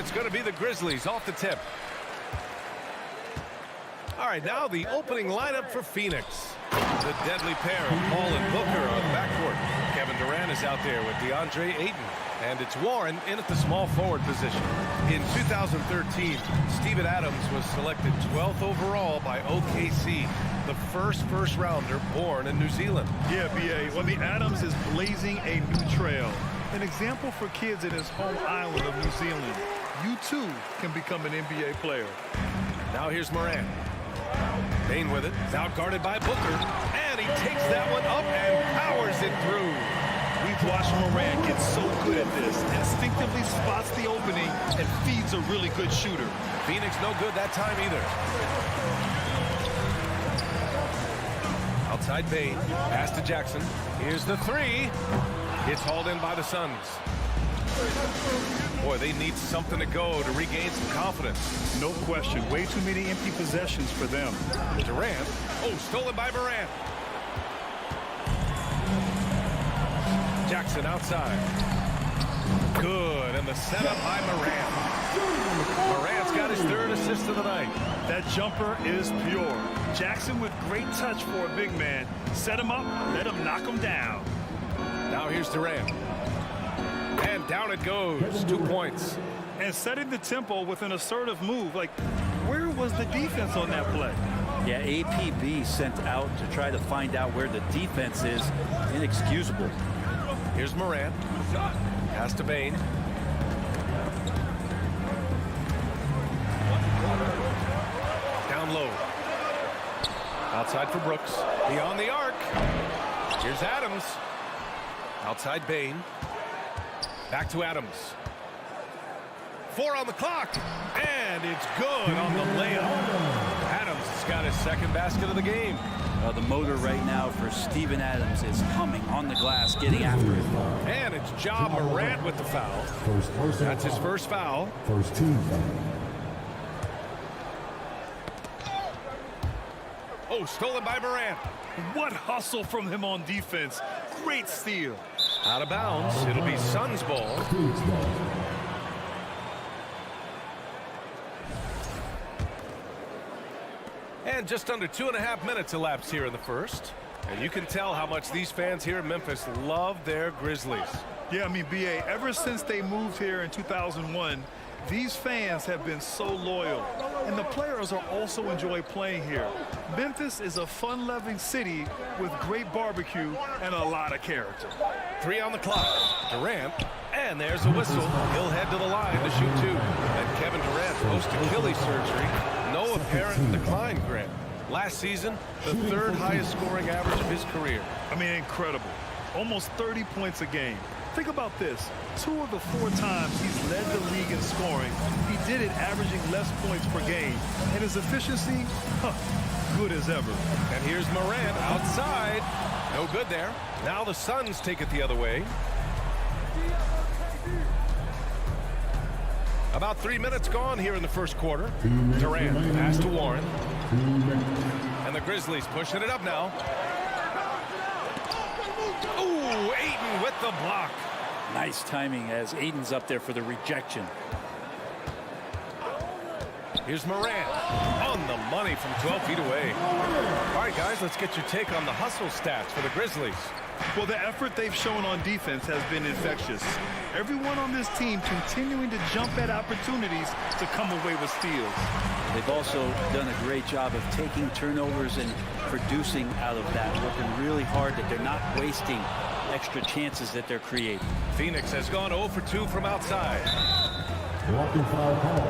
it's going to be the Grizzlies off the tip. All right, now the opening lineup for Phoenix. The deadly pair of Paul and Booker on the backcourt. Kevin Durant is out there with DeAndre Ayton. And it's Warren in at the small forward position. In 2013, Steven Adams was selected 12th overall by OKC, the first rounder born in New Zealand. Yeah, B.A. Well, Adams is blazing a new trail. An example for kids in his home island of New Zealand. You, too, can become an NBA player. Now here's Morant. Bane with it. Now guarded by Booker. And he takes that one up and powers it through. We've watched Morant get so good at this. Instinctively spots the opening and feeds a really good shooter. Phoenix no good that time either. Outside Bane. Pass to Jackson. Here's the three. It's hauled in by the Suns. Boy, they need something to go to regain some confidence. No question. Way too many empty possessions for them. Durant. Oh, stolen by Morant. Jackson outside. Good, and the setup by Morant. Morant's got his third assist of the night. That jumper is pure. Jackson with great touch for a big man. Set him up, let him knock him down. Now here's Durant. And down it goes. 2 points. And setting the tempo with an assertive move. Like, where was the defense on that play? Yeah, APB sent out to try to find out where the defense is. Inexcusable. Here's Morant. Pass to Bane. Down low. Outside for Brooks. Beyond the arc. Here's Adams. Outside Bane. Back to Adams. 4 on the clock. And it's good on the layup. Adams has got his second basket of the game. The motor right now for Steven Adams is coming on the glass, getting after it. And it's Ja Morant with the foul. That's his first foul. First team foul. Oh, stolen by Morant. What hustle from him on defense. Great steal. Out of bounds. It'll be Suns ball. And just under 2.5 minutes elapsed here in the first. And you can tell how much these fans here in Memphis love their Grizzlies. Yeah, B.A., ever since they moved here in 2001, these fans have been so loyal. And the players are also enjoy playing here. Memphis is a fun-loving city with great barbecue and a lot of character. 3 on the clock. Durant. And there's a whistle. He'll head to the line to shoot 2. And Kevin Durant post Achilles surgery. No apparent decline, Grant. Last season, the 3rd highest scoring average of his career. Incredible. Almost 30 points a game. Think about this. 2 of the 4 times he's led the league in scoring, he did it averaging less points per game. And his efficiency, good as ever. And here's Morant outside. No good there. Now the Suns take it the other way. About 3 minutes gone here in the first quarter. Durant pass to Warren. And the Grizzlies pushing it up now. Ooh, Ayton with the block. Nice timing as Ayton's up there for the rejection. Here's Morant on the money from 12 feet away. All right, guys, let's get your take on the hustle stats for the Grizzlies. Well, the effort they've shown on defense has been infectious. Everyone on this team continuing to jump at opportunities to come away with steals. They've also done a great job of taking turnovers and producing out of that, working really hard that they're not wasting extra chances that they're creating. Phoenix has gone 0 for 2 from outside. Walking foul call.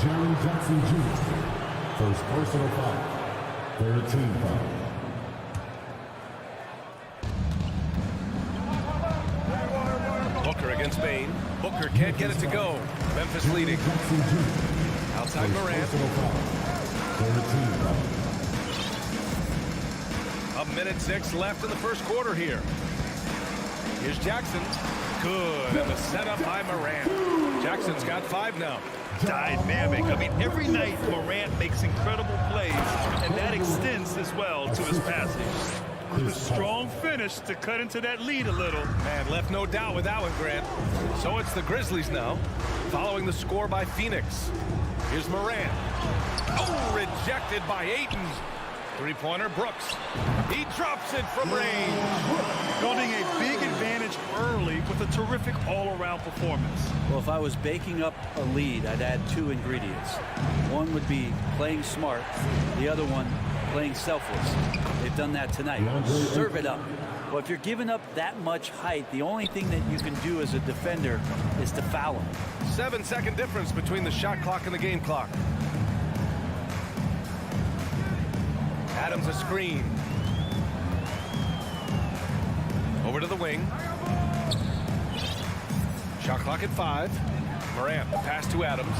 Jerry Jackson Jr. First personal foul. 3rd team foul. Booker against Bane. Booker can't get it to go. Memphis leading. Outside Morant. 3rd team foul. 1:06 left in the first quarter here. Here's Jackson. Good. And the setup by Morant. Jackson's got 5 now. Dynamic. Every night Morant makes incredible plays, and that extends as well to his passing. Strong finish to cut into that lead a little. Man, left no doubt with that one, Grant. So it's the Grizzlies now, following the score by Phoenix. Here's Morant. Oh, rejected by Ayton. Three-pointer, Brooks. He drops it from range. Building a big advantage early with a terrific all-around performance. Well, if I was baking up a lead, I'd add two ingredients. One would be playing smart. The other one, playing selfless. They've done that tonight. Serve it up. Well, if you're giving up that much height, the only thing that you can do as a defender is to foul him. 7-second difference between the shot clock and the game clock. Adams a screen. Over to the wing. Shot clock at 5. Morant, pass to Adams.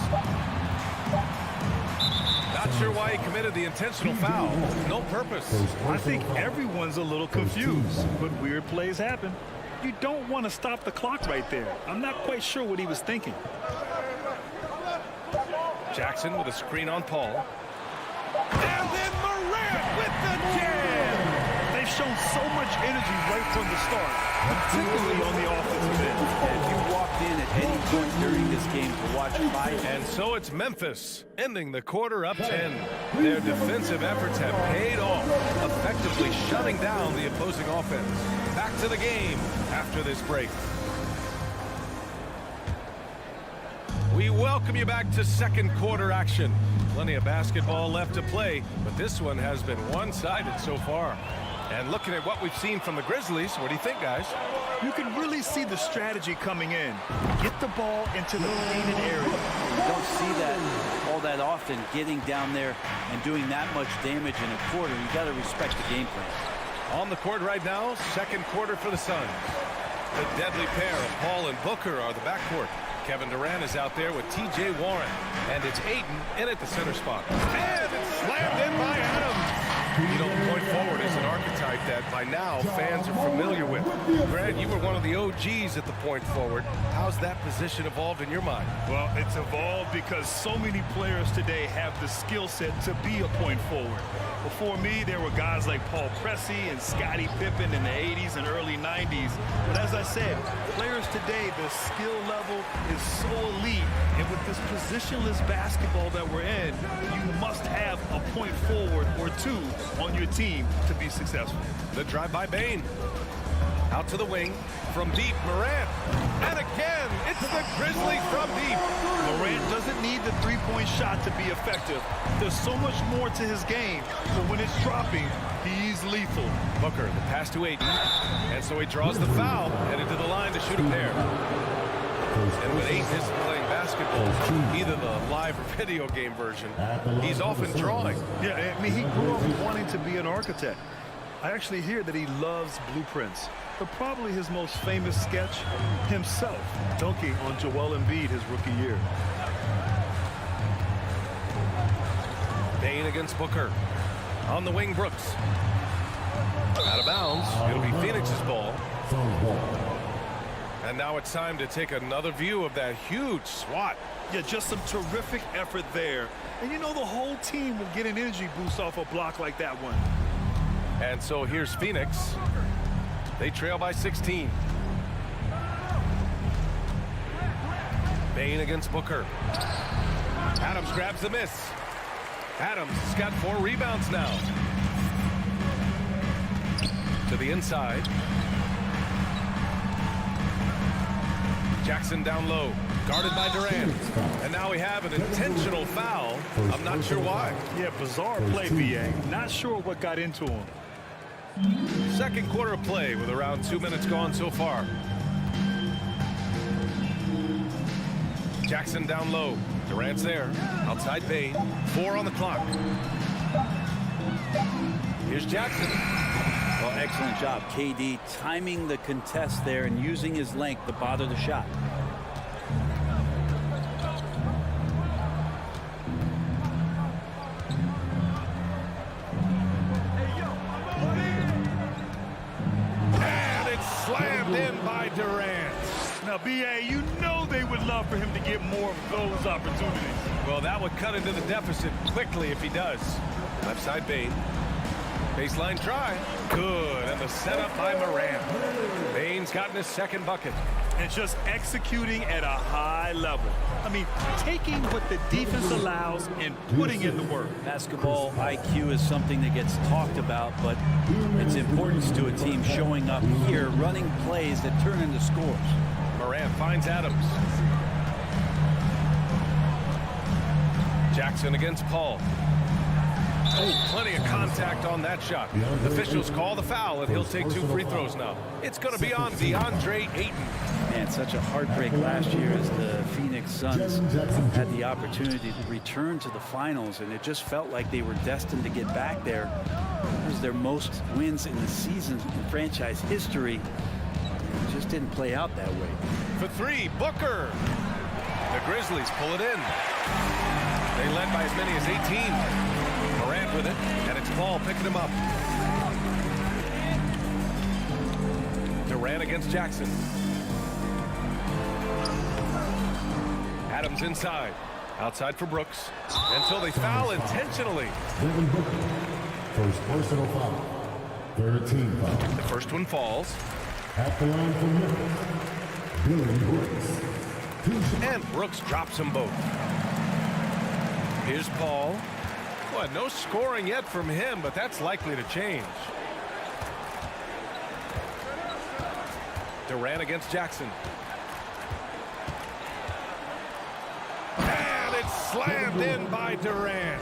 Not sure why he committed the intentional foul. No purpose. I think everyone's a little confused, but weird plays happen. You don't want to stop the clock right there. I'm not quite sure what he was thinking. Jackson with a screen on Paul. And then Morant with the jam! They've shown so much energy right from the start, particularly on the offensive end. If you walked in at any point during this game to watch 5, And so it's Memphis, ending the quarter up 10. Their defensive efforts have paid off, effectively shutting down the opposing offense. Back to the game after this break. We welcome you back to second quarter action. Plenty of basketball left to play, but this one has been one-sided so far. And looking at what we've seen from the Grizzlies, what do you think, guys? You can really see the strategy coming in. Get the ball into the painted area. you don't see that all that often, getting down there and doing that much damage in a quarter. You got to respect the game plan. On the court right now, second quarter for the Suns. The deadly pair of Paul and Booker are the backcourt. Kevin Durant is out there with T.J. Warren. And it's Ayton in at the center spot. And it's slammed in by Adams. You know, the point forward is an archetype that by now fans are familiar with. Grant, you were one of the OGs at the point forward. How's that position evolved in your mind? Well, it's evolved because so many players today have the skill set to be a point forward. Before me, there were guys like Paul Pressey and Scottie Pippen in the 80s and early 90s. But as I said, players today, the skill level is so elite. And with this positionless basketball that we're in, you must have a point forward or two on your team to be successful. The drive by Bane. Out to the wing. From deep, Morant. And again, it's the Grizzlies from deep. Morant doesn't need the three-point shot to be effective. There's so much more to his game, but when it's dropping, he's lethal. Booker, the pass to Ayton. And so he draws the foul, headed to the line to shoot a pair. And when Ayton isn't playing basketball, either the live or video game version, he's often drawing. Yeah, I mean, he grew up wanting to be an architect. I actually hear that he loves blueprints. But probably his most famous sketch, himself dunking on Joel Embiid his rookie year. Bane against Booker. On the wing, Brooks. Out of bounds. It'll be Phoenix's ball. And now it's time to take another view of that huge swat. Yeah, just some terrific effort there. And you know, the whole team will get an energy boost off a block like that one. And so here's Phoenix. They trail by 16. Bane against Booker. Adams grabs the miss. Adams has got 4 rebounds now. To the inside. Jackson down low. Guarded by Durant. And now we have an intentional foul. I'm not sure why. Yeah, bizarre play, BA. Not sure what got into him. Second quarter of play with around 2 minutes gone so far. Jackson down low. Durant's there. Outside Bane. 4 on the clock. Here's Jackson. Well, excellent job, KD, timing the contest there and using his length to bother the shot. Slammed in by Durant. Now, BA, you know they would love for him to get more of those opportunities. Well, that would cut into the deficit quickly if he does. Left side Bane. Baseline try. Good. And the setup by Morant. Bane's gotten his second bucket. And just executing at a high level. I mean, taking what the defense allows and putting in the work. Basketball IQ is something that gets talked about, but its importance to a team showing up here, running plays that turn into scores. Morant finds Adams. Jackson against Paul. Oh, plenty of contact on that shot. Officials call the foul, and he'll take 2 free throws now. It's going to be on DeAndre Ayton. Man, such a heartbreak last year as the Phoenix Suns had the opportunity to return to the finals, and it just felt like they were destined to get back there. It was their most wins in the season in franchise history. It just didn't play out that way. For 3, Booker. The Grizzlies pull it in. They led by as many as 18. Morant with it, and it's Paul picking him up. Durant against Jackson. Adams inside. Outside for Brooks. Until they foul intentionally. Devin Booker. First personal foul. 13 foul. The first one falls. At the line for Memphis, Billy Brooks. And Brooks drops them both. Here's Paul. Well, no scoring yet from him, but that's likely to change. Durant against Jackson. And it's slammed in by Durant.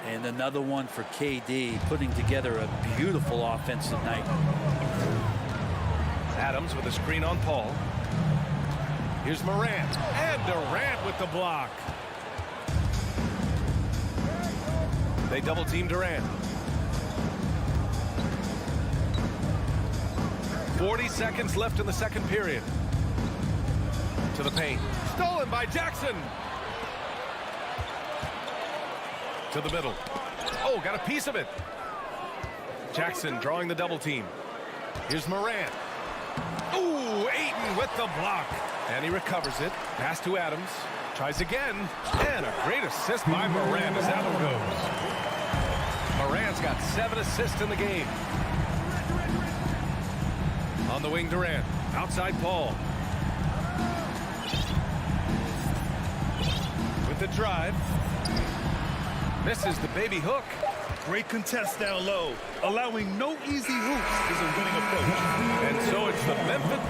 And another one for KD, putting together a beautiful offensive night. Adams with a screen on Paul. Here's Morant. And Durant with the block. They double team Durant. 40 seconds left in the second period. To the paint. Stolen by Jackson. To the middle. Oh, got a piece of it. Jackson drawing the double team. Here's Morant. Ooh, Ayton with the block. And he recovers it. Pass to Adams. Tries again. And a great assist by Morant as that one goes. Morant's got 7 assists in the game. On the wing, Durant. Outside Paul. With the drive. Misses the baby hook. Great contest down low. Allowing no easy hoops is a winning approach. And so it's the Memphis.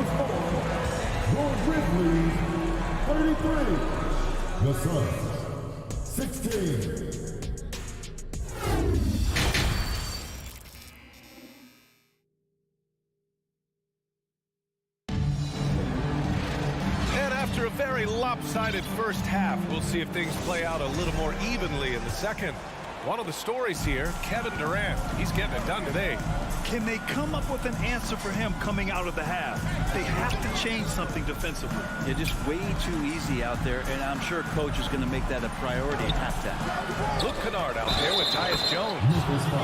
Your Grizzlies, 33. The Suns, 16. After a very lopsided first half, we'll see if things play out a little more evenly in the second. One of the stories here, Kevin Durant. He's getting it done today. Can they come up with an answer for him coming out of the half? They have to change something defensively. They're just way too easy out there, and I'm sure coach is going to make that a priority at halftime. Luke Kennard out there with Tyus Jones.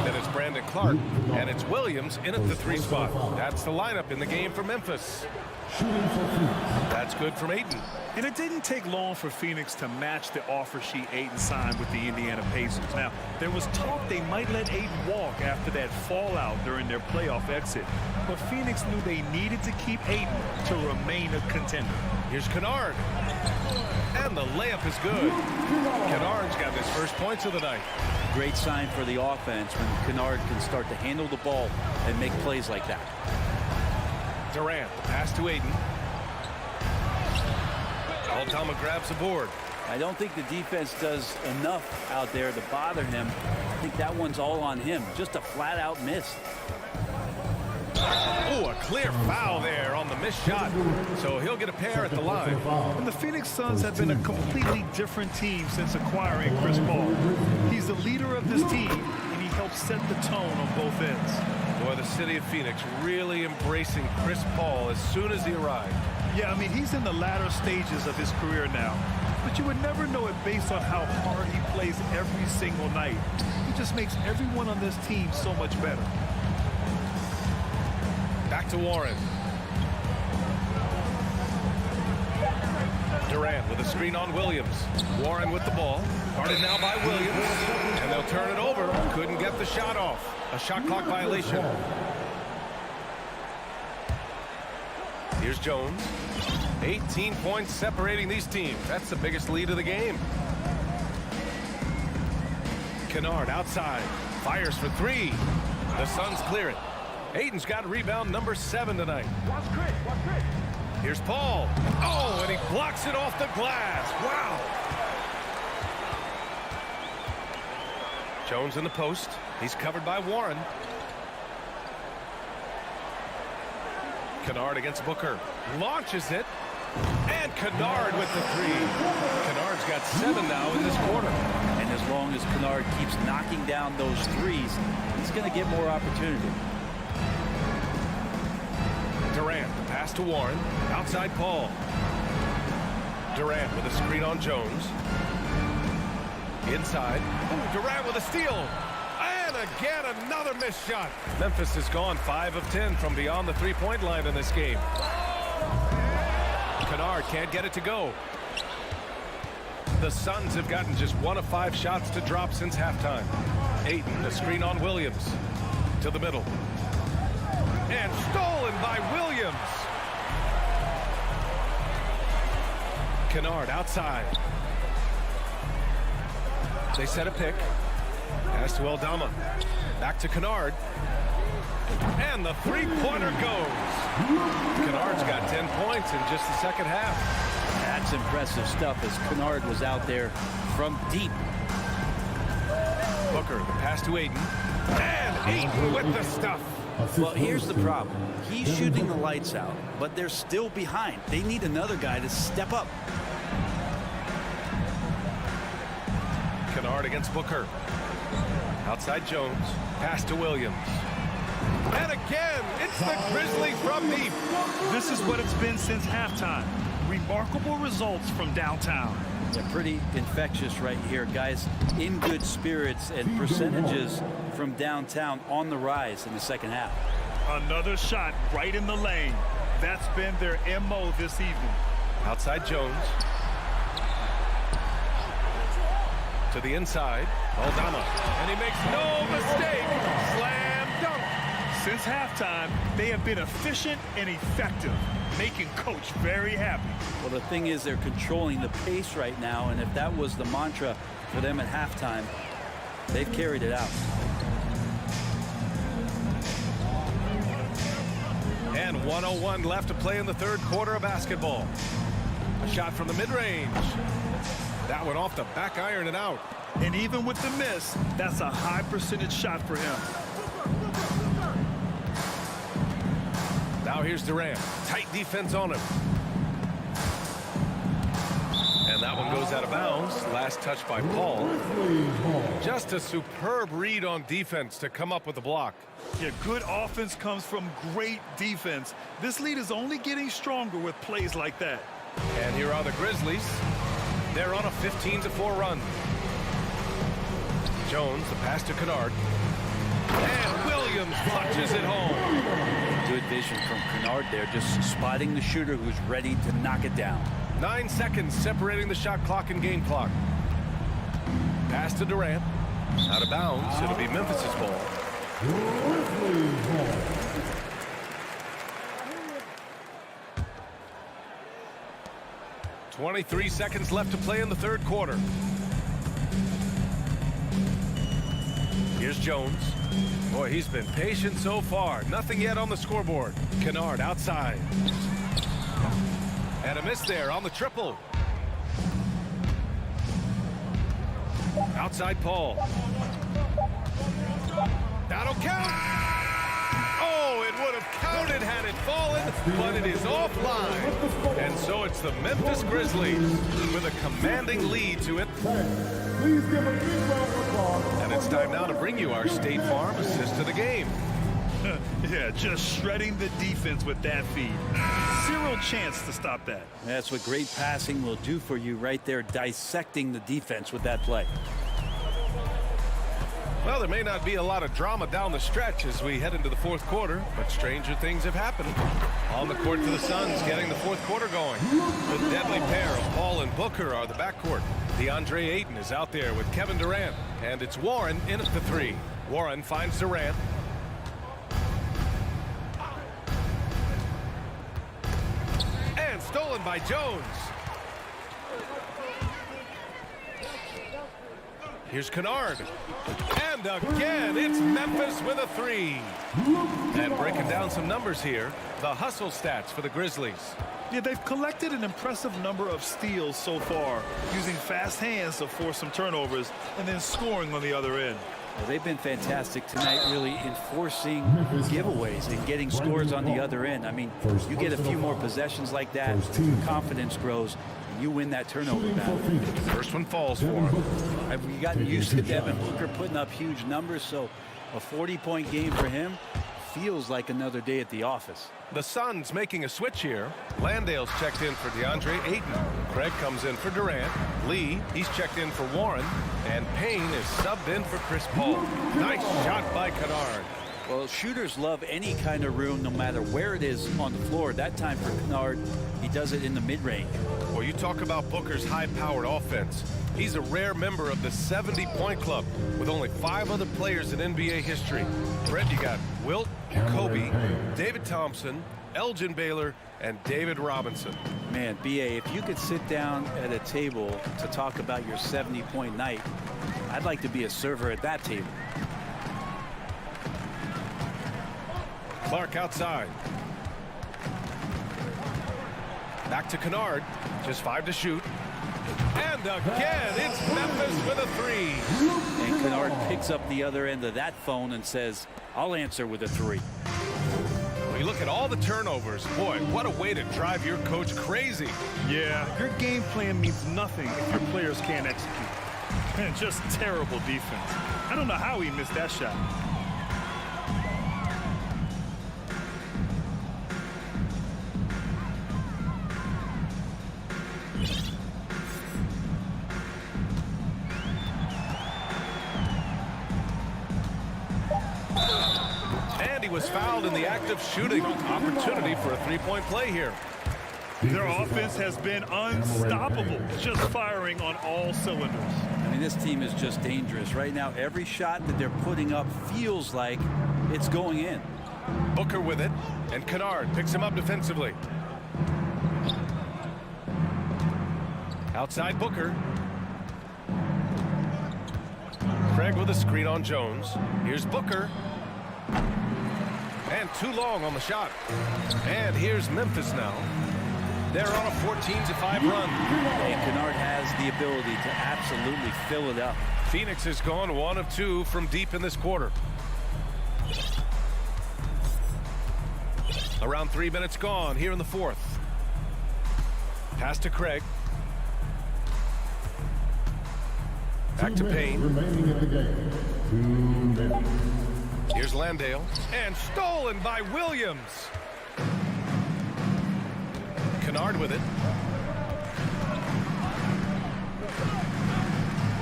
Then it's Brandon Clark, and it's Williams in at the 3 spot. That's the lineup in the game for Memphis. That's good from Ayton. And it didn't take long for Phoenix to match the offer sheet Ayton signed with the Indiana Pacers. Now, there was talk they might let Ayton walk after that fallout during their playoff exit. But Phoenix knew they needed to keep Ayton to remain a contender. Here's Kennard. And the layup is good. Kennard's got his first points of the night. Great sign for the offense when Kennard can start to handle the ball and make plays like that. Durant, the pass to Ayton. Altama grabs the board. I don't think the defense does enough out there to bother him. I think that one's all on him. Just a flat-out miss. Oh, a clear foul there on the missed shot. So he'll get a pair at the line. And the Phoenix Suns have been a completely different team since acquiring Chris Paul. He's the leader of this team, and he helps set the tone on both ends. Boy, the city of Phoenix really embracing Chris Paul as soon as he arrived. Yeah, I mean, he's in the latter stages of his career now. But you would never know it based on how hard he plays every single night. He just makes everyone on this team so much better. Back to Warren. Durant with a screen on Williams. Warren with the ball. Guarded now by Williams. And they'll turn it over. Couldn't get the shot off. A shot clock violation. Here's Jones. 18 points separating these teams. That's the biggest lead of the game. Kennard outside. Fires for three. The Suns clear it. Ayton's got rebound number 7 tonight. Here's Paul. Oh, and he blocks it off the glass. Wow. Jones in the post. He's covered by Warren. Kennard against Booker. Launches it. And Kennard with the three. Kennard's got 7 now in this quarter. And as long as Kennard keeps knocking down those threes, he's going to get more opportunity. Durant, the pass to Warren. Outside Paul. Durant with a screen on Jones. Inside. Durant with a steal. And again, another missed shot. Memphis has gone 5 of 10 from beyond the three-point line in this game. Kennard can't get it to go. The Suns have gotten just 1 of 5 shots to drop since halftime. Ayton, the screen on Williams. To the middle. And stolen by Williams. Kennard outside. They set a pick. Pass to Aldama. Back to Kennard. And the three-pointer goes. Kennard's got 10 points in just the second half. That's impressive stuff as Kennard was out there from deep. Booker, the pass to Ayton. And Ayton with the stuff. Well, here's the problem. He's shooting the lights out, but they're still behind. They need another guy to step up. Kennard against Booker. Outside Jones. Pass to Williams. And again, it's the Grizzlies from deep. This is what it's been since halftime. Remarkable results from downtown. They're pretty infectious right here, guys. In good spirits and percentages from downtown on the rise in the second half. Another shot right in the lane. That's been their MO this evening. Outside Jones. To the inside. Aldama. And he makes no mistake. Slam dunk. Since halftime, they have been efficient and effective, making Coach very happy. Well, the thing is they're controlling the pace right now, and if that was the mantra for them at halftime, they've carried it out. And 1:01 left to play in the third quarter of basketball. A shot from the mid-range. That went off the back iron and out. And even with the miss, that's a high percentage shot for him. Now here's Durant. Tight defense on him. And that one goes out of bounds. Last touch by Paul. Just a superb read on defense to come up with the block. Yeah, good offense comes from great defense. This lead is only getting stronger with plays like that. And here are the Grizzlies. They're on a 15-4 run. Jones, the pass to Kennard. And Williams punches it home. Good vision from Kennard there, just spotting the shooter who's ready to knock it down. 9 seconds separating the shot clock and game clock. Pass to Durant. Out of bounds. It'll be Memphis's ball. 23 seconds left to play in the third quarter. Here's Jones. Boy, he's been patient so far. Nothing yet on the scoreboard. Kennard outside. And a miss there on the triple. Outside Paul. That'll count. Oh, it would have counted had it fallen, but it is offline. And so it's the Memphis Grizzlies with a commanding lead to it. Please give a big round of applause. And it's time now to bring you our State Farm assist to the game. Yeah, just shredding the defense with that feed. Zero chance to stop that. That's what great passing will do for you right there, dissecting the defense with that play. Well, there may not be a lot of drama down the stretch as we head into the fourth quarter, but stranger things have happened. On the court for the Suns, getting the fourth quarter going. The deadly pair of Paul and Booker are the backcourt. DeAndre Ayton is out there with Kevin Durant, and it's Warren in at the three. Warren finds Durant. And stolen by Jones. Here's Kennard. And again, it's Memphis with a three. And breaking down some numbers here, the hustle stats for the Grizzlies. Yeah, they've collected an impressive number of steals so far, using fast hands to force some turnovers and then scoring on the other end. Well, they've been fantastic tonight, really enforcing giveaways and getting scores on the other end. I mean, you get a few more possessions like that, your confidence grows, and you win that turnover battle. First one falls for him. We've gotten used to Devin Booker putting up huge numbers, so a 40-point game for him feels like another day at the office. The Suns making a switch here. Landale's checked in for DeAndre Ayton. Craig comes in for Durant. Lee, he's checked in for Warren. And Payne is subbed in for Chris Paul. Nice shot by Kennard. Well, shooters love any kind of room, no matter where it is on the floor. That time for Kennard, he does it in the mid-range. Well, you talk about Booker's high-powered offense. He's a rare member of the 70-point club with only 5 other players in NBA history. Fred, you got Wilt, Kobe, David Thompson, Elgin Baylor, and David Robinson. Man, B.A., if you could sit down at a table to talk about your 70-point night, I'd like to be a server at that table. Clark outside. Back to Kennard. Just 5 to shoot. And again, it's Memphis with a three. And Kennard picks up the other end of that phone and says, I'll answer with a three. When you look at all the turnovers, boy, what a way to drive your coach crazy. Yeah, your game plan means nothing if your players can't execute. And just terrible defense. I don't know how he missed that shot. And he was fouled in the act of shooting. Opportunity for a three-point play here. Their offense has been unstoppable, just firing on all cylinders. I mean, this team is just dangerous. Right now, every shot that they're putting up feels like it's going in. Booker with it, and Kennard picks him up defensively. Outside Booker. Craig with a screen on Jones. Here's Booker. And too long on the shot. And here's Memphis now. They're on a 14-5 run. And Kennard has the ability to absolutely fill it up. Phoenix has gone 1 of 2 from deep in this quarter. Around 3 minutes gone here in the fourth. Pass to Craig. Back to Payne. Remaining in the game. 2 minutes. Here's Landale. And stolen by Williams. Kennard with it.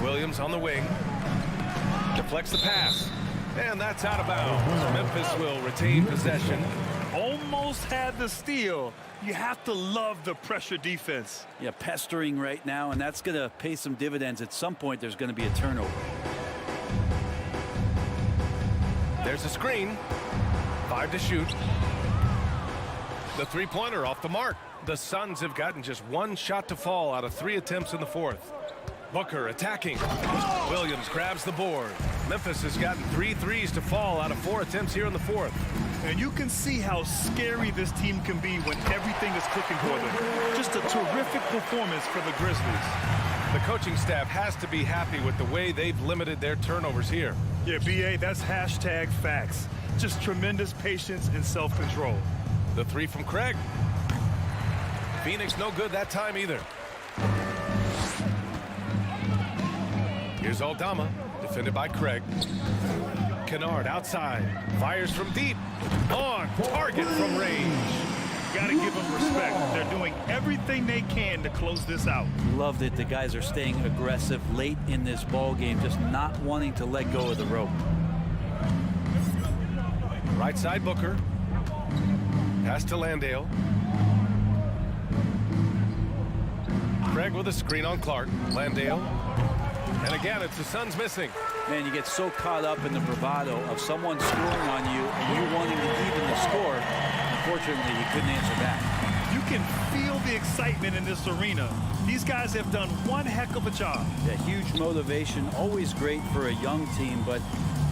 Williams on the wing. Deflects the pass. And that's out of bounds. Memphis will retain possession. Almost had the steal. You have to love the pressure defense. Yeah, pestering right now, and that's going to pay some dividends. At some point, there's going to be a turnover. There's a screen. 5 to shoot. The three-pointer off the mark. The Suns have gotten just 1 shot to fall out of 3 attempts in the fourth. Booker attacking. Williams grabs the board. Memphis has gotten 3 threes to fall out of 4 attempts here in the fourth. And you can see how scary this team can be when everything is clicking for them. Just a terrific performance for the Grizzlies. The coaching staff has to be happy with the way they've limited their turnovers here. Yeah, B.A., that's hashtag facts. Just tremendous patience and self-control. The three from Craig. Phoenix no good that time either. Here's Aldama, defended by Craig. Kennard outside, fires from deep, on target from range. got to give them respect. They're doing everything they can to close this out. Love that the guys are staying aggressive late in this ball game, just not wanting to let go of the rope. Right side Booker. Pass to Landale. Craig with a screen on Clark. Landale. And again, it's the Suns missing. Man, you get so caught up in the bravado of someone scoring on you and you wanting to even the score. Unfortunately, you couldn't answer back. You can feel the excitement in this arena. These guys have done one heck of a job. Yeah, huge motivation, always great for a young team, but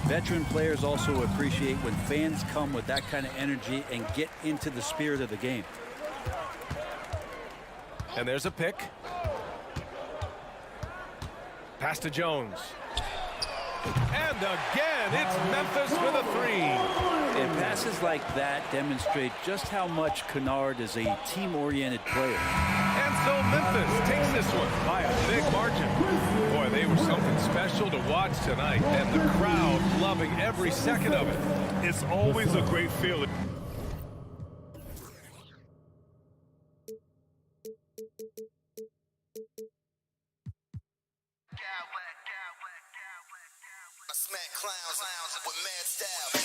veteran players also appreciate when fans come with that kind of energy and get into the spirit of the game. And there's a pick. Pass to Jones. And again, it's Memphis with a three. And passes like that demonstrate just how much Kennard is a team-oriented player. And so Memphis takes this one by a big margin. Boy, they were something special to watch tonight, and the crowd loving every second of it. It's always a great feeling. Smack clowns with mad style.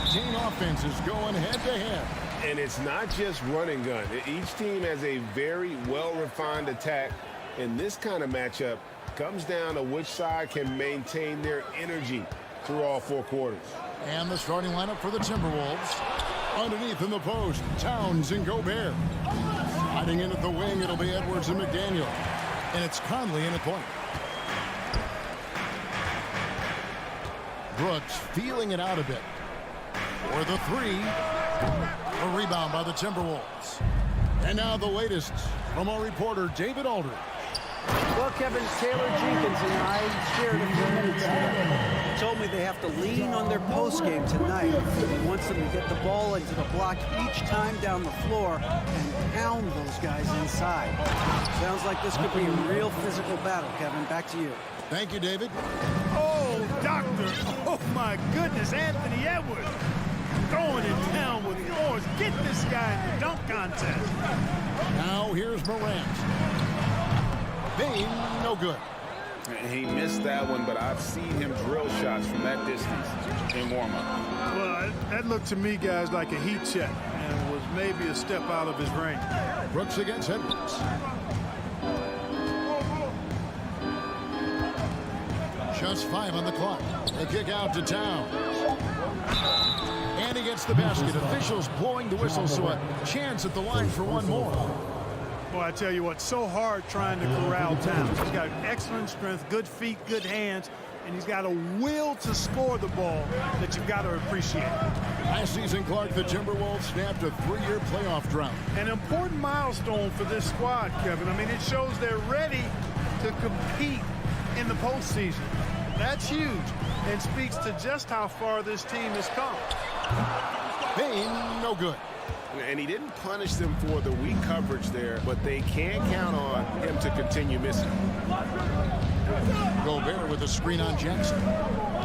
octane offenses going head-to-head. And it's not just run and gun. Each team has a very well-refined attack. And this kind of matchup comes down to which side can maintain their energy through all 4 quarters. And the starting lineup for the Timberwolves. Underneath in the post, Towns and Gobert. Hiding in at the wing, it'll be Edwards and McDaniel. And it's Conley in at point. Brooks feeling it out a bit. For the 3. A rebound by the Timberwolves. And now the latest from our reporter, David Aldridge. Well, Kevin, Taylor Jenkins and I shared a few minutes ago. He told me they have to lean on their post game tonight. He wants them to get the ball into the block each time down the floor and pound those guys inside. Sounds like this could be a real physical battle, Kevin. Back to you. Thank you, David. Oh, doctor. Oh, my goodness, Anthony Edwards. Going in town with yours. Get this guy in the dunk contest. Now here's Morant. Bain, no good. He missed that one, but I've seen him drill shots from that distance in warm-up. Well, that looked to me, guys, like a heat check and was maybe a step out of his range. Brooks against Edwards. Just 5 on the clock. A kick out to Towns. And he gets the basket. Officials blowing the whistle, so a chance at the line for one more. Well, I tell you what, so hard trying to corral Towns. He's got excellent strength, good feet, good hands, and he's got a will to score the ball that you've got to appreciate. Last season, Clark, the Timberwolves snapped a 3-year playoff drought. An important milestone for this squad, Kevin. I mean, it shows they're ready to compete in the postseason. That's huge and speaks to just how far this team has come. Bain, no good. And he didn't punish them for the weak coverage there, but they can't count on him to continue missing. Gobert with a screen on Jackson.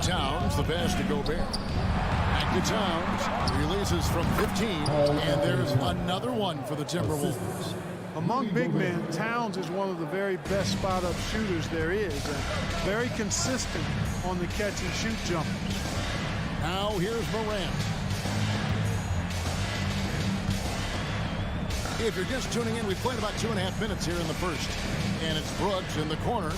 Towns, the pass to Gobert. Back to Towns. Releases from 15. And there's another one for the Timberwolves. Among big men, Towns is one of the very best spot-up shooters there is, and very consistent on the catch-and-shoot jump. Now here's Morant. If you're just tuning in, we've played about 2.5 minutes here in the first. And it's Brooks in the corner.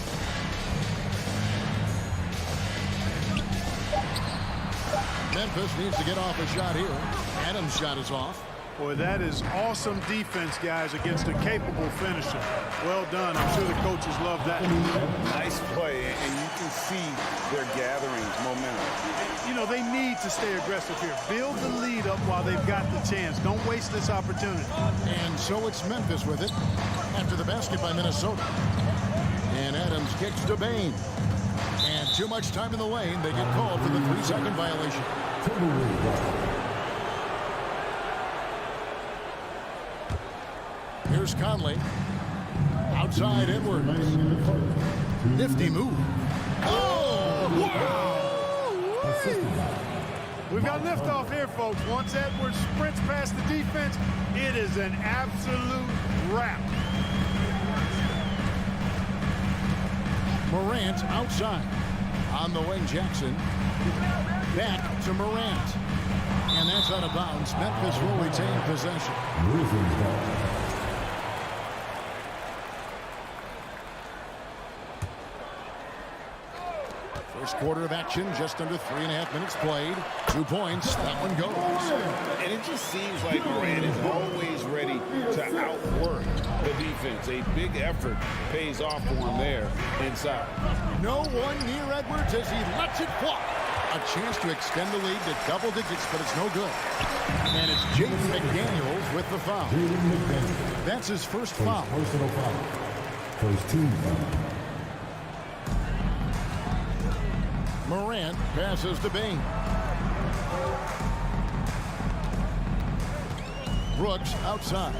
Memphis needs to get off a shot here. Adams' shot is off. Boy, that is awesome defense, guys, against a capable finisher. Well done. I'm sure the coaches love that. Nice play, and you can see they're gathering momentum. You know, they need to stay aggressive here. Build the lead up while they've got the chance. Don't waste this opportunity. And so it's Memphis with it after the basket by Minnesota. And Adams kicks to Bain. And too much time in the lane. They get called for the 3-second violation. Here's Conley. Outside Edwards. Nifty move. Oh! Wow! We've got liftoff here, folks. Once Edwards sprints past the defense, it is an absolute wrap. Morant outside. On the wing, Jackson. Back to Morant. And that's out of bounds. Memphis will retain possession. First quarter of action, just under 3.5 minutes played. 2 points, that one goes. And it just seems like Morant is always ready to outwork the defense. A big effort pays off for him there inside. No one near Edwards as he lets it fly. A chance to extend the lead to double digits, but it's no good. And it's Jaden McDaniels with the foul. That's his first foul. Personal foul. First team foul. Morant passes to Bain. Brooks outside.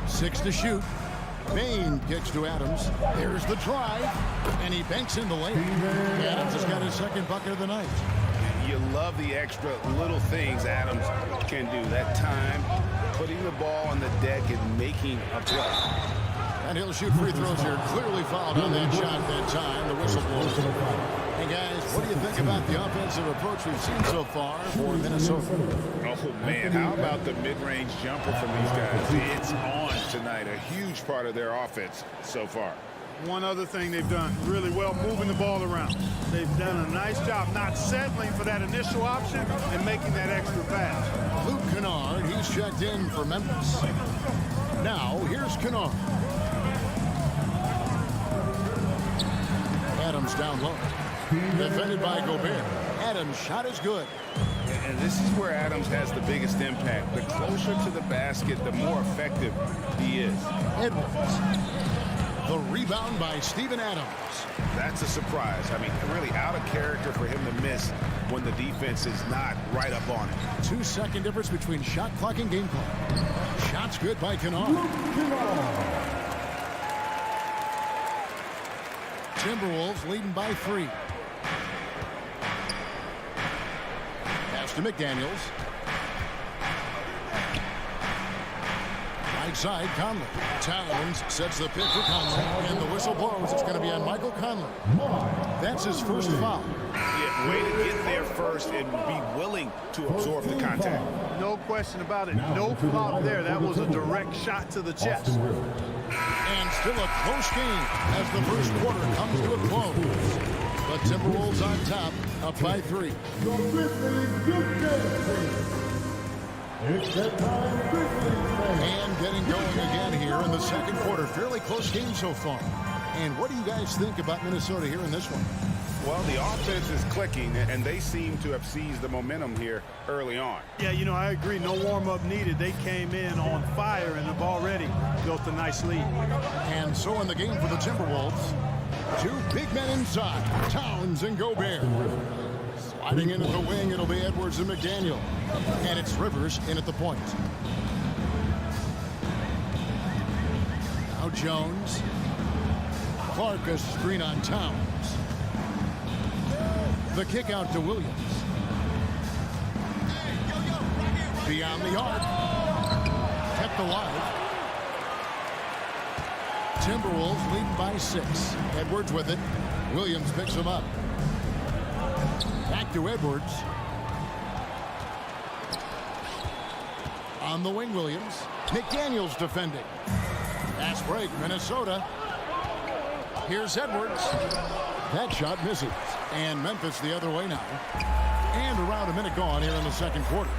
6 to shoot. Bain kicks to Adams. There's the drive. And he banks in the lane. Adams has got his second bucket of the night. You love the extra little things Adams can do. That time, putting the ball on the deck and making a play. And he'll shoot free throws here. Clearly fouled on that shot that time. The whistle blows. Hey, guys, what do you think about the offensive approach we've seen so far for Minnesota? Oh, man, how about the mid-range jumper from these guys? It's on tonight, a huge part of their offense so far. One other thing they've done really well, moving the ball around. They've done a nice job not settling for that initial option and making that extra pass. Luke Kennard, he's checked in for Memphis. Now, here's Kennard. Adams down low. Defended by Gobert. Adams' shot is good. And this is where Adams has the biggest impact. The closer to the basket, the more effective he is. Edwards. The rebound by Steven Adams. That's a surprise. I mean, really out of character for him to miss when the defense is not right up on it. 2-second difference between shot clock and game clock. Shots good by Kennard. Timberwolves leading by 3. Pass to McDaniels. Right side, Conley. Towns sets the pick for Conley, and the whistle blows. It's going to be on Michael Conley. That's his first foul. Yeah, way to get there first and be willing to absorb the contact. No question about it. No flop there. That was a direct shot to the chest. And still a close game as the first quarter comes to a close. The Timberwolves on top, up by 3. And getting going again here in the second quarter. Fairly close game so far. And what do you guys think about Minnesota here in this one? Well, the offense is clicking, and they seem to have seized the momentum here early on. Yeah, you know, I agree. No warm-up needed. They came in on fire and have already built a nice lead. And so in the game for the Timberwolves, 2 big men inside, Towns and Gobert. Sliding into the wing, it'll be Edwards and McDaniel. And it's Rivers in at the point. Now Jones. Clark a screen on Towns. The kick out to Williams. Beyond the arc. Kept alive. Timberwolves leading by 6. Edwards with it. Williams picks him up. Back to Edwards. On the wing, Williams. McDaniels defending. Pass break, Minnesota. Here's Edwards. That shot misses. And Memphis the other way now. And around a minute gone here in the second quarter.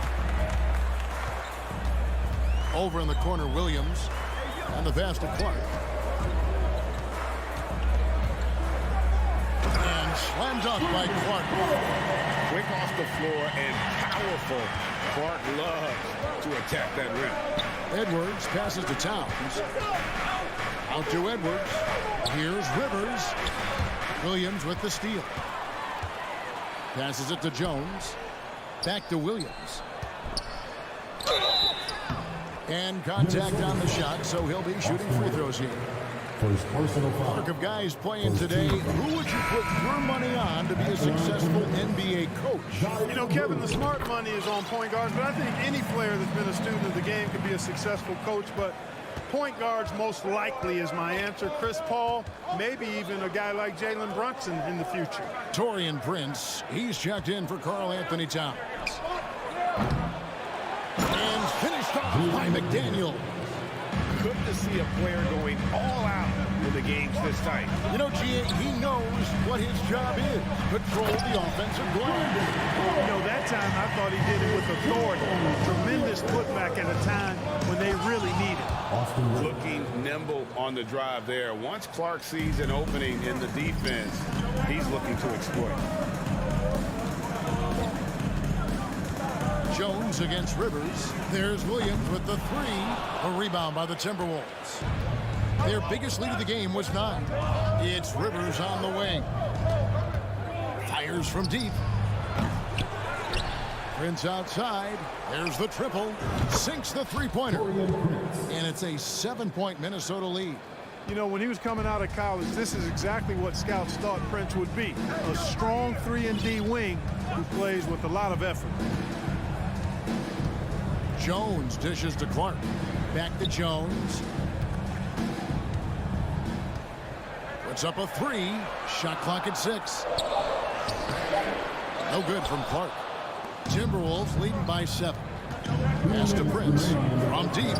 Over in the corner, Williams. And the pass to Clark. And slammed up by Clark. Quick off the floor and powerful. Clark loves to attack that rim. Edwards passes to Towns. Out to Edwards. Here's Rivers. Williams with the steal. Passes it to Jones. Back to Williams. And contact on the shot, so he'll be shooting free throws here. For his personal foul. Look of guys playing today, who would you put your money on to be a successful NBA coach? You know, Kevin, the smart money is on point guards, but I think any player that's been a student of the game could be a successful coach, but point guards most likely is my answer. Chris Paul, maybe even a guy like Jalen Brunson in the future. Taurean Prince, he's checked in for Karl Anthony Towns. And finished off by McDaniel. Good to see a player going all out in the games this tight. You know, G.A., he knows what his job is. Control the offensive glass. You know, that time I thought he did it with authority. Tremendous putback at a time when they really need it. Looking nimble on the drive there. Once Clark sees an opening in the defense, he's looking to exploit. Jones against Rivers. There's Williams with the 3. A rebound by the Timberwolves. Their biggest lead of the game was 9. It's Rivers on the wing. Fires from deep. Prince outside. There's the triple. Sinks the 3-pointer. And it's a 7-point Minnesota lead. You know, when he was coming out of college, this is exactly what scouts thought Prince would be. A strong 3-and-D wing who plays with a lot of effort. Jones dishes to Clark. Back to Jones. Puts up a 3. Shot clock at 6. No good from Clark. Timberwolves leading by 7. Pass to Prince from deep.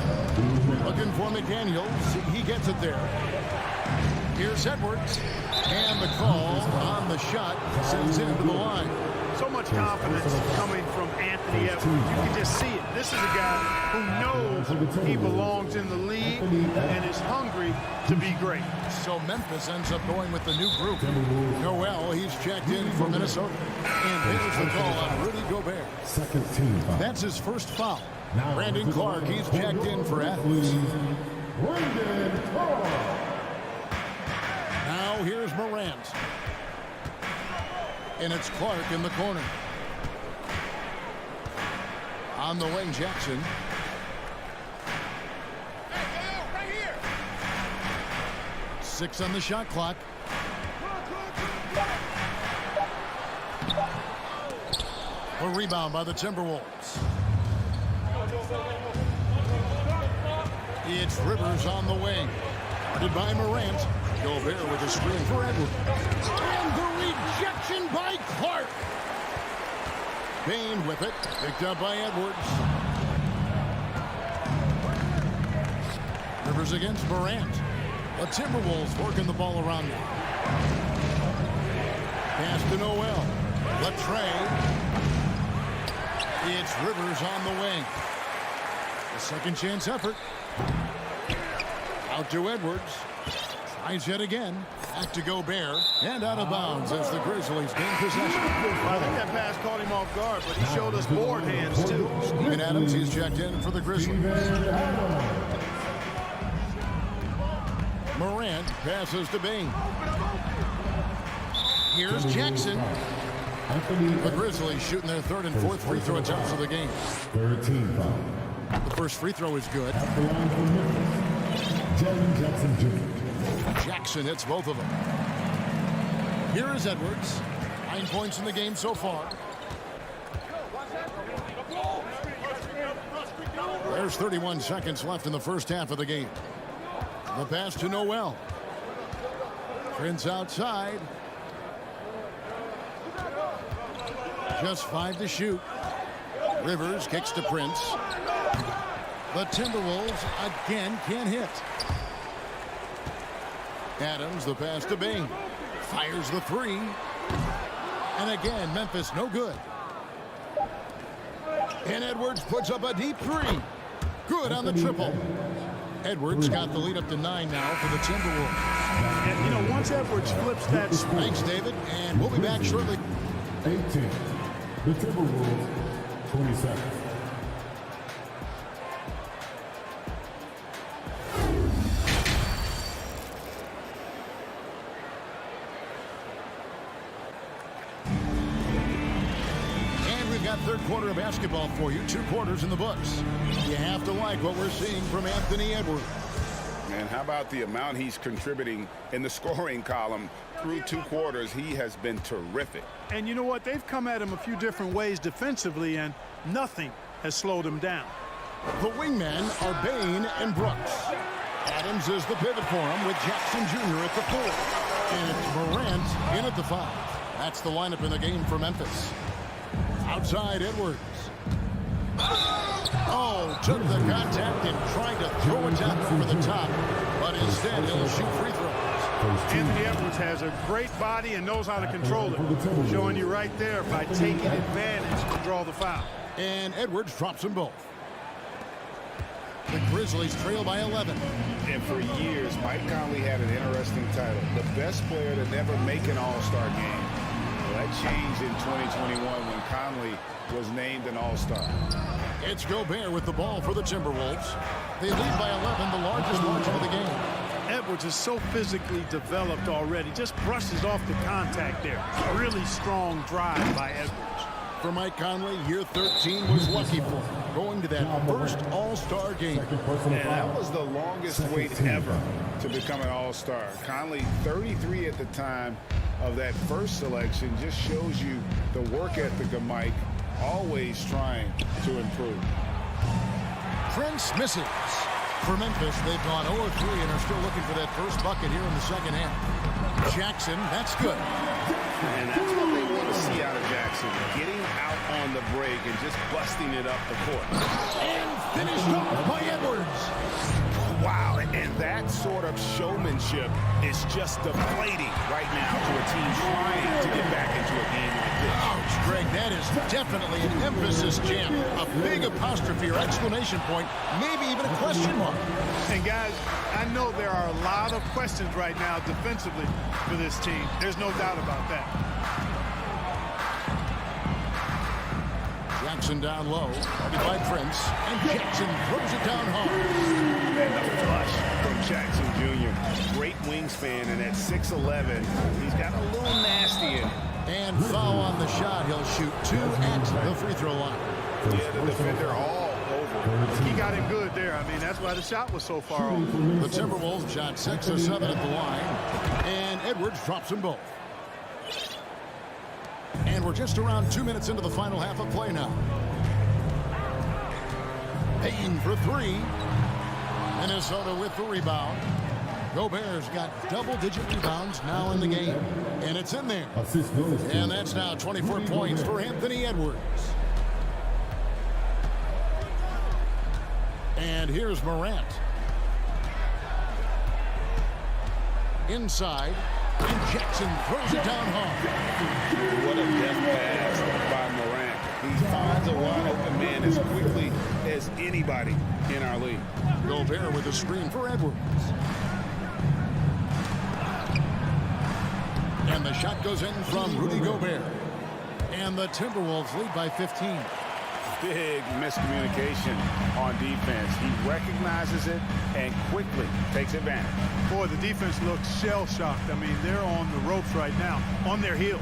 Looking for McDaniels. He gets it there. Here's Edwards. And the call on the shot sends him to the line. So much confidence coming from Anthony Edwards. You can just see it. This is a guy who knows he belongs in the league and is hungry to be great. So Memphis ends up going with the new group. Noel, he's checked in for Minnesota. And here's the call on Rudy Gobert. Second team foul. That's his first foul. Brandon Clark, he's checked in for Athens. Now here's Morant. And it's Clark in the corner. On the wing, Jackson. Right here. 6 on the shot clock. A rebound by the Timberwolves. It's Rivers on the wing. Guarded by Morant. Gobert with a screen for Edwards. And the rejection by Clark. Bain with it. Picked up by Edwards. Rivers against Morant. The Timberwolves working the ball around now. Pass to Noel. Latrey. It's Rivers on the wing. A second chance effort. Out to Edwards. Tries yet again. Back to Gobert. And out of bounds as the Grizzlies gain possession. I think that pass caught him off guard, but he showed us board hands too. Steven Adams, he's checked in for the Grizzlies. Morant passes to Bain. Here's Jackson. The Grizzlies shooting their third and fourth free throw attempts of the game. Third team foul. The first free throw is good. At the line for Memphis, Jalen Jackson Jr. Jackson hits both of them. Here is Edwards. 9 points in the game so far. There's 31 seconds left in the first half of the game. The pass to Noel. Prince outside. Just 5 to shoot. Rivers kicks to Prince. The Timberwolves again can't hit. Adams, the pass to Bain. Fires the 3. And again, Memphis no good. And Edwards puts up a deep 3. Good on the triple. Edwards got the lead up to 9 now for the Timberwolves. And, you know, once Edwards flips that swing. Thanks, David. And we'll be back shortly. 18. The Timberwolves, 20 seconds. And we've got third quarter of basketball for you. 2 quarters in the books. You have to like what we're seeing from Anthony Edwards. And how about the amount he's contributing in the scoring column through 2 quarters? He has been terrific. And you know what? They've come at him a few different ways defensively, and nothing has slowed him down. The wingmen are Bain and Brooks. Adams is the pivot for him with Jackson Jr. at the 4. And it's Morant in at the 5. That's the lineup in the game for Memphis. Outside Edwards. Oh, took the contact and tried to throw it down over the top. But instead, he'll shoot free throws. Anthony Edwards has a great body and knows how to control it. Showing you right there by taking advantage to draw the foul. And Edwards drops them both. The Grizzlies trail by 11. And for years, Mike Conley had an interesting title. The best player to never make an All-Star game. Well, that changed in 2021 when Conley was named an All-Star. It's Gobert with the ball for the Timberwolves. They lead by 11, the largest margin of the game. Edwards is so physically developed already. Just brushes off the contact there. Really strong drive by Edwards. For Mike Conley, year 13 was lucky for him, going to that first All-Star game. And that was the longest wait ever to become an All-Star. Conley, 33 at the time of that first selection, just shows you the work ethic of Mike, always trying to improve. Prince misses. For Memphis, they've gone 0-3 and are still looking for that first bucket here in the second half. Jackson, that's good. And that's what they want possession, getting out on the break and just busting it up the court. And finished off by Edwards. Wow, and that sort of showmanship is just deflating right now to a team trying to get back into a game like this. Ouch, Greg, that is definitely an emphasis jam. A big apostrophe or exclamation point, maybe even a question mark. And guys, I know there are a lot of questions right now defensively for this team. There's no doubt about that. Jackson down low, guarded by Prince, and Jackson throws it down hard. And the flush from Jackson Jr. Great wingspan, and at 6'11", he's got a little nasty in him. And foul on the shot. He'll shoot 2 at the free throw line. Yeah, the defender all over. He got him good there. I mean, that's why the shot was so far off. The Timberwolves shot 6 of 7 at the line, and Edwards drops them both. And we're just around 2 minutes into the final half of play now. Payne for 3. Minnesota with the rebound. Gobert's got double-digit rebounds now in the game. And it's in there. And that's now 24 points for Anthony Edwards. And here's Morant. Inside. And Jackson throws it down hard. What a death pass by Morant. He finds a wide open man as quickly as anybody in our league. Gobert with a screen for Edwards. And the shot goes in from Rudy Gobert. And the Timberwolves lead by 15. Big miscommunication on defense. He recognizes it and quickly takes advantage. Boy, the defense looks shell-shocked. I mean, they're on the ropes right now, on their heels.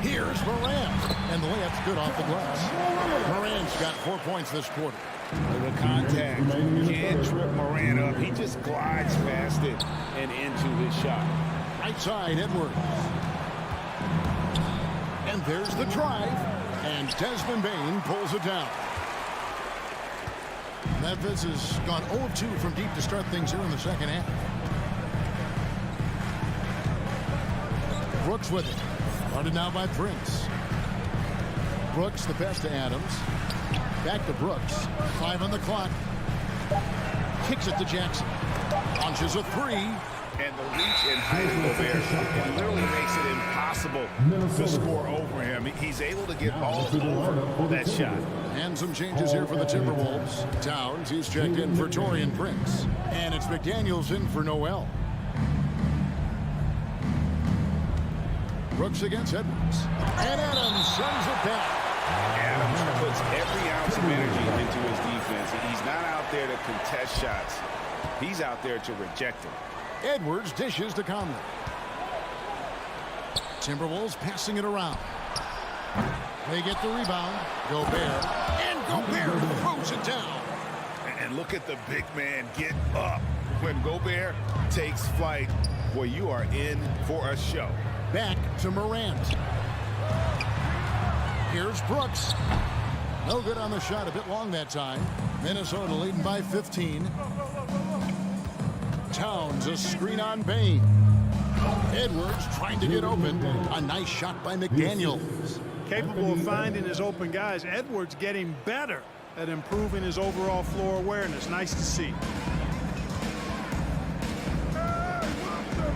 Here's Morant. And the layup's good off the glass. Morant's got 4 points this quarter. The contact can't trip Morant up. He just glides past it and into his shot. Right side, Edwards. And there's the drive. And Desmond Bane pulls it down. Memphis has gone 0-2 from deep to start things here in the second half. Brooks with it. Guarded now by Prince. Brooks, the pass to Adams. Back to Brooks. 5 on the clock. Kicks it to Jackson. Launches a 3. And the reach and height of Gobert, it literally makes it impossible to score over him. He's able to get balls over that shot. And some changes here for the Timberwolves. Towns, he's checked in for Taurean Prince. And it's McDaniels in for Noel. Brooks against Edwards. And Adams sends it back. Adams puts every ounce of energy into his defense. He's not out there to contest shots. He's out there to reject them. Edwards dishes to Conley. Timberwolves passing it around. They get the rebound. Gobert. And Gobert throws it down. And look at the big man get up. When Gobert takes flight, boy, you are in for a show. Back to Morant. Here's Brooks. No good on the shot. A bit long that time. Minnesota leading by 15. Towns, a screen on Bane. Edwards trying to get open. A nice shot by McDaniels. Capable of finding his open guys. Edwards getting better at improving his overall floor awareness. Nice to see.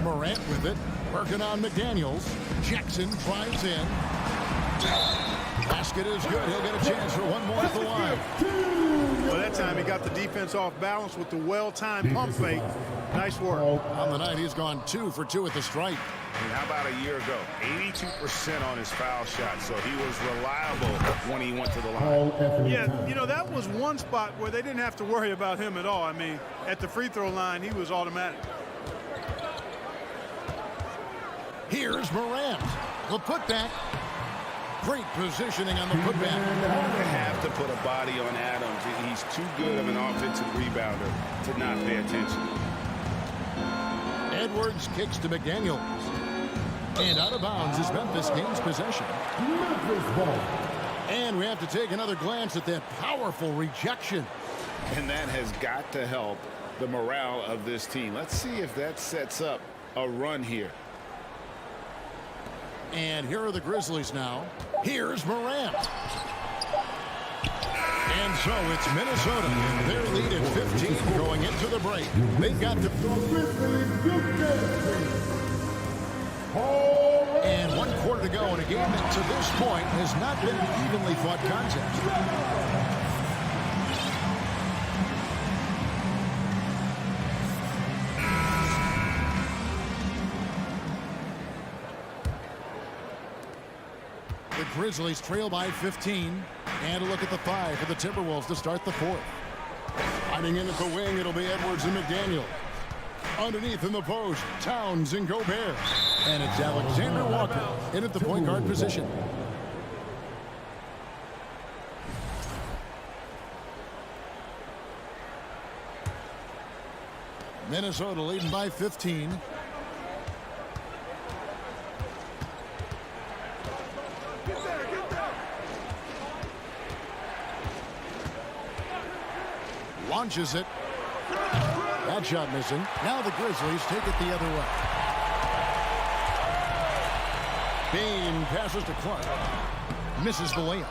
Morant with it. Working on McDaniels. Jackson drives in. Basket is good. He'll get a chance for one more at the line. Well, that time he got the defense off balance with the well-timed pump fake. Nice work. On the night, he's gone 2 for 2 at the stripe. And how about a year ago? 82% on his foul shot, so he was reliable when he went to the line. Yeah, you know, that was one spot where they didn't have to worry about him at all. I mean, at the free throw line, he was automatic. Here's Morant. The putback. Great positioning on the putback. They have to put a body on Adams. He's too good of an offensive rebounder to not pay attention. Edwards kicks to McDaniels. And out of bounds as Memphis gains possession. And we have to take another glance at that powerful rejection. And that has got to help the morale of this team. Let's see if that sets up a run here. And here are the Grizzlies now. Here's Morant. And so it's Minnesota. Their lead at 15 going into the break. They've got the... And 1 quarter to go in a game that to this point has not been an evenly fought contest. The Grizzlies trail by 15. And a look at the 5 for the Timberwolves to start the 4th. Hiding in at the wing, it'll be Edwards and McDaniel. Underneath in the post, Towns and Gobert. And it's Alexander Walker in at the point guard position. Minnesota leading by 15. Launches it. That shot missing. Now the Grizzlies take it the other way. Bain passes to Clark. Misses the layup.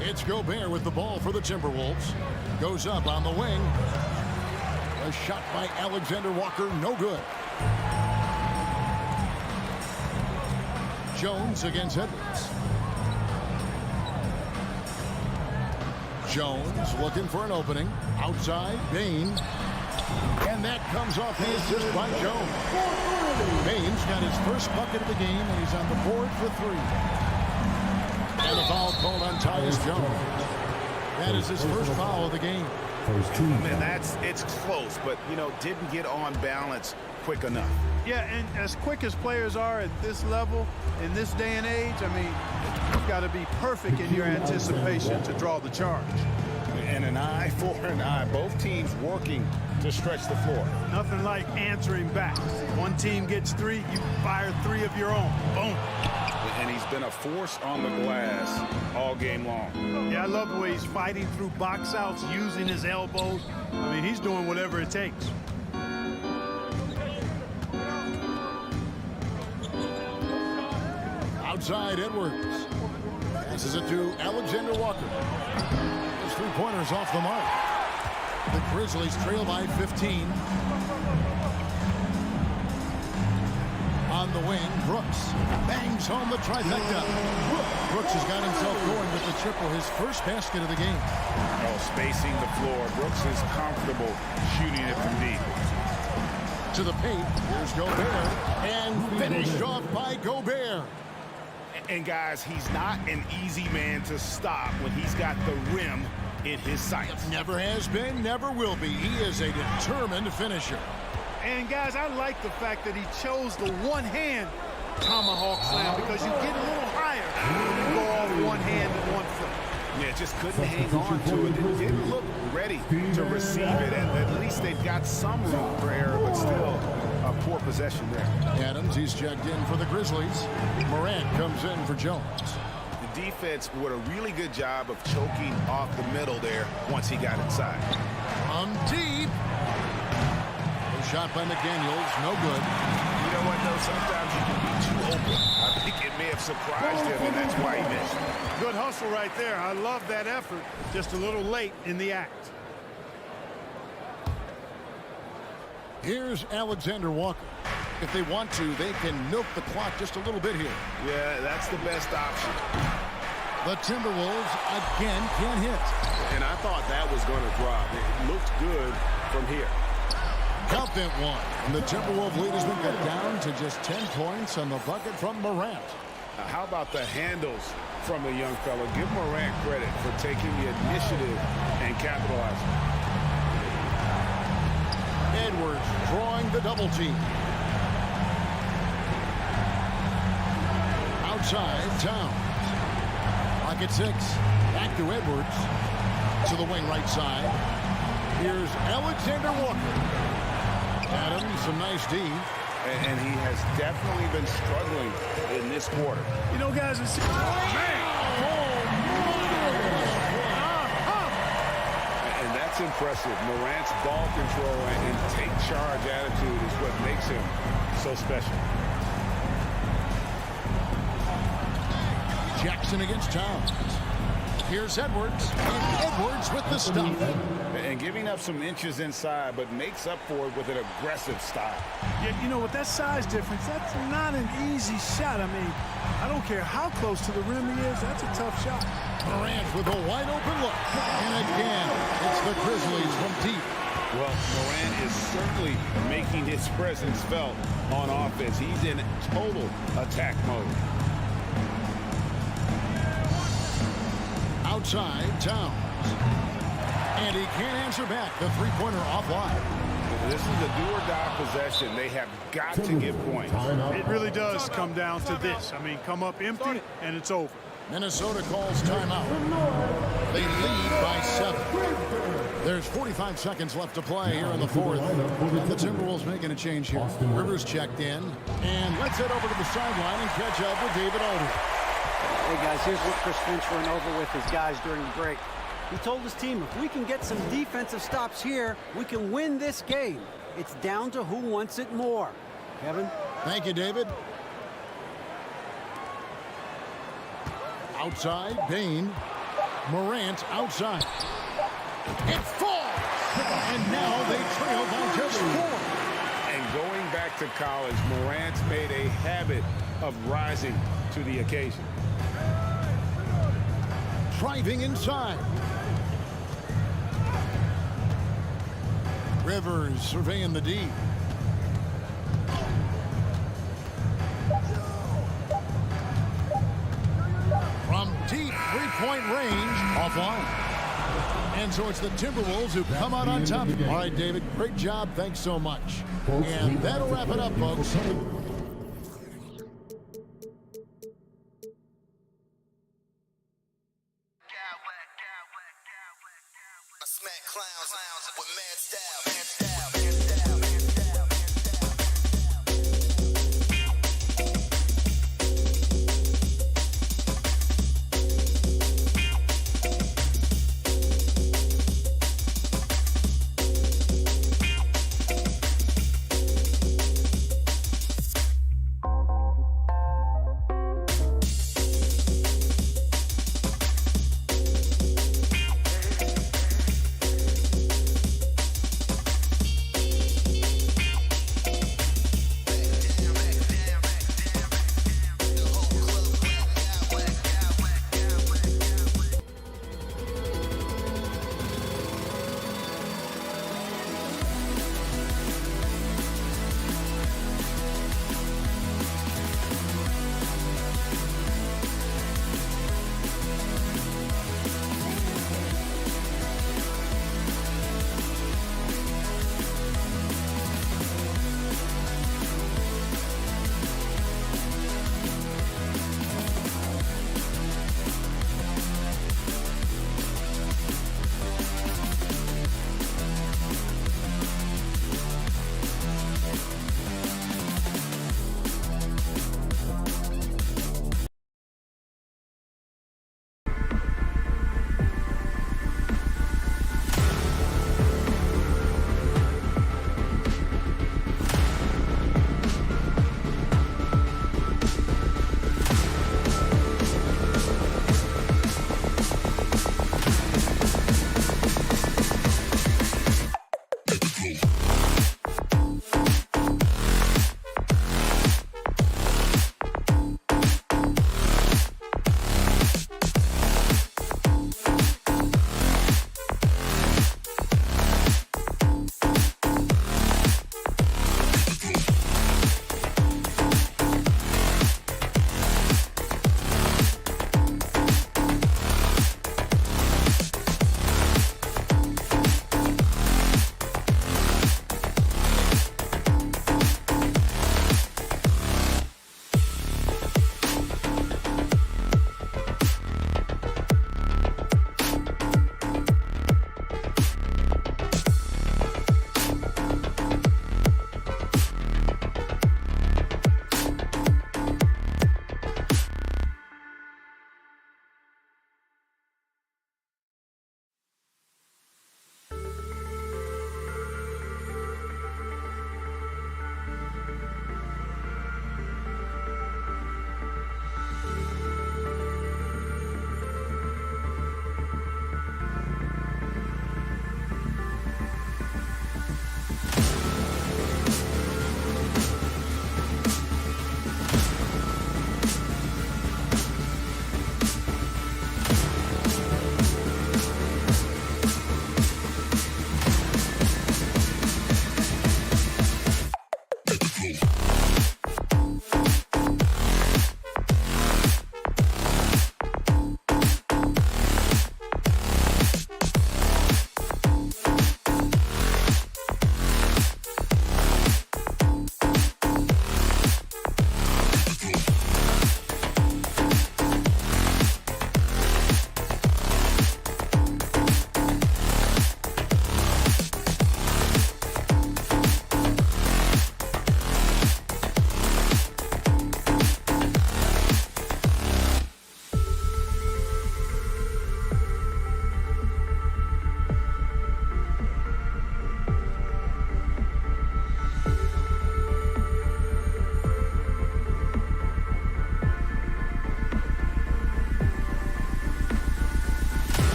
It's Gobert with the ball for the Timberwolves. Goes up on the wing. A shot by Alexander Walker, no good. Jones against Edwards. Jones looking for an opening. Outside, Bain. And that comes off the assist by Jones. Bain's got his first bucket of the game, and he's on the board for 3. And a foul called on Tyus Jones. That is his first foul of the game. Man, it's close, but, you know, didn't get on balance quick enough. Yeah, and as quick as players are at this level, in this day and age, I mean, you've got to be perfect in your anticipation to draw the charge. And an eye for an eye. Both teams working to stretch the floor. Nothing like answering back. One team gets 3, you fire 3 of your own. Boom. And he's been a force on the glass all game long. Yeah, I love the way he's fighting through box outs, using his elbows. I mean, he's doing whatever it takes. Outside, Edwards. Passes it to Alexander Walker. His 3-pointers off the mark. The Grizzlies trail by 15. On the wing, Brooks bangs home the trifecta. Brooks has got himself going with the triple, his first basket of the game. Oh, spacing the floor. Brooks is comfortable shooting it from deep. To the paint, here's Gobert, and finished off by Gobert. And guys, he's not an easy man to stop when he's got the rim in his sights. Never has been, never will be. He is a determined finisher. And guys, I like the fact that he chose the one-hand tomahawk slam, because you get a little higher when you go off one hand and one foot. Yeah, just couldn't hang on to it. Didn't look ready to receive it. At least they've got some room for error, but still a poor possession there. Adams, he's checked in for the Grizzlies. Morant comes in for Jones. The defense did a really good job of choking off the middle there once he got inside. Deep. Shot by McDaniels, no good. You know what, though? Sometimes you can be too open. I think it may have surprised him, and that's why he missed. Good hustle right there. I love that effort. Just a little late in the act. Here's Alexander Walker. If they want to, they can milk the clock just a little bit here. Yeah, that's the best option. The Timberwolves again can't hit. And I thought that was going to drop. It looked good from here. Count that one. And the Timberwolves lead has been cut down to just 10 points on the bucket from Morant. How about the handles from the young fella? Give Morant credit for taking the initiative and capitalizing. Edwards drawing the double team. Outside, Towns. Lock at 6. Back to Edwards. To the wing right side. Here's Alexander Walker. Adams, some nice D. And he has definitely been struggling in this quarter. You know, guys, it's... And that's impressive. Morant's ball control and take charge attitude is what makes him so special. Jackson against Towns. Here's Edwards, and Edwards with the stop. And giving up some inches inside, but makes up for it with an aggressive stop. Yeah, you know, with that size difference, that's not an easy shot. I mean, I don't care how close to the rim he is, that's a tough shot. Morant with a wide open look. And again, it's the Grizzlies from deep. Well, Morant is certainly making his presence felt on offense. He's in total attack mode. Outside, Towns. And he can't answer back. The three-pointer offline. This is a do-or-die possession. They have got to get points. It really does come down to this. I mean, come up empty, and it's over. Minnesota calls timeout. They lead by 7. There's 45 seconds left to play here in the fourth. The Timberwolves making a change here. Rivers checked in. And let's head over to the sideline and catch up with David Aldridge. Hey, guys, here's what Chris Finch went over with his guys during the break. He told his team, if we can get some defensive stops here, we can win this game. It's down to who wants it more. Kevin? Thank you, David. Outside, Bain. Morant outside. It falls! And now they trail by just 4. And going back to college, Morant's made a habit of rising to the occasion. Driving inside. Rivers surveying the D. From deep three-point range, offline. And so it's the Timberwolves who come out on top. All right, David, great job. Thanks so much. And that'll wrap it up, folks. Smack clowns with mad style.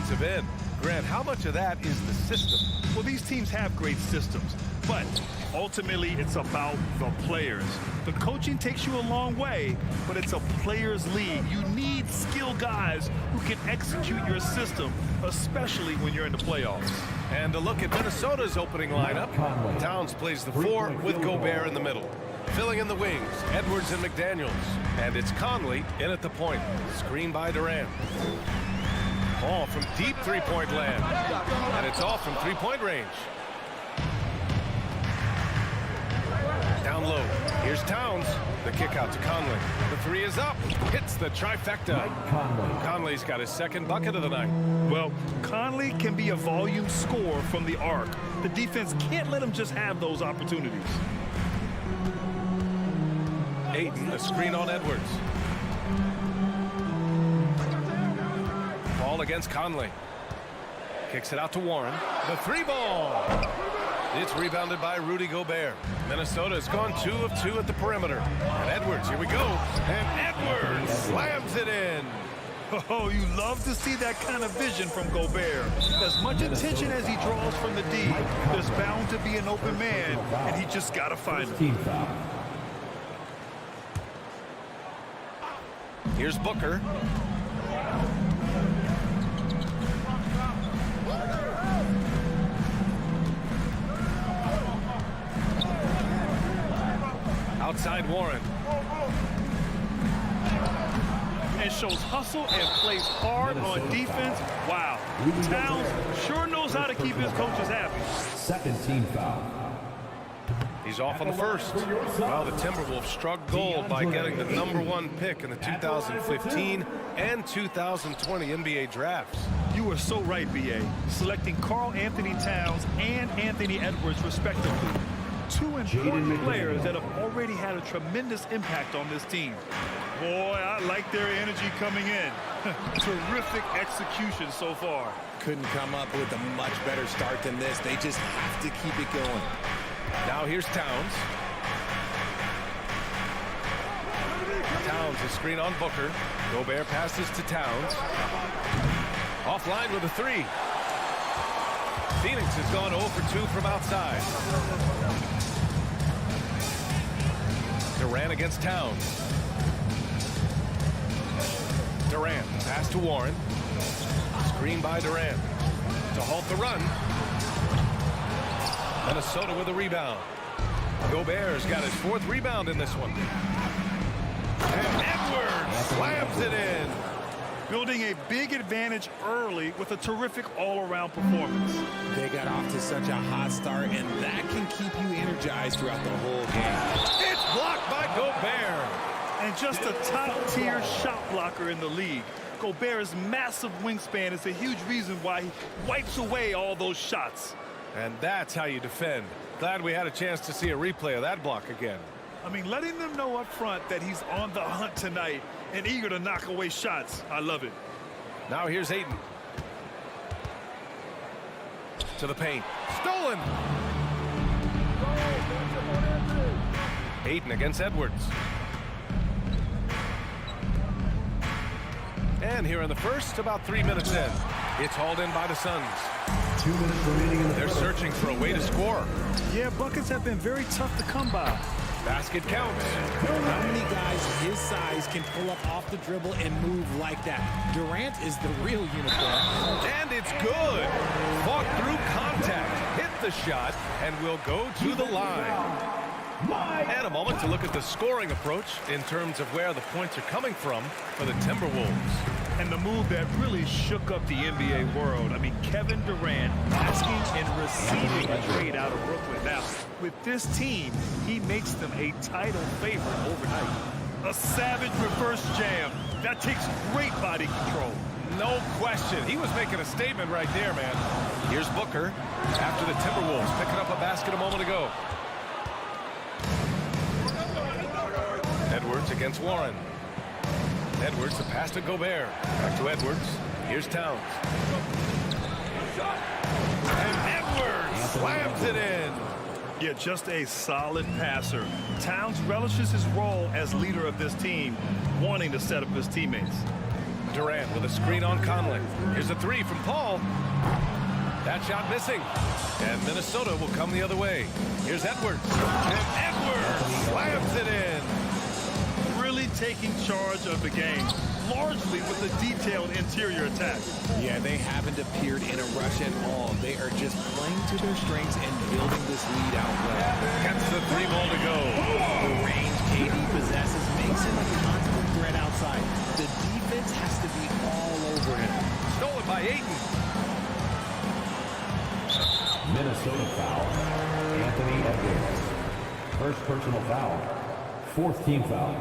defensive end. Grant, how much of that is the system? Well, these teams have great systems, but ultimately it's about the players. The coaching takes you a long way, but it's a players' league. You need skilled guys who can execute your system, especially when you're in the playoffs. And a look at Minnesota's opening lineup. Towns plays the 4 with Gobert in the middle. Filling in the wings, Edwards and McDaniels. And it's Conley in at the point. Screen by Durant. Ball from deep three-point land. And it's off from three-point range. Down low. Here's Towns. The kick out to Conley. The 3 is up. Hits the trifecta. Conley's got his second bucket of the night. Well, Conley can be a volume scorer from the arc. The defense can't let him just have those opportunities. Ayton, a screen on Edwards. Ball against Conley. Kicks it out to Warren. The 3 ball. It's rebounded by Rudy Gobert. Minnesota has gone 2 of 2 at the perimeter. And Edwards, here we go. And Edwards slams it in. Oh, you love to see that kind of vision from Gobert. As much attention as he draws from the D, there's bound to be an open man, and he just got to find him. Here's Booker. Outside Warren. And shows hustle and plays hard on defense. Wow. Towns sure knows how to keep his coaches happy. Second team foul. He's off on the first. Well, the Timberwolves struck gold by getting the #1 pick in the 2015 and 2020 NBA drafts. You were so right, B.A. Selecting Karl Anthony Towns and Anthony Edwards, respectively. 2 important players that have already had a tremendous impact on this team. Boy, I like their energy coming in. Terrific execution so far. Couldn't come up with a much better start than this. They just have to keep it going. Now here's Towns. Towns, a screen on Booker. Gobert passes to Towns. Offline with a 3. Phoenix has gone 0 for 2 from outside. Durant against Towns. Durant, pass to Warren. Screen by Durant. To halt the run. Minnesota with a rebound. Gobert's got his 4th rebound in this one. And Edwards slams it in. Building a big advantage early with a terrific all-around performance. They got off to such a hot start, and that can keep you energized throughout the whole game. It's blocked by Gobert. And just a top-tier shot blocker in the league. Gobert's massive wingspan is a huge reason why he wipes away all those shots. And that's how you defend. Glad we had a chance to see a replay of that block again. I mean, letting them know up front that he's on the hunt tonight and eager to knock away shots. I love it. Now here's Ayton. To the paint. Stolen! Ayton against Edwards. And here in the first, about 3 minutes in. It's hauled in by the Suns. 2 minutes remaining in the They're searching for a way to score. Yeah, buckets have been very tough to come by. Basket counts. How many guys his size can pull up off the dribble and move like that? Durant is the real unicorn. And it's good. Fought through contact, hit the shot, and will go to the line. And a moment to look at the scoring approach in terms of where the points are coming from for the Timberwolves. And the move that really shook up the NBA world. I mean, Kevin Durant asking and receiving a trade out of Brooklyn. Now, with this team, he makes them a title favorite overnight. A savage reverse jam. That takes great body control. No question. He was making a statement right there, man. Here's Booker after the Timberwolves picking up a basket a moment ago. Edwards against Warren. Edwards, the pass to Gobert. Back to Edwards. Here's Towns. And Edwards slams it in. Yeah, just a solid passer. Towns relishes his role as leader of this team, wanting to set up his teammates. Durant with a screen on Conley. Here's a three from Paul. That shot missing. And Minnesota will come the other way. Here's Edwards. And Edwards slams it in. Really taking charge of the game, largely with a detailed interior attack. Yeah, they haven't appeared in a rush at all. They are just playing to their strengths and building this lead out well. Gets the three ball to go. The range KD possesses makes him a constant threat outside. The defense has to be all over him. Stolen by Ayton. Minnesota foul. Anthony Edwards. First personal foul. Fourth team foul.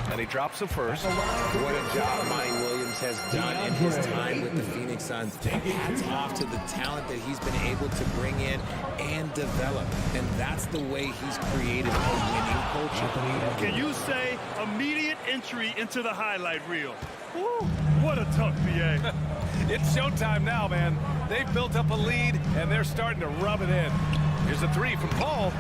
And he drops the first. What a job Monty Williams has done in his time with the Phoenix Suns. Hats off to the talent that he's been able to bring in and develop. And that's the way he's created a winning culture. Can you say immediate entry into the highlight reel? Woo, what a tuck, BA. It's showtime now, man. They've built up a lead, and they're starting to rub it in. Here's a three from Paul.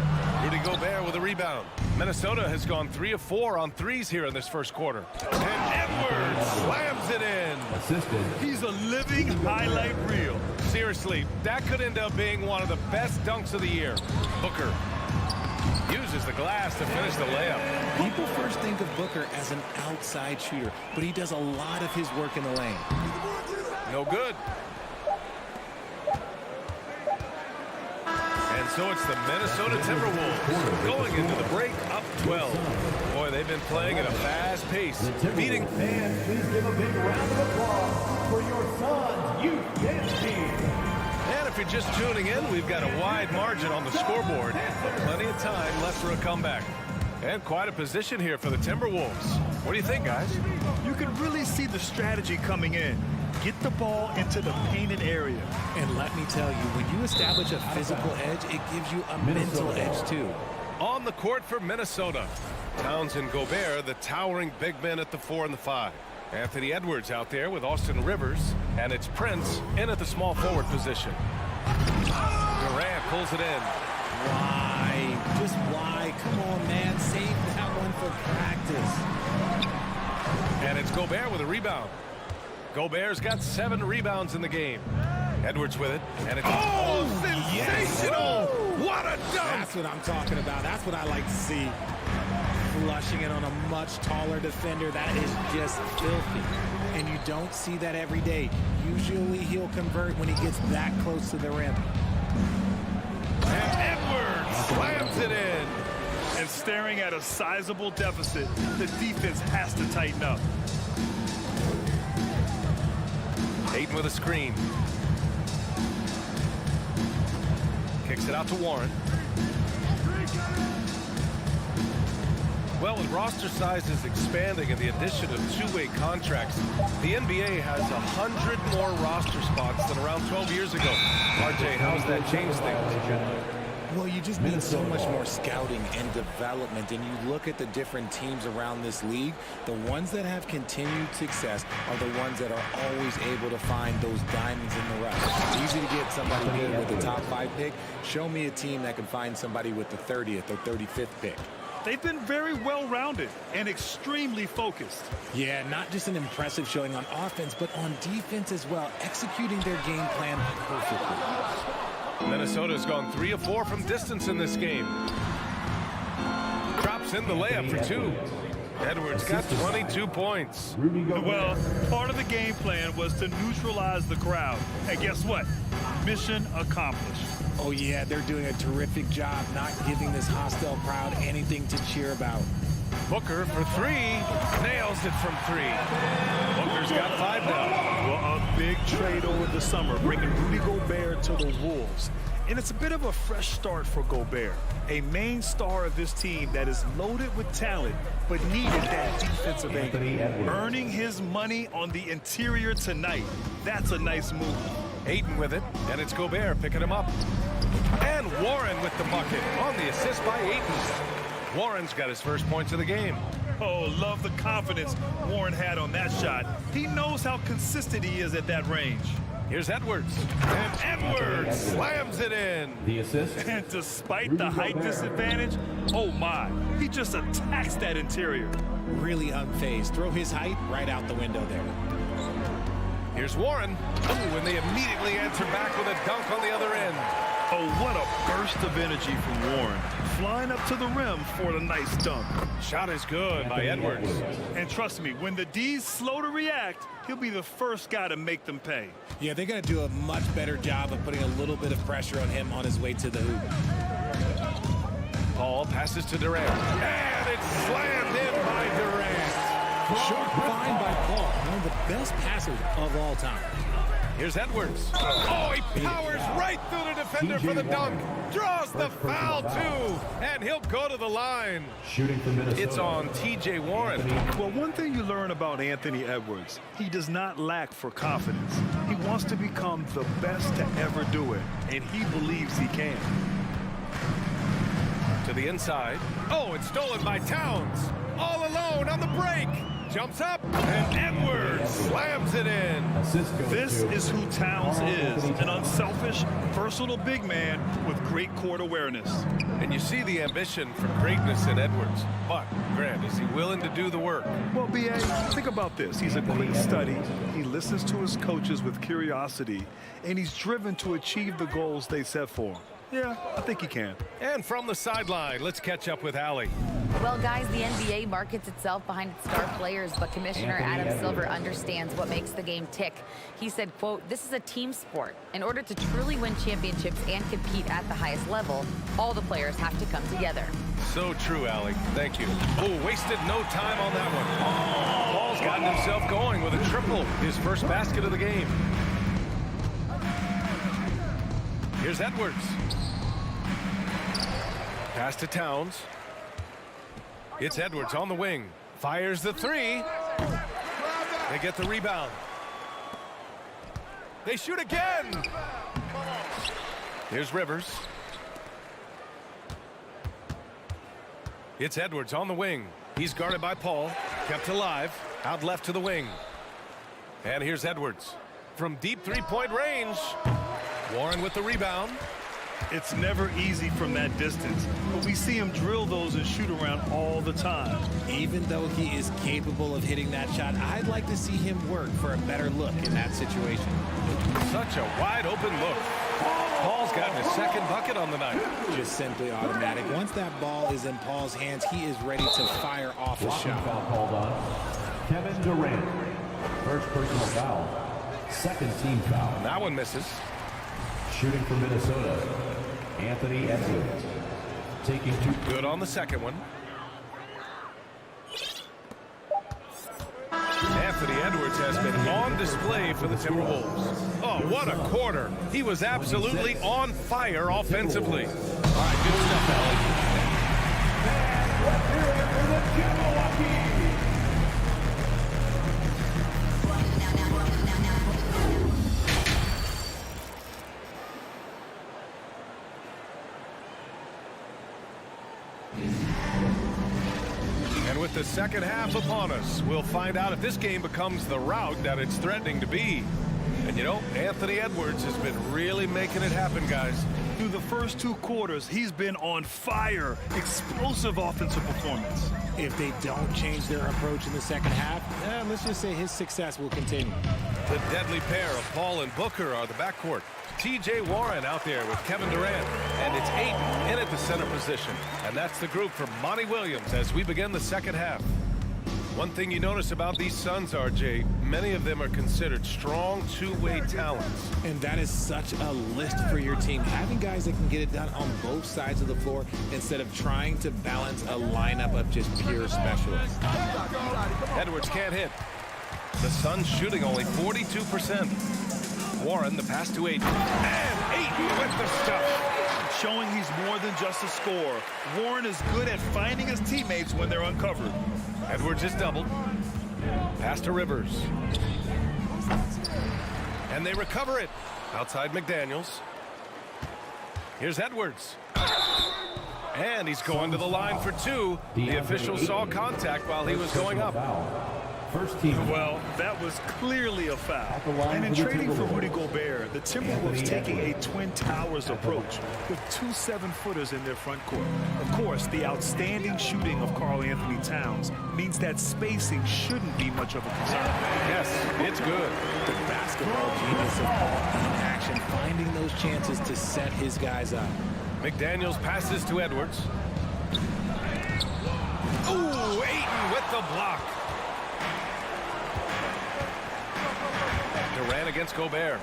Rudy Gobert with a rebound. Minnesota has gone 3 of 4 on threes here in this first quarter. And Edwards slams it in. Assisted. He's a living highlight reel. Seriously, that could end up being one of the best dunks of the year. Booker uses the glass to finish the layup. People first think of Booker as an outside shooter, but he does a lot of his work in the lane. No good. And so it's the Minnesota Timberwolves going into the break up 12. Boy, they've been playing at a fast pace. Beating fans, please give a big round of applause for your Suns youth dance team. And if you're just tuning in, we've got a wide margin on the scoreboard. Plenty of time left for a comeback. And quite a position here for the Timberwolves. What do you think, guys? You can really see the strategy coming in. Get the ball into the painted area. And let me tell you, when you establish a physical edge, it gives you a mental edge, too. On the court for Minnesota, Towns and Gobert, the towering big men at the 4 and the 5. Anthony Edwards out there with Austin Rivers, and it's Prince in at the small forward position. Durant pulls it in. Why? Just why? Come on, man. Save that one for practice. And it's Gobert with a rebound. Gobert's got 7 rebounds in the game. Edwards with it, and it's sensational! What a dunk! That's what I'm talking about. That's what I like to see. Flushing it on a much taller defender. That is just filthy. And you don't see that every day. Usually he'll convert when he gets that close to the rim. And Edwards slams it in. And staring at a sizable deficit, the defense has to tighten up. Ayton with a screen. Kicks it out to Warren. Well, with roster sizes expanding and the addition of two-way contracts, the NBA has 100 more roster spots than around 12 years ago. RJ, how's that changed things? Well, you just need so much more scouting and development, and you look at the different teams around this league, the ones that have continued success are the ones that are always able to find those diamonds in the rough. It's easy to get somebody good with the top 5 pick. Show me a team that can find somebody with the 30th or 35th pick. They've been very well-rounded and extremely focused. Yeah, not just an impressive showing on offense, but on defense as well, executing their game plan perfectly. Minnesota's gone 3 of 4 from distance in this game. Drops in the layup for 2. Edwards got 22 points. Well, part of the game plan was to neutralize the crowd. And guess what? Mission accomplished. Oh, yeah, they're doing a terrific job not giving this hostile crowd anything to cheer about. Booker for 3. Nails it from 3. Booker's got 5 now. Well, a big trade over the summer, bringing Rudy Gobert to the Wolves. And it's a bit of a fresh start for Gobert, a main star of this team that is loaded with talent, but needed that defensive angle. Earning his money on the interior tonight. That's a nice move. Ayton with it, and it's Gobert picking him up. And Warren with the bucket on the assist by Ayton. Warren's got his first points of the game. Oh, love the confidence Warren had on that shot. He knows how consistent he is at that range. Here's Edwards. And Edwards slams it in. The assist. And despite the height disadvantage, oh my, he just attacks that interior. Really unfazed. Throw his height right out the window there. Here's Warren. Ooh, and they immediately answer back with a dunk on the other end. Oh, what a burst of energy from Warren. Flying up to the rim for the nice dunk. Shot is good by Edwards. And trust me, when the D's slow to react, he'll be the first guy to make them pay. Yeah, they're going to do a much better job of putting a little bit of pressure on him on his way to the hoop. Paul passes to Durant. And it's slammed in by Durant. Short find by Paul, one of the best passers of all time. Here's Edwards. Oh, he powers right through the defender for the dunk. Draws the foul, too. And he'll go to the line. Shooting for Minnesota. It's on T.J. Warren. Well, one thing you learn about Anthony Edwards, he does not lack for confidence. He wants to become the best to ever do it, and he believes he can. To the inside. Oh, it's stolen by Towns. All alone on the break. Jumps up, and Edwards slams it in. This is who Towns is, an unselfish, versatile big man with great court awareness. And you see the ambition for greatness in Edwards. But, Grant, is he willing to do the work? Well, B.A., think about this. He's a quick study. He listens to his coaches with curiosity, and he's driven to achieve the goals they set for him. Yeah, I think he can. And from the sideline, let's catch up with Allie. Well, guys, the NBA markets itself behind its star players, but Commissioner Adam Silver understands what makes the game tick. He said, quote, "This is a team sport. In order to truly win championships and compete at the highest level, all the players have to come together." So true, Allie. Thank you. Oh, wasted no time on that one. Paul's gotten himself going with a triple, his first basket of the game. Here's Edwards. Pass to Towns. It's Edwards on the wing. Fires the three. They get the rebound. They shoot again. Here's Rivers. It's Edwards on the wing. He's guarded by Paul. Kept alive. Out left to the wing. And here's Edwards. From deep three-point range. Warren with the rebound. It's never easy from that distance, but we see him drill those and shoot around all the time. Even though he is capable of hitting that shot, I'd like to see him work for a better look in that situation. Such a wide open look. Paul's gotten his second bucket on the night. Just simply automatic. Once that ball is in Paul's hands, he is ready to fire off a shot. Foul called on Kevin Durant. First personal foul. Second team foul. That one misses. Shooting for Minnesota, Anthony Edwards. Taking two. Good on the second one. Anthony Edwards has been on display for the Timberwolves. Oh, what a quarter. He was absolutely on fire offensively. All right, good stuff, Allie. With the second half upon us, we'll find out if this game becomes the rout that it's threatening to be. And you know, Anthony Edwards has been really making it happen, guys. Through the first two quarters, he's been on fire. Explosive offensive performance. If they don't change their approach in the second half, let's just say his success will continue. The deadly pair of Paul and Booker are the backcourt. T.J. Warren out there with Kevin Durant. And it's Ayton in at the center position. And that's the group from Monty Williams as we begin the second half. One thing you notice about these Suns, RJ, many of them are considered strong two-way talents. And that is such a list for your team. Having guys that can get it done on both sides of the floor instead of trying to balance a lineup of just pure specialists. Edwards can't hit. The Suns shooting only 42%. Warren, the pass to Ayton. And Ayton with the stuff. Showing he's more than just a scorer. Warren is good at finding his teammates when they're uncovered. Edwards is doubled. Pass to Rivers. And they recover it. Outside McDaniels. Here's Edwards. And he's going to the line for two. The official saw contact while he was going up. First team. Well, that was clearly a foul. And in trading for Rudy Gobert, the Timberwolves taking a Twin Towers approach with 2 7-footers in their front court. Of course, the outstanding shooting of Karl-Anthony Towns means that spacing shouldn't be much of a concern. Yes, it's good. The basketball genius of Paul in action, finding those chances to set his guys up. McDaniels passes to Edwards. Ooh, Ayton with the block. Durant against Gobert.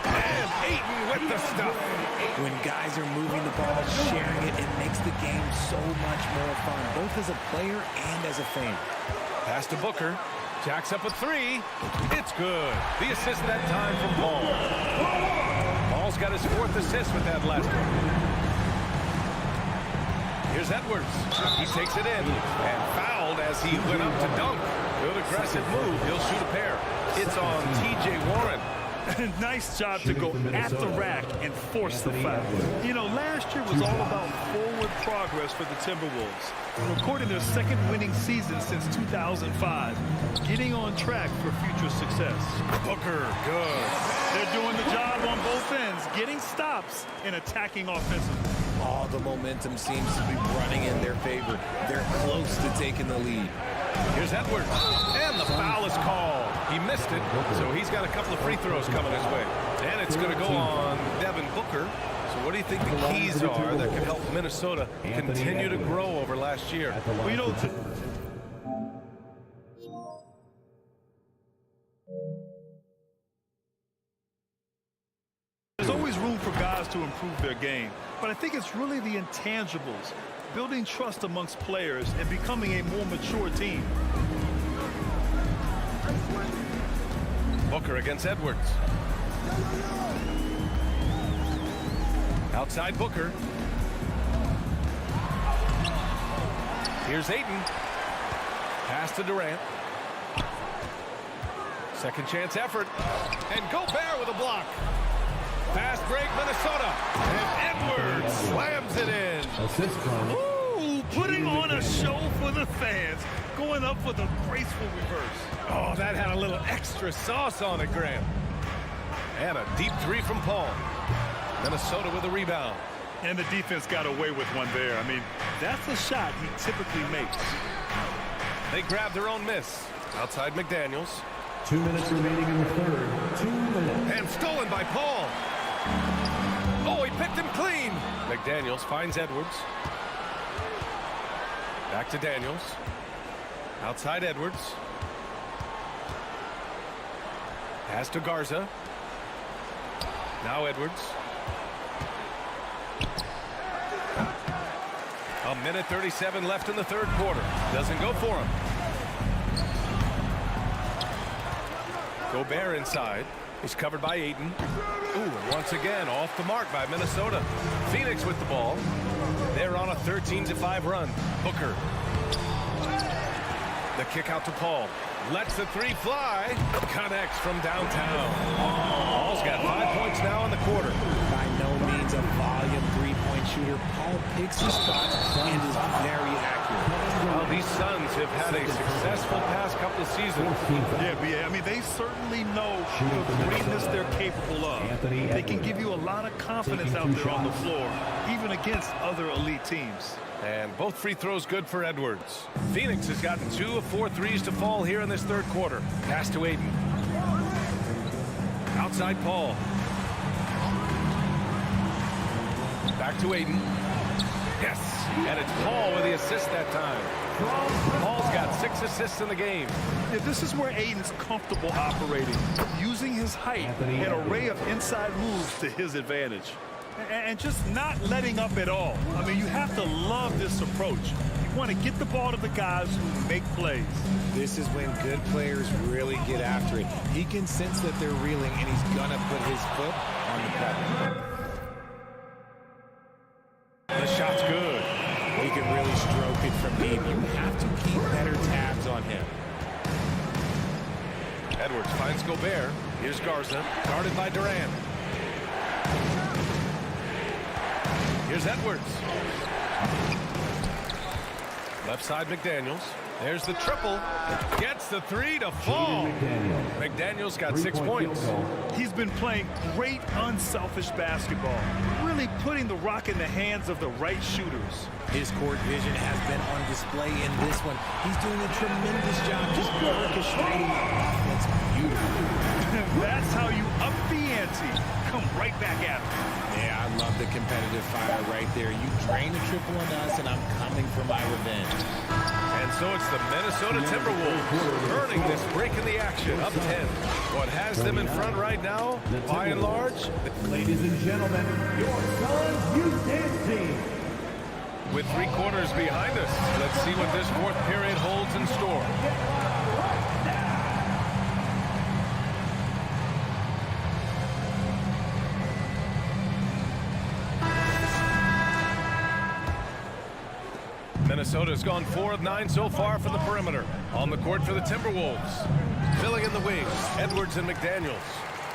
And Ayton with the stuff. When guys are moving the ball, sharing it, it makes the game so much more fun, both as a player and as a fan. Pass to Booker. Jacks up a 3. It's good. The assist that time from Paul. Paul's got his 4th assist with that last one. Here's Edwards. He takes it in and fouled as he went up to dunk. Good aggressive move. He'll shoot a pair. It's on T.J. Warren. Nice job to go at the rack and force the foul. You know, last year was all about forward progress for the Timberwolves. Recording their 2nd winning season since 2005. Getting on track for future success. Booker, good. They're doing the job on both ends, getting stops and attacking offensively. All the momentum seems to be running in their favor. They're close to taking the lead. Here's Edwards, and the foul is called. He missed it, so he's got a couple of free throws coming his way. And it's going to go on Devin Booker. So what do you think the keys are that can help Minnesota continue to grow over last year? Well, you know, there's always room for guys to improve their game, but I think it's really the intangibles, building trust amongst players and becoming a more mature team. Booker against Edwards. Outside Booker. Here's Ayton. Pass to Durant. Second chance effort. And Gobert with a block. Fast break, Minnesota. And Edwards slams it in. Ooh, putting on a show for the fans. Going up for the graceful reverse. Oh, that had a little extra sauce on it, Graham. And a deep 3 from Paul. Minnesota with a rebound. And the defense got away with one there. I mean, that's a shot he typically makes. They grab their own miss. Outside McDaniels. 2 minutes remaining in the 3rd. 2 minutes. And stolen by Paul. Oh, he picked him clean. McDaniels finds Edwards. Back to Daniels. Outside Edwards. Pass to Garza. Now Edwards. A minute 37 left in the 3rd quarter. Doesn't go for him. Gobert inside. He's covered by Ayton. Ooh, and once again, off the mark by Minnesota. Phoenix with the ball. They're on a 13-5 run. Booker. The kick out to Paul. Lets the 3 fly. Connects from downtown. Paul's got 5 points now in the quarter. By no means a volume three-point shooter. Paul picks his spots and is very accurate. Well, these Suns have had a successful past couple of seasons. Yeah, I mean, they certainly know the greatness they're capable of. They can give you a lot of confidence out there on the floor, even against other elite teams. And both free throws good for Edwards. Phoenix has gotten 2 of 4 threes to fall here in this 3rd quarter. Pass to Ayton. Outside Paul. Back to Ayton. Yes, and it's Paul with the assist that time. Paul's got 6 assists in the game. Yeah, this is where Ayton's comfortable operating, using his height and array of inside moves to his advantage. And just not letting up at all. I mean, you have to love this approach. You want to get the ball to the guys who make plays. This is when good players really get after it. He can sense that they're reeling, and he's going to put his foot on the pedal. The shot's good. He can really stroke it from deep. You have to keep better tabs on him. Edwards finds Gobert. Here's Garza, guarded by Durant. Here's Edwards. Left side McDaniels. There's the triple. Gets the three to fall. McDaniels got 6 points. He's been playing great unselfish basketball, really putting the rock in the hands of the right shooters. His court vision has been on display in this one. He's doing a tremendous job just orchestrating the offense beautifully. That's how you up the ante. Come right back at him. Yeah, I love the competitive fire right there. You drain a triple on us, and I'm coming for my revenge. And so it's the Minnesota Timberwolves earning this break in the action, up 10. What has them in front right now, by and large? Ladies and gentlemen, your Suns Youth Dance Team. With 3 quarters behind us, let's see what this fourth period holds in store. Minnesota's gone 4 of 9 so far from the perimeter. On the court for the Timberwolves. Filling in the wings, Edwards and McDaniels.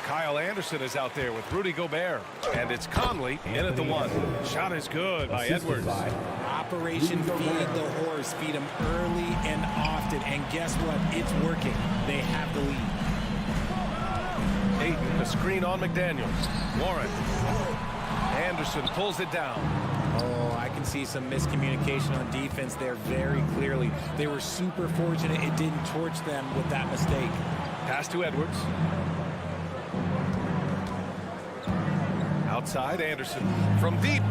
Kyle Anderson is out there with Rudy Gobert. And it's Conley in at the 1. Shot is good by Edwards. Operation Feed the Horse. Feed him early and often. And guess what? It's working. They have the lead. Ayton, the screen on McDaniels. Warren. Anderson pulls it down. Oh, I can see some miscommunication on defense there very clearly. They were super fortunate it didn't torch them with that mistake. Pass to Edwards. Outside, Anderson from deep.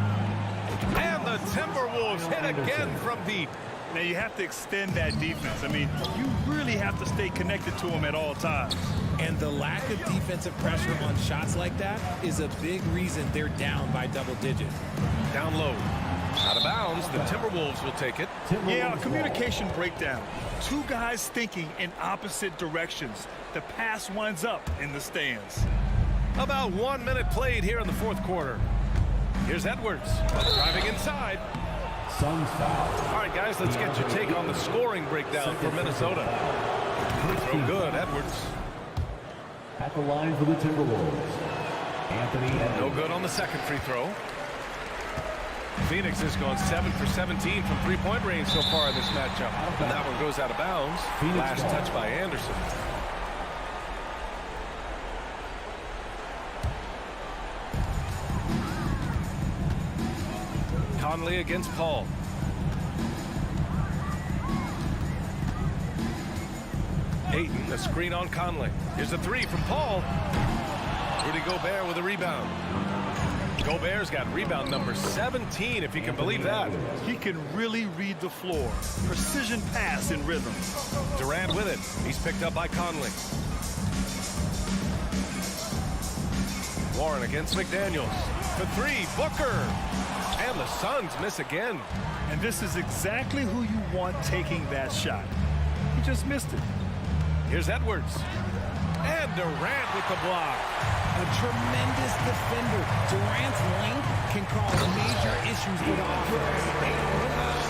And the Timberwolves hit again from deep. Now you have to extend that defense. I mean, you really have to stay connected to them at all times. And the lack of defensive pressure on shots like that is a big reason they're down by double digits. Down low. Out of bounds. The Timberwolves will take it. Yeah, a communication breakdown. 2 guys thinking in opposite directions. The pass winds up in the stands. About 1 minute played here in the fourth quarter. Here's Edwards. Driving inside. Suns foul. All right, guys, let's get your take on the scoring breakdown for Minnesota. Throw good, Edwards. At the line for the Timberwolves, Anthony Edwards. No good on the second free throw. Phoenix has gone 7 for 17 from three-point range so far in this matchup. And that one goes out of bounds. Last touch by Anderson. Conley against Paul. Ayton, a screen on Conley. Here's a 3 from Paul. Rudy Gobert with a rebound. Gobert's got rebound number 17, if you can believe that. He can really read the floor. Precision pass in rhythm. Durant with it. He's picked up by Conley. Warren against McDaniels. For 3, Booker. And the Suns miss again. And this is exactly who you want taking that shot. He just missed it. Here's Edwards. And Durant with the block. A tremendous defender. Durant's length can cause major issues with offense.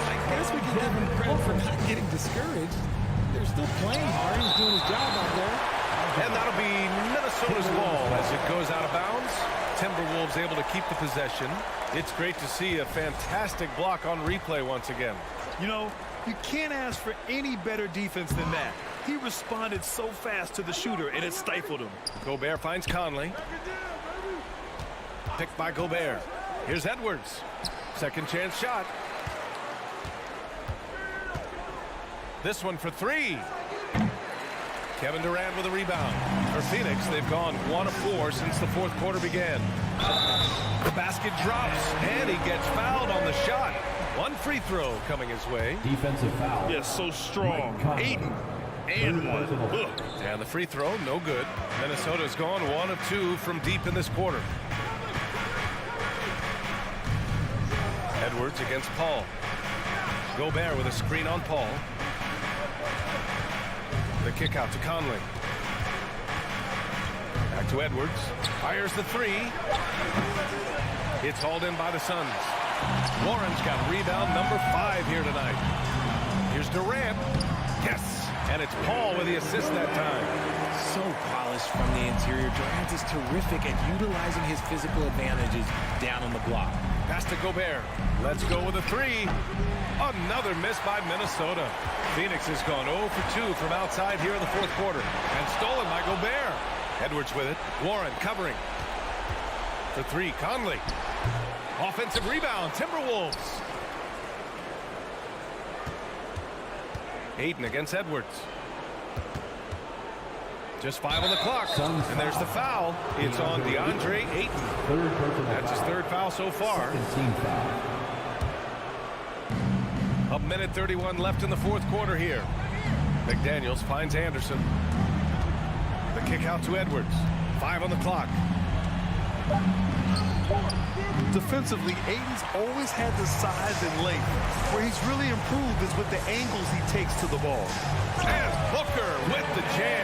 I guess we can give him credit for not getting discouraged. They're still playing hard. He's doing his job out there. And that'll be Minnesota's ball as it goes out of bounds. Timberwolves able to keep the possession. It's great to see a fantastic block on replay once again. You know, you can't ask for any better defense than that. He responded so fast to the shooter, and it stifled him. Gobert finds Conley. Picked by Gobert. Here's Edwards. Second chance shot. This one for 3. Kevin Durant with a rebound. For Phoenix, they've gone 1 of 4 since the fourth quarter began. The basket drops, and he gets fouled on the shot. 1 free throw coming his way. Defensive foul. Yes, so strong. Ayton. And 1. Ugh. And the free throw, no good. Minnesota's gone 1 of 2 from deep in this quarter. Edwards against Paul. Gobert with a screen on Paul. The kick out to Conley. Back to Edwards. Fires the 3. It's hauled in by the Suns. Warren's got rebound number 5 here tonight. Here's Durant. Yes. And it's Paul with the assist that time. So polished from the interior. Durant is terrific at utilizing his physical advantages down on the block. Pass to Gobert. Let's go with a three. Another miss by Minnesota. Phoenix has gone 0 for 2 from outside here in the fourth quarter. And stolen by Gobert. Edwards with it. Warren covering. For three, Conley. Offensive rebound, Timberwolves. Ayton against Edwards. Just 5 on the clock. And there's the foul. It's on DeAndre Ayton. That's his third foul so far. A minute 31 left in the fourth quarter here. McDaniels finds Anderson. The kick out to Edwards. 5 on the clock. Defensively, Ayton's always had the size and length. Where he's really improved is with the angles he takes to the ball. And Booker with the jam.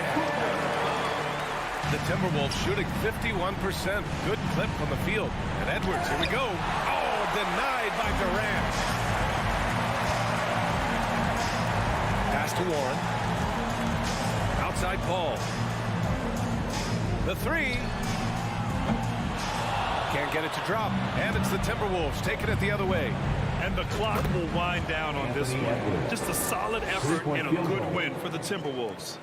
The Timberwolves shooting 51%. Good clip from the field. And Edwards, here we go. Oh, denied by Durant. Pass to Warren. Outside Paul. The three. Can't get it to drop. And it's the Timberwolves taking it the other way. And the clock will wind down on this one. Just a solid effort and a good win for the Timberwolves.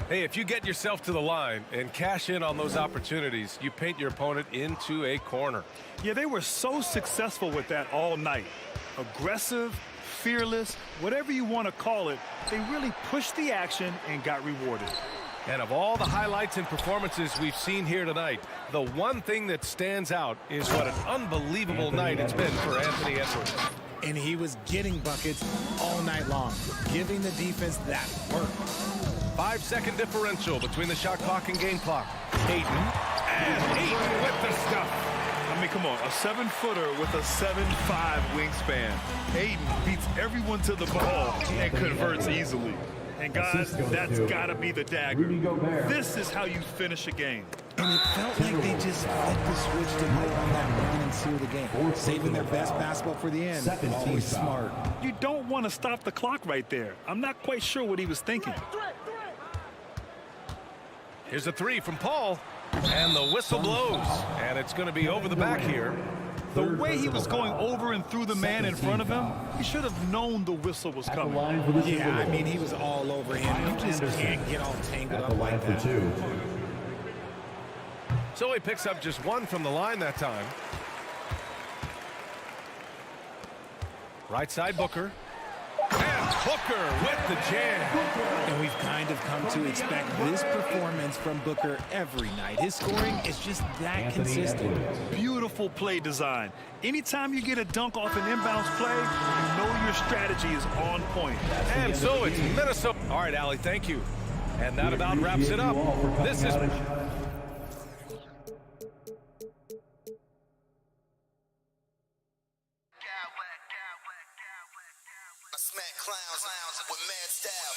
Hey, if you get yourself to the line and cash in on those opportunities, you paint your opponent into a corner. Yeah, they were so successful with that all night. Aggressive, fearless, whatever you want to call it, they really pushed the action and got rewarded. And of all the highlights and performances we've seen here tonight, the one thing that stands out is what an unbelievable night it's been for Anthony Edwards. And he was getting buckets all night long, giving the defense that work. 5-second differential between the shot clock and game clock. Ayton, and Ayton with the stuff. I mean, come on, a 7-footer with a 7'5" wingspan. Ayton beats everyone to the ball and converts easily. And guys, that's got to be the dagger. This is how you finish a game. And it felt like they just flipped the switch to go on that run and seal the game. Saving their best basketball for the end. Always smart. You don't want to stop the clock right there. I'm not quite sure what he was thinking. Here's a three from Paul. And the whistle blows. And it's going to be over the back here. The way he was going over and through the man in front of him, he should have known the whistle was coming. Yeah, I mean, he was all over him. You just can't get all tangled up like that. So he picks up just one from the line that time. Right side Booker. And Booker with the jam. And we've kind of come to expect this performance from Booker every night. His scoring is just that consistent. Beautiful play design. Anytime you get a dunk off an inbounds play, you know your strategy is on point. And so it's Minnesota. All right, Allie, thank you. And that about wraps it up. This is... Smack clowns with mad style.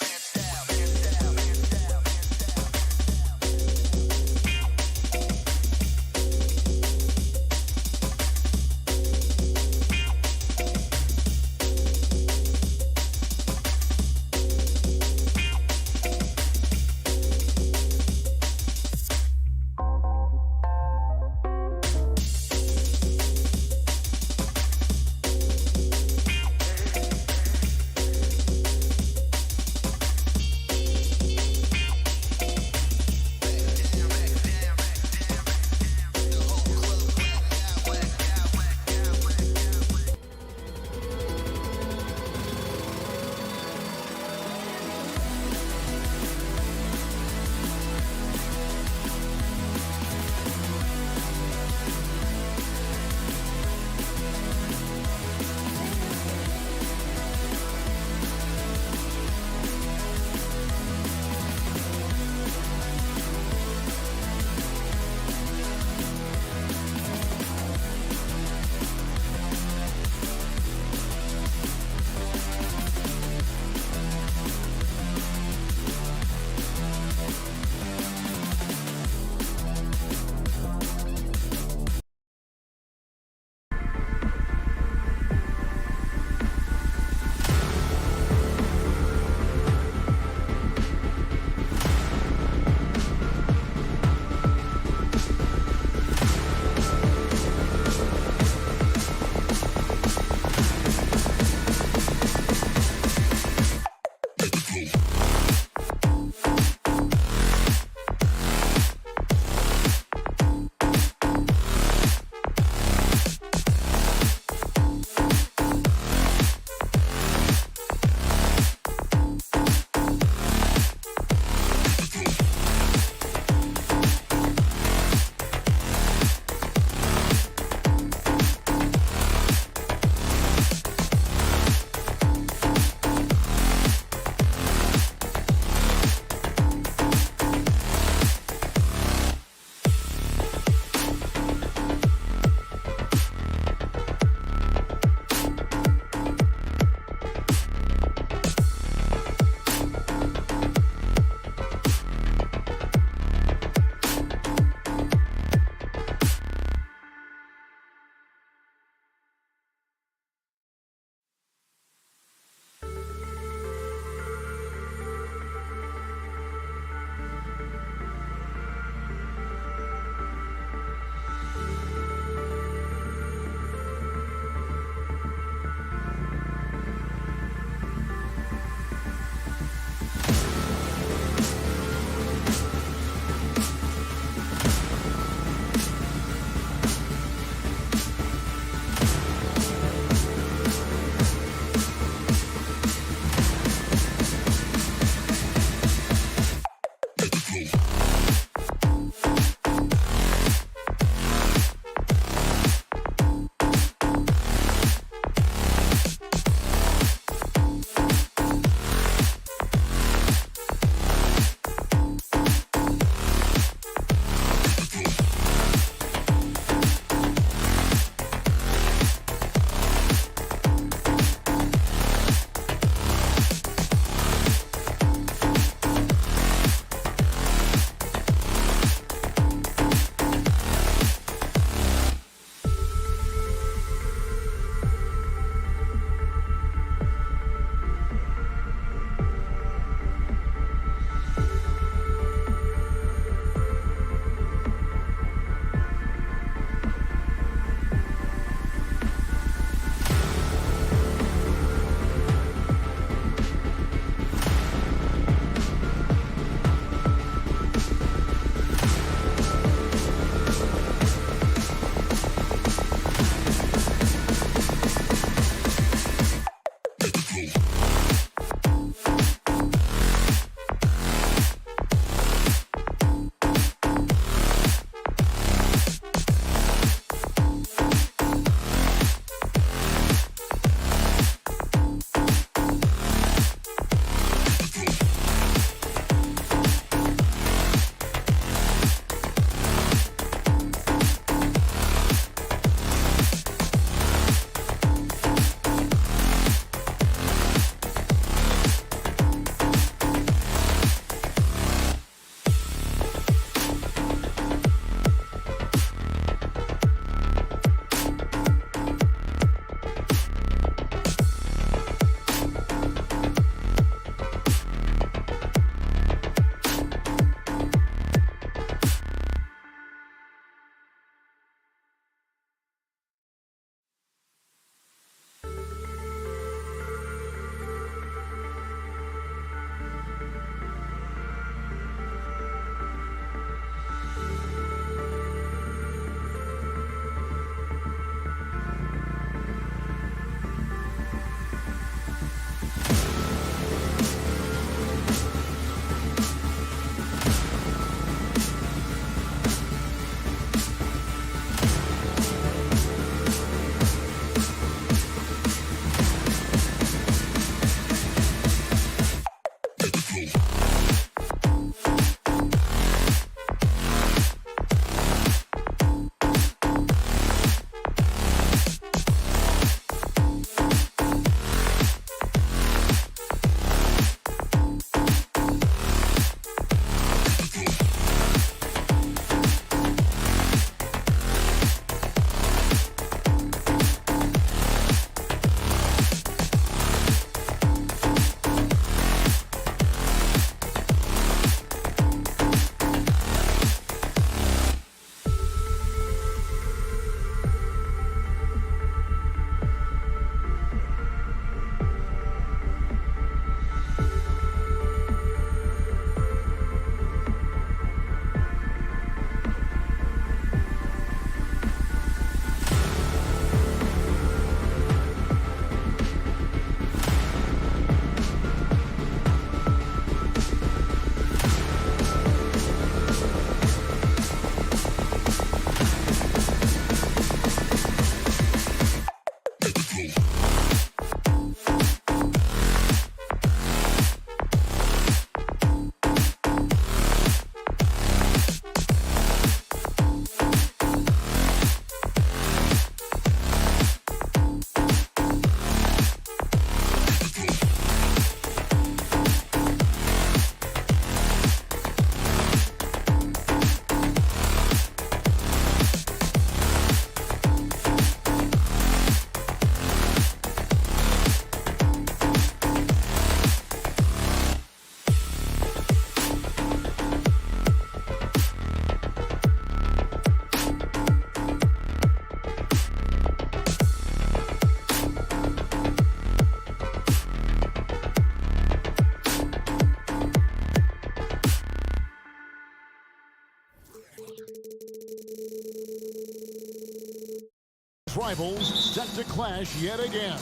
to clash yet again.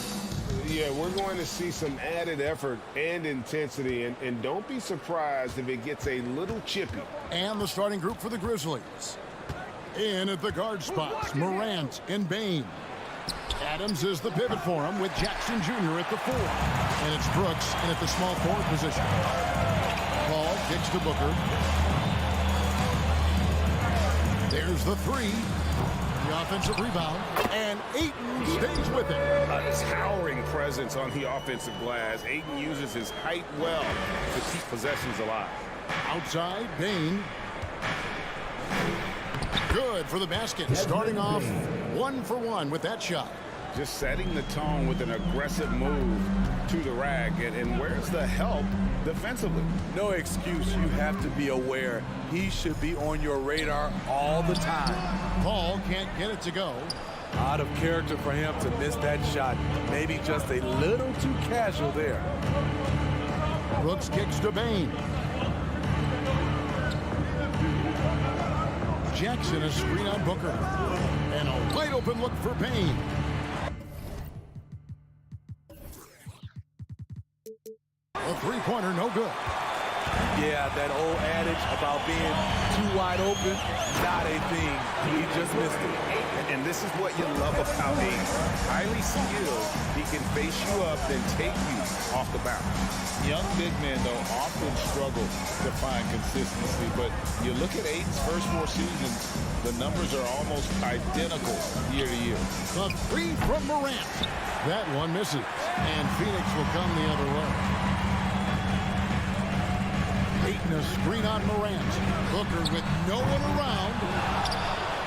Yeah, we're going to see some added effort and intensity, and don't be surprised if it gets a little chippy. And the starting group for the Grizzlies. In at the guard spots, Morant and Bain. Adams is the pivot for him with Jackson Jr. at the 4. And it's Brooks in at the small forward position. Paul kicks to Booker. There's the 3. The offensive rebound. And Ayton stays with it. A towering presence on the offensive glass. Ayton uses his height well to keep possessions alive. Outside, Bain. Good for the basket. Starting off 1 for 1 with that shot. Just setting the tone with an aggressive move to the rack. And where's the help defensively? No excuse. You have to be aware. He should be on your radar all the time. Paul can't get it to go. Out of character for him to miss that shot. Maybe just a little too casual there. Brooks kicks to Bain. Jackson a screen on Booker. And a wide open look for Bain. A three-pointer, no good. Yeah, that old adage about being too wide open, not a thing. He just missed it. And this is what you love about being highly skilled. He can face you up and take you off the bounce. Young big men, though, often struggle to find consistency. But you look at Ayton's first 4 seasons, the numbers are almost identical year to year. A 3 from Morant. That one misses. And Phoenix will come the other way. Ayton a screen on Morant. Booker with no one around.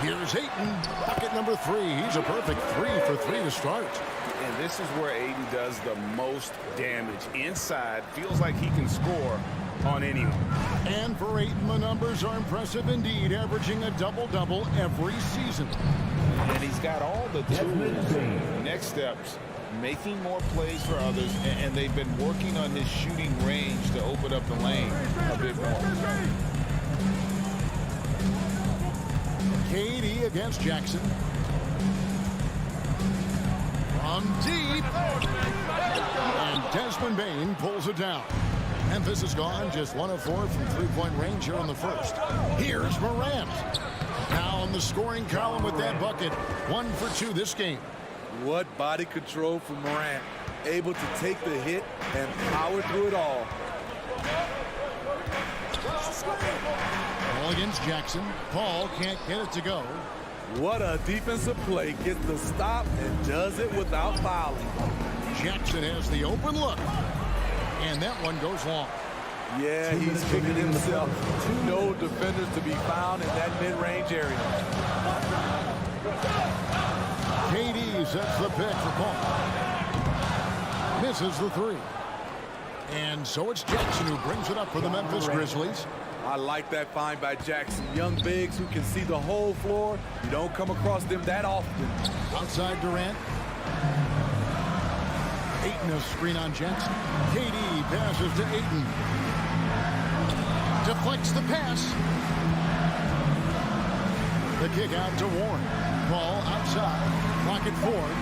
Here's Ayton. Bucket number 3. He's a perfect 3 for 3 to start. And this is where Ayton does the most damage. Inside, feels like he can score on anyone. And for Ayton, the numbers are impressive indeed, averaging a double-double every season. And he's got all the tools. Next steps, making more plays for others, and they've been working on his shooting range to open up the lane a bit more. KD against Jackson. From deep. And Desmond Bain pulls it down. Memphis is gone, just 1 of 4 from three-point range here in the first. Here's Morant. Now in the scoring column with that bucket. 1 for 2 this game. What body control from Morant. Able to take the hit and power through it all. Ball against Jackson. Paul can't get it to go. What a defensive play. Gets the stop and does it without fouling. Jackson has the open look. And that one goes long. Yeah, he's kicking himself. No defenders to be found in that mid-range area. KD sets the pick for Paul. Misses the 3. And so it's Jackson who brings it up for the Memphis Grizzlies. I like that find by Jackson. Young bigs who can see the whole floor. You don't come across them that often. Outside Durant. Ayton a screen on Jackson. KD passes to Ayton. Deflects the pass. The kick out to Warren. Ball outside. Rocket forward.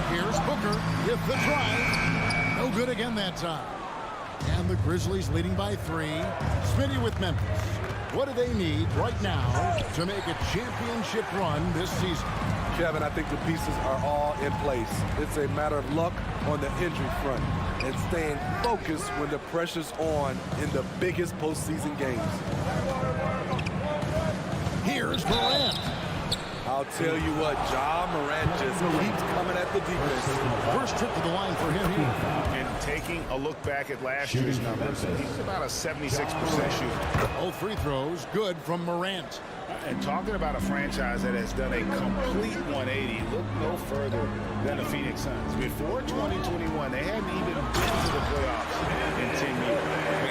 Here's Booker with the drive. No good again that time. And the Grizzlies leading by 3. Smitty with Memphis. What do they need right now to make a championship run this season? Kevin, I think the pieces are all in place. It's a matter of luck on the injury front and staying focused when the pressure's on in the biggest postseason games. Here's Morant. I'll tell you what, Ja Morant just keeps coming at the defense. First trip to the line for him here. And taking a look back at last year's numbers, he's about a 76% shooter. All free throws good from Morant. And talking about a franchise that has done a complete 180, look no further than the Phoenix Suns. Before 2021, they hadn't even been to the playoffs in 10 years.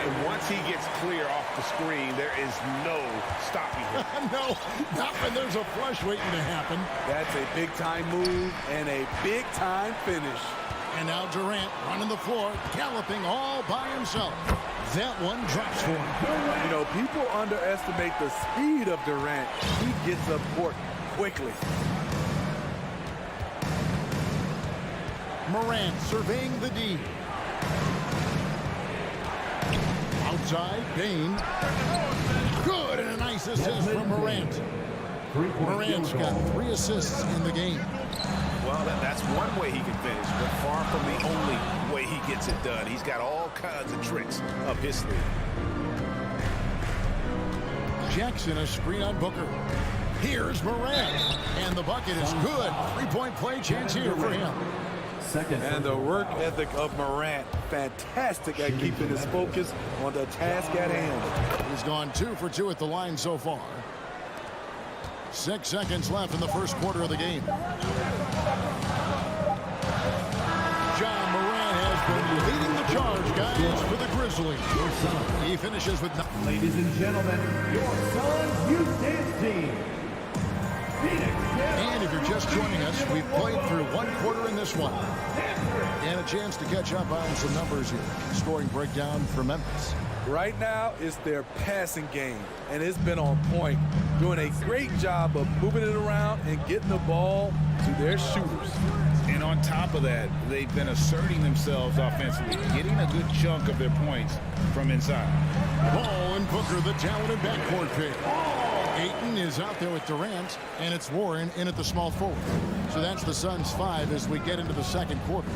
And once he gets clear off the screen, there is no stopping him. No, not when there's a flush waiting to happen. That's a big-time move and a big-time finish. And now Durant running the floor, galloping all by himself. That one drops for him. You know, people underestimate the speed of Durant. He gets up court quickly. Morant surveying the D. Outside, Bain. Good, and a nice assist from Morant. Morant's got 3 assists in the game. Well, that's one way he can finish, but far from the only way he gets it done. He's got all kinds of tricks up his sleeve. Jackson, a screen on Booker. Here's Morant, and the bucket is good. 3-point play chance here for him. And the work ethic of Morant, fantastic at keeping his focus on the task at hand. He's gone 2 for 2 at the line so far. 6 seconds left in the first quarter of the game. John Morant has been leading the charge, guys, for the Grizzlies. He finishes with... Ladies and gentlemen, your Suns Youth Dance Team. And if you're just joining us, we've played through 1 quarter in this one. And a chance to catch up on some numbers here. Scoring breakdown for Memphis. Right now, it's their passing game, and it's been on point. Doing a great job of moving it around and getting the ball to their shooters. And on top of that, they've been asserting themselves offensively, getting a good chunk of their points from inside. Ball and Booker, the talented backcourt pick. Ayton is out there with Durant, and it's Warren in at the small forward. So that's the Suns' 5 as we get into the second quarter.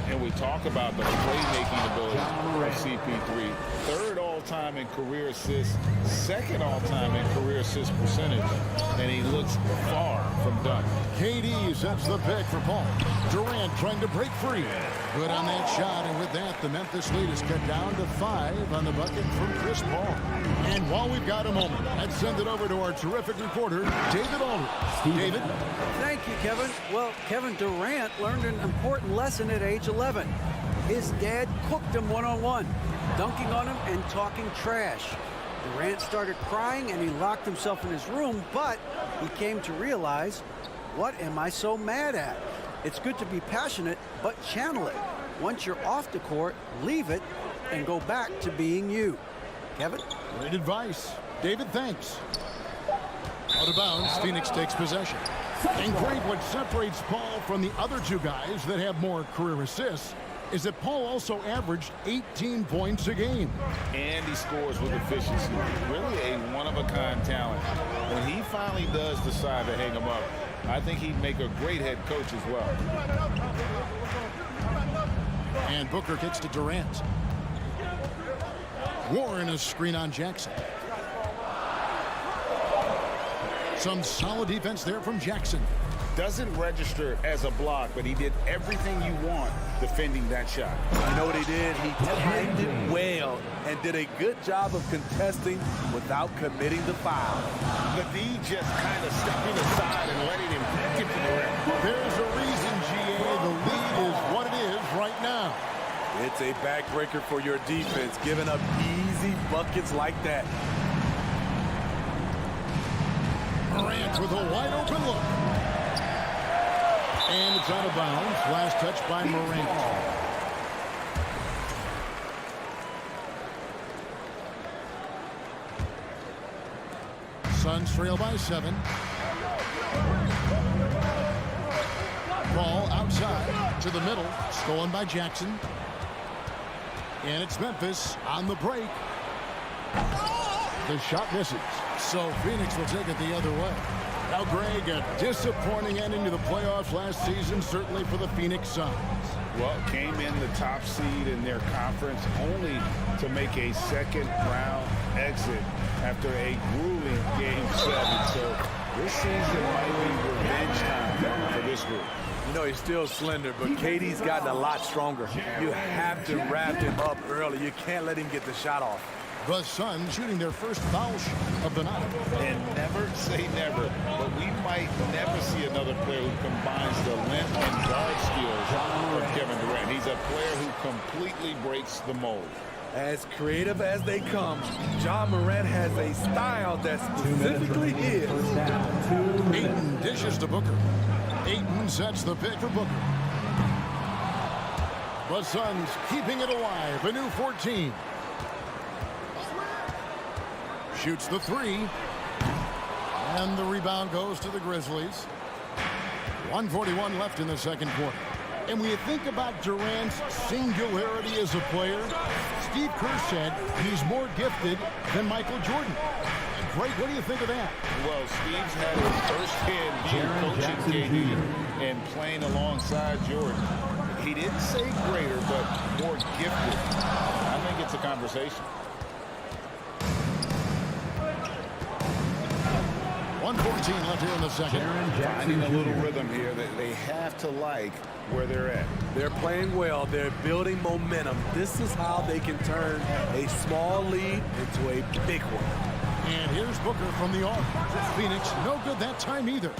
And we talk about the playmaking ability of CP3. 3rd all-time in career assists, 2nd all-time in career assist percentage, and he looks far from done. KD sets the pick for Paul. Durant trying to break free. Good on that shot, and with that, the Memphis lead is cut down to 5 on the bucket from Chris Paul. And while we've got a moment, let's send it over to our terrific reporter, David Aldridge. David? Thank you, Kevin. Well, Kevin Durant learned an important lesson at age 11. His dad cooked him one-on-one, dunking on him and talking trash. Durant started crying and he locked himself in his room, but he came to realize, what am I so mad at? It's good to be passionate, but channel it. Once you're off the court, leave it and go back to being you. Kevin? Great advice. David, thanks. Out of bounds, Phoenix takes possession. And great, what separates Paul from the other 2 guys that have more career assists is that Paul also averaged 18 points a game. And he scores with efficiency. Really a one-of-a-kind talent. When he finally does decide to hang him up, I think he'd make a great head coach as well. And Booker gets to Durant. Warren, a screen on Jackson. Some solid defense there from Jackson. Doesn't register as a block, but he did everything you want defending that shot. You know what he did? He timed it well and did a good job of contesting without committing the foul. The D just kind of stepping aside and letting him get to the rim. There's a reason, GA. The lead is what it is right now. It's a backbreaker for your defense, giving up easy buckets like that. Durant with a wide open look. And it's out of bounds. Last touch by Morant. Suns trail by 7. Ball outside to the middle. Stolen by Jackson. And it's Memphis on the break. The shot misses. So Phoenix will take it the other way. Now, Greg, a disappointing ending to the playoffs last season, certainly for the Phoenix Suns. Well, came in the top seed in their conference only to make a second-round exit after a grueling Game 7. So this season might be revenge time for this group. You know, he's still slender, but KD's gotten a lot stronger. You have to wrap him up early. You can't let him get the shot off. The Suns shooting their first foul of the night. And never say never, but we might never see another player who combines the length and guard skills of Kevin Durant. He's a player who completely breaks the mold. As creative as they come, John Morant has a style that specifically is. Ayton dishes to Booker. Ayton sets the pick for Booker. The Suns keeping it alive, a new 14. Shoots the 3. And the rebound goes to the Grizzlies. 1:41 left in the second quarter. And when you think about Durant's singularity as a player, Steve Kerr said he's more gifted than Michael Jordan. Greg, what do you think of that? Well, Steve's had his first-hand view coaching KD and playing alongside Jordan. He didn't say greater, but more gifted. I think it's a conversation. 1:14 left here in the second. Finding a little rhythm here that they have to like where they're at. They're playing well. They're building momentum. This is how they can turn a small lead into a big one. And here's Booker from the arc. Phoenix, no good that time either.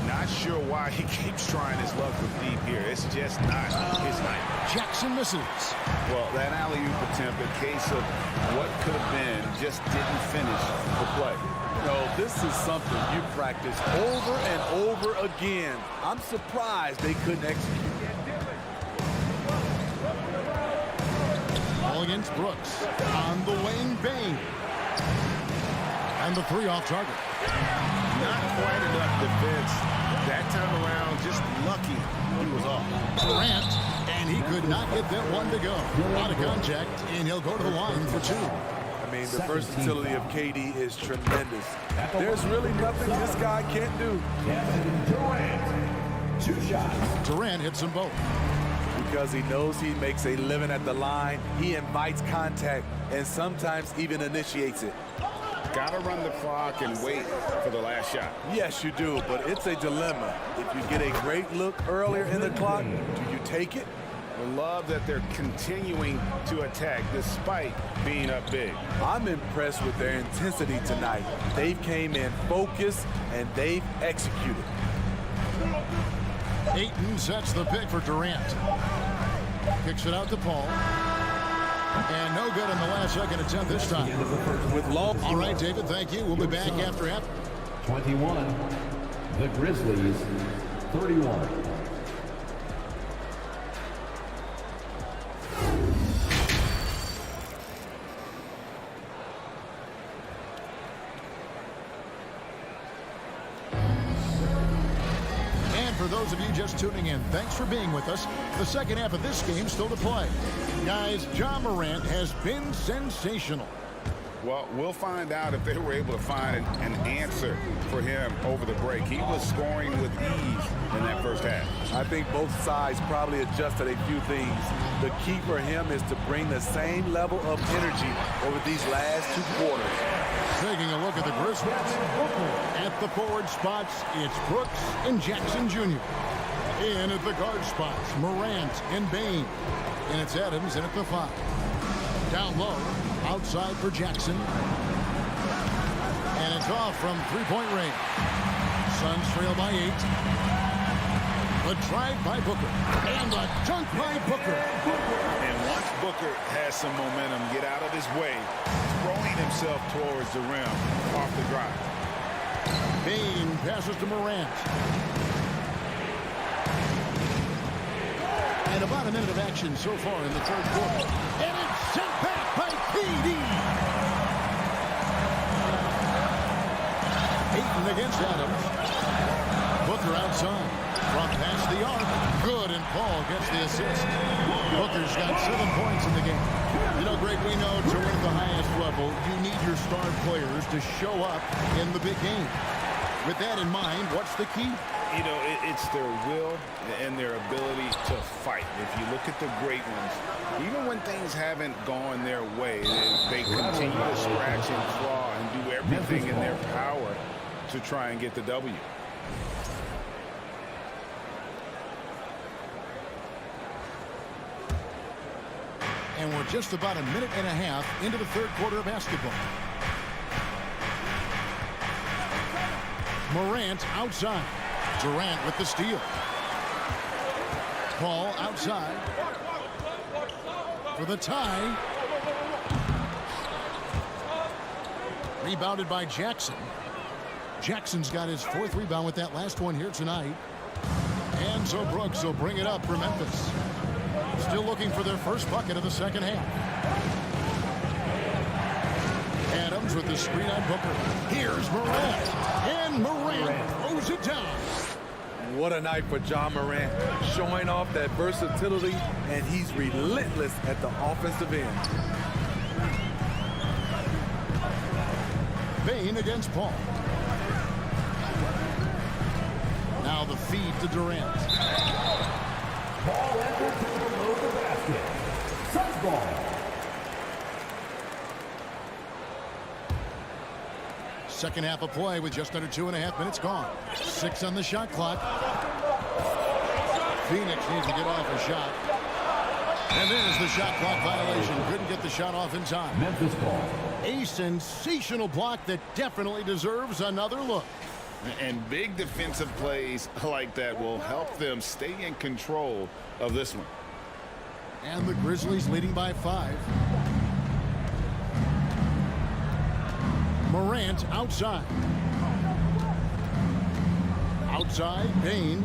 Not sure why he keeps trying his luck with deep here. It's just not his night. Jackson misses. Well, that alley-oop attempt, a case of what could have been, just didn't finish the play. No, this is something you practice over and over again. I'm surprised they couldn't execute. Ball against Brooks. On the wing, Bain. And the three off target. Not quite enough defense. That time around, just lucky he was off. Durant, and he could not get that one to go. Out of contact, and he'll go to the line for two. I mean, the versatility of KD is tremendous. There's really nothing this guy can't do. Kevin Durant, 2 shots. Durant hits them both. Because he knows he makes a living at the line, he invites contact and sometimes even initiates it. Got to run the clock and wait for the last shot. Yes, you do, but it's a dilemma. If you get a great look earlier in the clock, do you take it? I love that they're continuing to attack despite being up big. I'm impressed with their intensity tonight. They came in focused and they've executed. Ayton sets the pick for Durant. Kicks it out to Paul. And no good in the last second attempt this time. With long. All right, David, thank you. We'll be back after half. 21. The Grizzlies, 31. For those of you just tuning in, thanks for being with us. The second half of this game still to play. Guys, Ja Morant has been sensational. Well, we'll find out if they were able to find an answer for him over the break. He was scoring with ease in that first half. I think both sides probably adjusted a few things. The key for him is to bring the same level of energy over these last 2 quarters. Taking a look at the Grizzlies. At the forward spots, it's Brooks and Jackson Jr. In at the guard spots, Morant and Bain. And it's Adams in at the 5. Down low, outside for Jackson. And it's off from three-point range. Suns trail by 8. The drive by Booker. And the dunk by Booker. And once Booker has some momentum, get out of his way, throwing himself towards the rim off the drive. Bain passes to Morant. And about a minute of action so far in the third quarter. And it's sent back by KD. Ayton against Adams. Booker outside. From past the arc. Good, and Paul gets the assist. Booker's got 7 points in the game. You know, Greg, we know to win at the highest level, you need your star players to show up in the big game. With that in mind, what's the key? You know, it's their will and their ability to fight. If you look at the great ones, even when things haven't gone their way, they continue to scratch and claw and do everything in their power to try and get the W. And we're just about a minute and a half into the third quarter of basketball. Morant outside. Durant with the steal. Paul outside for the tie. Rebounded by Jackson. Jackson's got his 4th rebound with that last one here tonight. And so Brooks will bring it up for Memphis. Still looking for their first bucket of the second half. Adams with the screen on Booker. Here's Morant. And Morant throws it down. What a night for John Morant, showing off that versatility, and he's relentless at the offensive end. Bane against Paul. Now the feed to Durant. Paul enters below the basket. Suns ball. Second half of play with just under 2.5 minutes gone. 6 on the shot clock. Phoenix needs to get off a shot. And there's the shot clock violation. Couldn't get the shot off in time. Memphis ball. A sensational block that definitely deserves another look. And big defensive plays like that will help them stay in control of this one. And the Grizzlies leading by 5. Morant outside. Outside, Bane.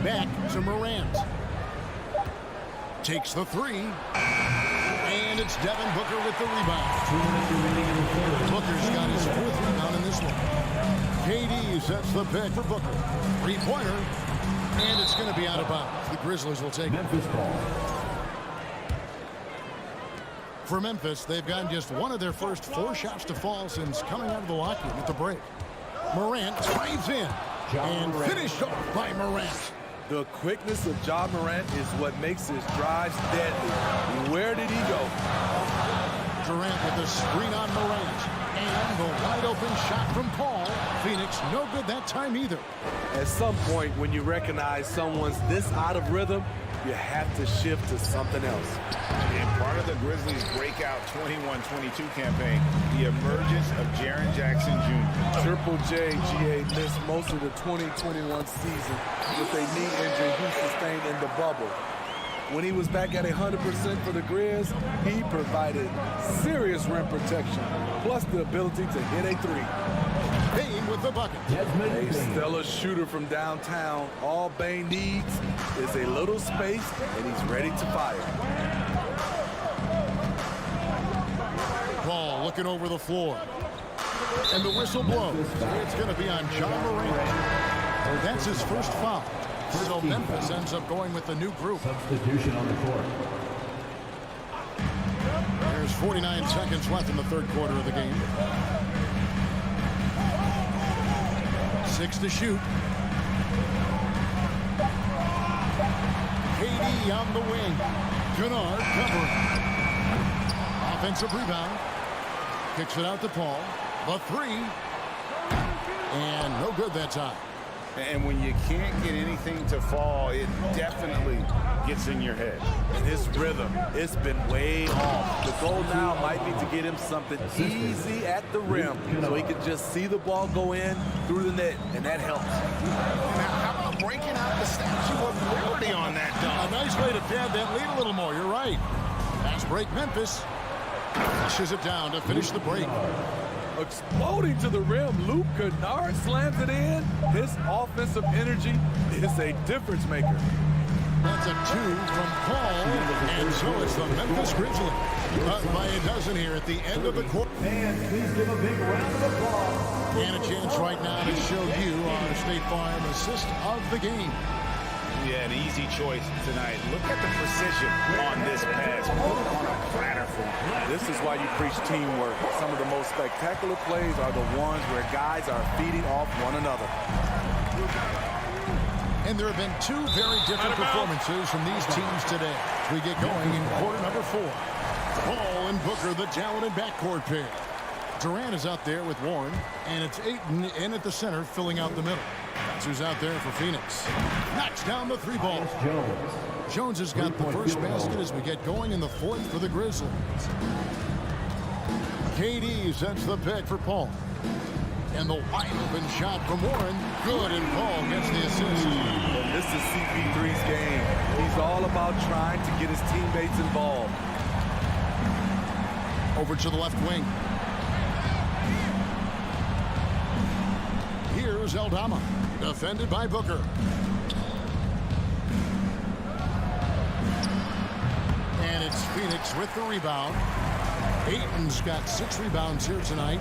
Back to Morant. Takes the 3. And it's Devin Booker with the rebound. Booker's got his 4th rebound in this one. KD sets the pick for Booker. 3-pointer. And it's going to be out of bounds. The Grizzlies will take Memphis ball. For Memphis, they've gotten just one of their first 4 shots to fall since coming out of the locker room at the break. Morant drives in and finished off by Morant. The quickness of John Morant is what makes his drives deadly. Where did he go? Durant with the screen on Morant. And the wide open shot from Paul. Phoenix no good that time either. At some point, when you recognize someone's this out of rhythm, you have to shift to something else. And part of the Grizzlies' breakout 21-22 campaign, the emergence of Jaren Jackson Jr. Triple J, GA, missed most of the 2021 season with a knee injury he sustained in the bubble. When he was back at 100% for the Grizz, he provided serious rim protection, plus the ability to hit a 3. Bane with the bucket. A stellar shooter from downtown. All Bane needs is a little space, and he's ready to fire. Paul looking over the floor. And the whistle blows. It's going to be on John Morant. That's his first foul. So Memphis ends up going with the new group. Substitution on the court. There's 49 seconds left in the 3rd quarter of the game. 6 to shoot. KD on the wing. Kennard covering. Offensive rebound. Kicks it out to Paul. The 3. And no good that time. And when you can't get anything to fall, it definitely gets in your head. And his rhythm, it's been way off. The goal now might be to get him something easy at the rim so he can just see the ball go in through the net, and that helps. Now, how about breaking out the Statue of Liberty on that dunk? A nice way to pad that lead a little more. You're right. Fast break Memphis. Pushes it down to finish the break. Exploding to the rim, Luke Kennard slams it in. His offensive energy is a difference maker. That's a 2 from Paul, and so it's the Memphis Grizzlies. Up by a dozen here at the end of the quarter. Fans, please give a big round of applause. And a chance right now to show you our State Farm assist of the game. Yeah, an easy choice tonight. Look at the precision on this pass. On a platter for him. This is why you preach teamwork. Some of the most spectacular plays are the ones where guys are feeding off one another. And there have been 2 very different performances from these teams today. We get going in quarter number 4. Paul and Booker, the talented backcourt pair. Durant is out there with Warren, and it's Ayton in at the center, filling out the middle. That's who's out there for Phoenix. Knocks down the 3 ball. Jones has got the first basket as we get going in the 4th for the Grizzlies. KD sets the pick for Paul. And the wide open shot from Warren. Good, and Paul gets the assist. And this is CP3's game. He's all about trying to get his teammates involved. Over to the left wing. Here's Aldama. Defended by Booker. And it's Phoenix with the rebound. Ayton's got 6 rebounds here tonight.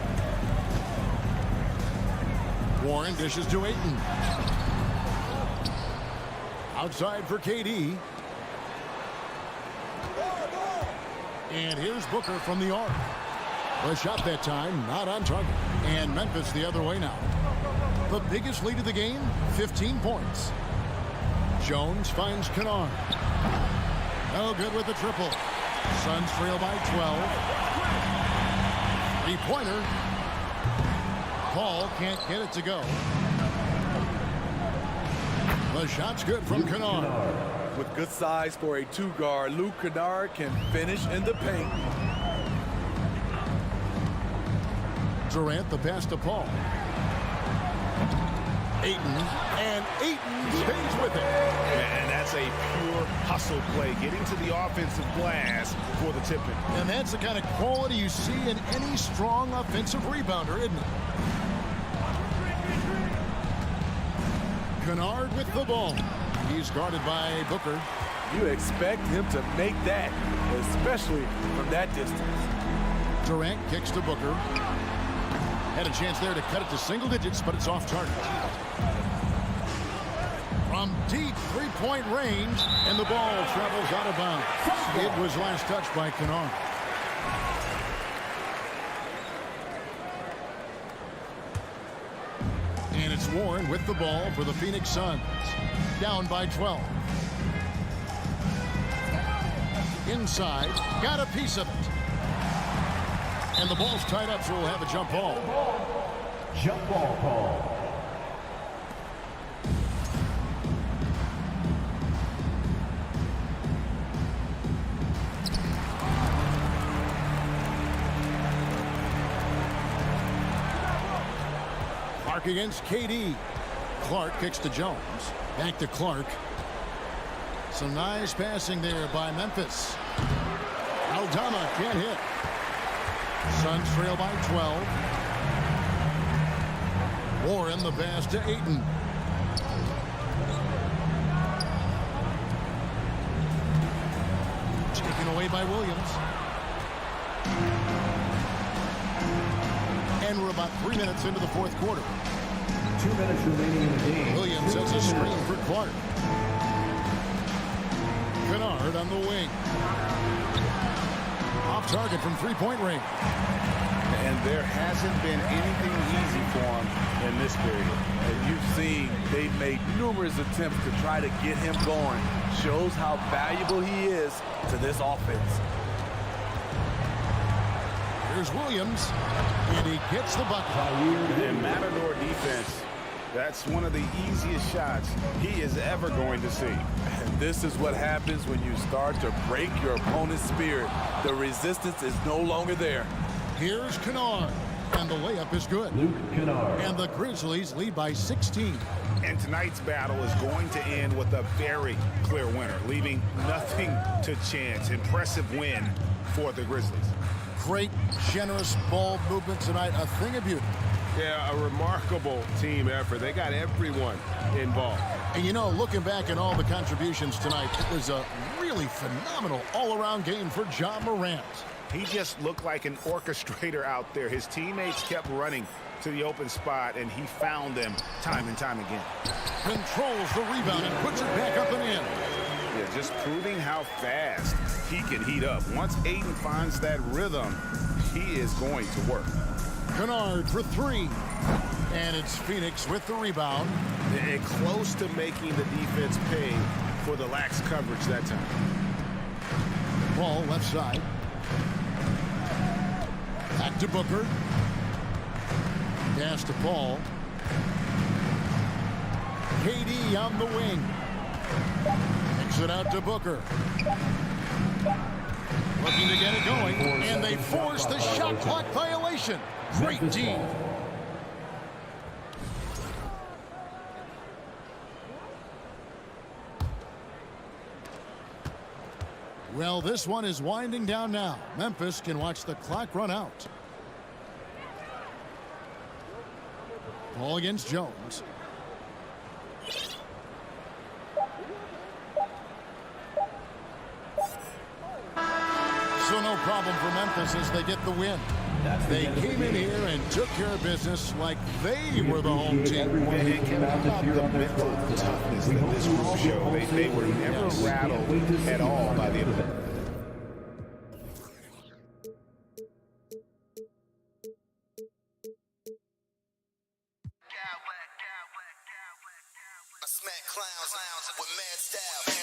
Warren dishes to Ayton. Outside for KD. And here's Booker from the arc. The shot that time, not on target. And Memphis the other way now. The biggest lead of the game, 15 points. Jones finds Kennard. No good with the triple. Suns trail by 12. 3-pointer. Paul can't get it to go. The shot's good from Kennard. With good size for a 2-guard, Luke Kennard can finish in the paint. Durant the pass to Paul. Ayton, and Ayton stays with it. And that's a pure hustle play, getting to the offensive glass for the tip-in. And that's the kind of quality you see in any strong offensive rebounder, isn't it? Kennard with the ball. He's guarded by Booker. You expect him to make that, especially from that distance. Durant kicks to Booker. Had a chance there to cut it to single digits, but it's off target. From deep 3-point range, and the ball travels out of bounds. It was last touched by Kennard. And it's Warren with the ball for the Phoenix Suns. Down by 12. Inside, got a piece of it. And the ball's tied up, so we'll have a jump ball. Jump ball call. Clark against KD. Clark kicks to Jones. Back to Clark. Some nice passing there by Memphis. Aldama can't hit. Suns trail by 12. Warren the pass to Ayton. Taken away by Williams. And we're about 3 minutes into the fourth quarter. 2 minutes remaining in the game. Williams has a screen for Clark. Kennard on the wing. Off target from 3-point range. And there hasn't been anything easy for him in this period. And you've seen they've made numerous attempts to try to get him going. Shows how valuable he is to this offense. Here's Williams, and he gets the bucket. In Matador defense, that's one of the easiest shots he is ever going to see. And this is what happens when you start to break your opponent's spirit. The resistance is no longer there. Here's Kennard, and the layup is good. Luke Kennard. And the Grizzlies lead by 16. And tonight's battle is going to end with a very clear winner, leaving nothing to chance. Impressive win for the Grizzlies. Great, generous ball movement tonight, a thing of beauty. Yeah, a remarkable team effort. They got everyone involved. And you know, looking back at all the contributions tonight, it was a really phenomenal all-around game for Ja Morant. He just looked like an orchestrator out there. His teammates kept running to the open spot, and he found them time and time again. Controls the rebound and puts it back up and in. Yeah, just proving how fast he can heat up. Once Ayton finds that rhythm, he is going to work. Kennard for 3. And it's Phoenix with the rebound. And close to making the defense pay for the lax coverage that time. Ball left side. Back to Booker. Pass to Paul. KD on the wing. Kicks it out to Booker. Looking to get it going. And they force the shot clock violation. Great D. Well, this one is winding down now. Memphis can watch the clock run out. Ball against Jones. problem for Memphis as they get the win. They came in here and took care of business like they were the home team. And Kevin, how about the mental toughness that this group showed? They were never rattled at all by the opponent. I smack clowns with mad style.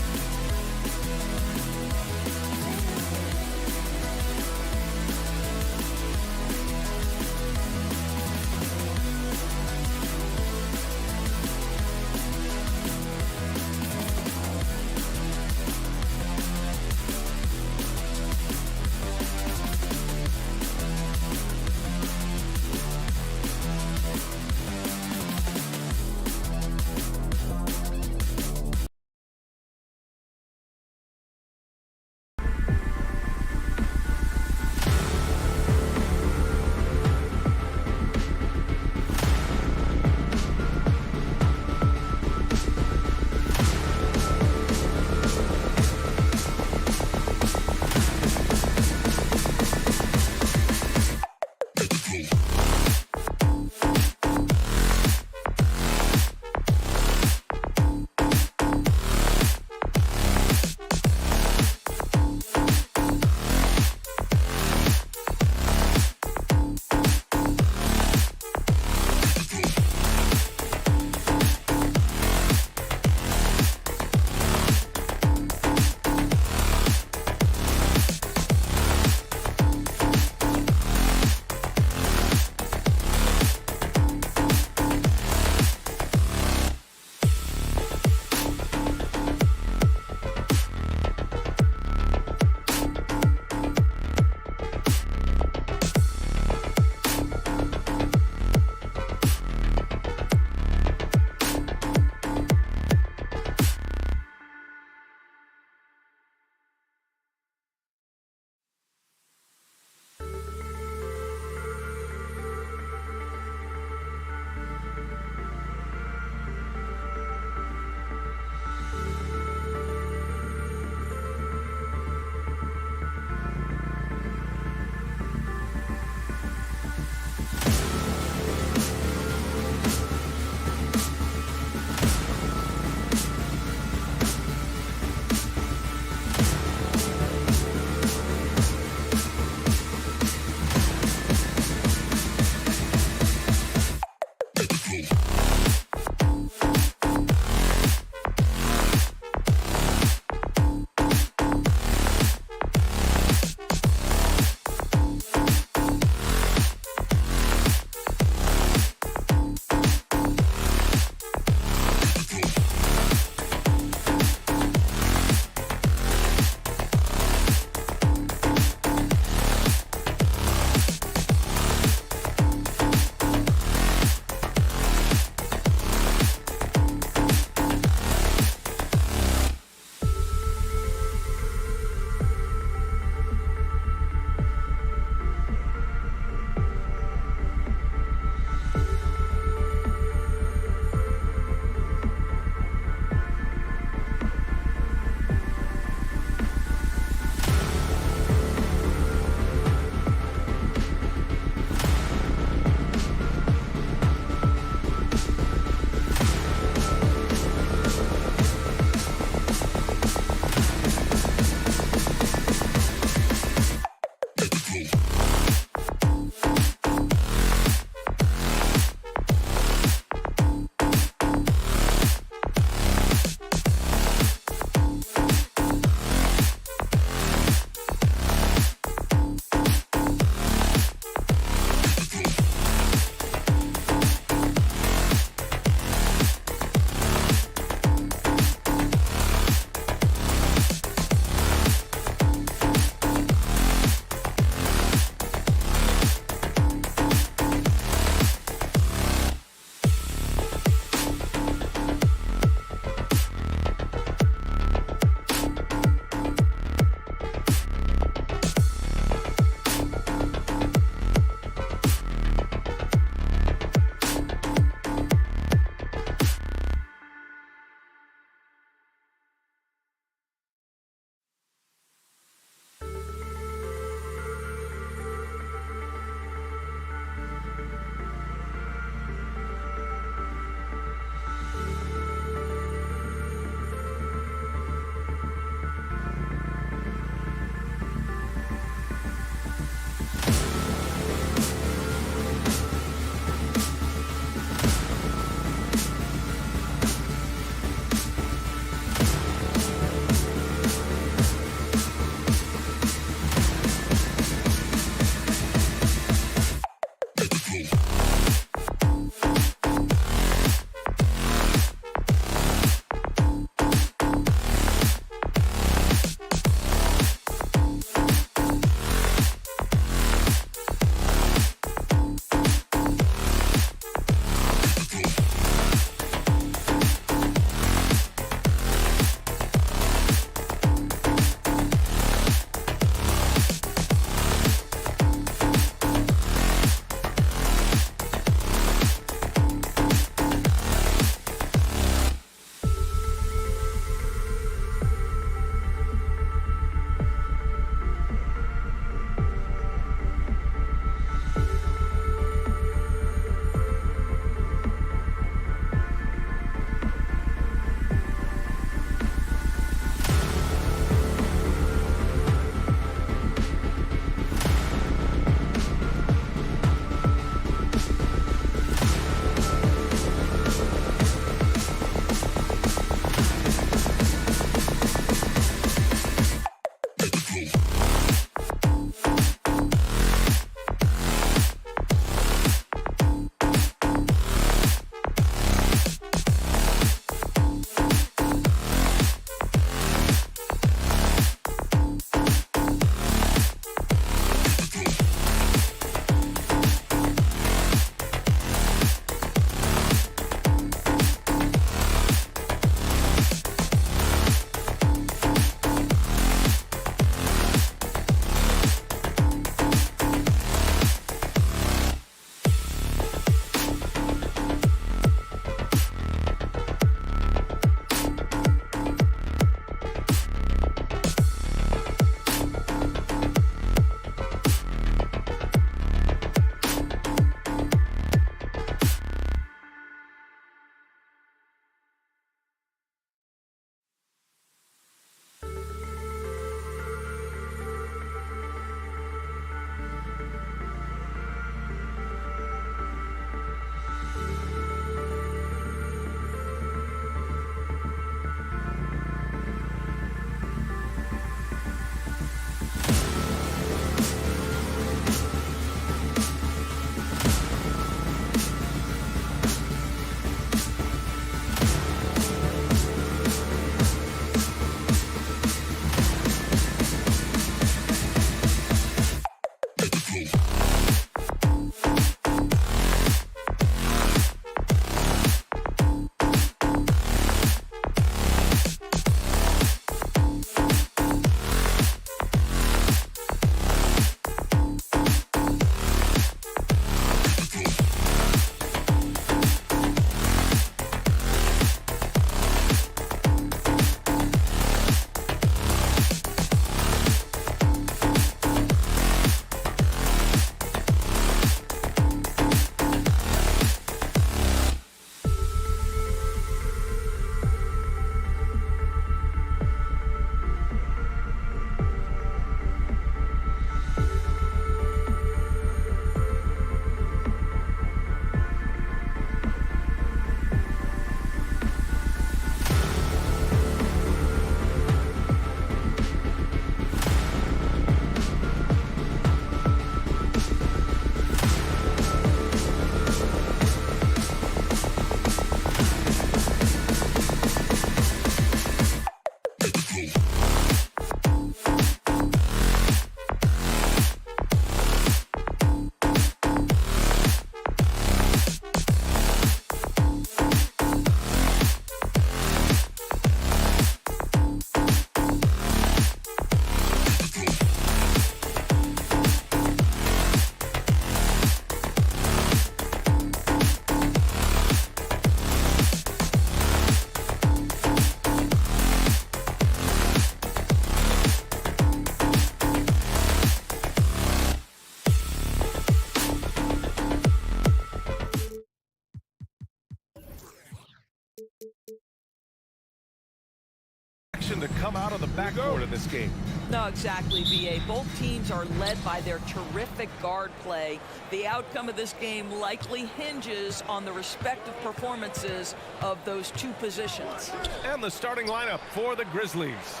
production to come out of the backcourt in this game. No, exactly, B.A. Both teams are led by their terrific guard play. The outcome of this game likely hinges on the respective performances of those two positions. And the starting lineup for the Grizzlies.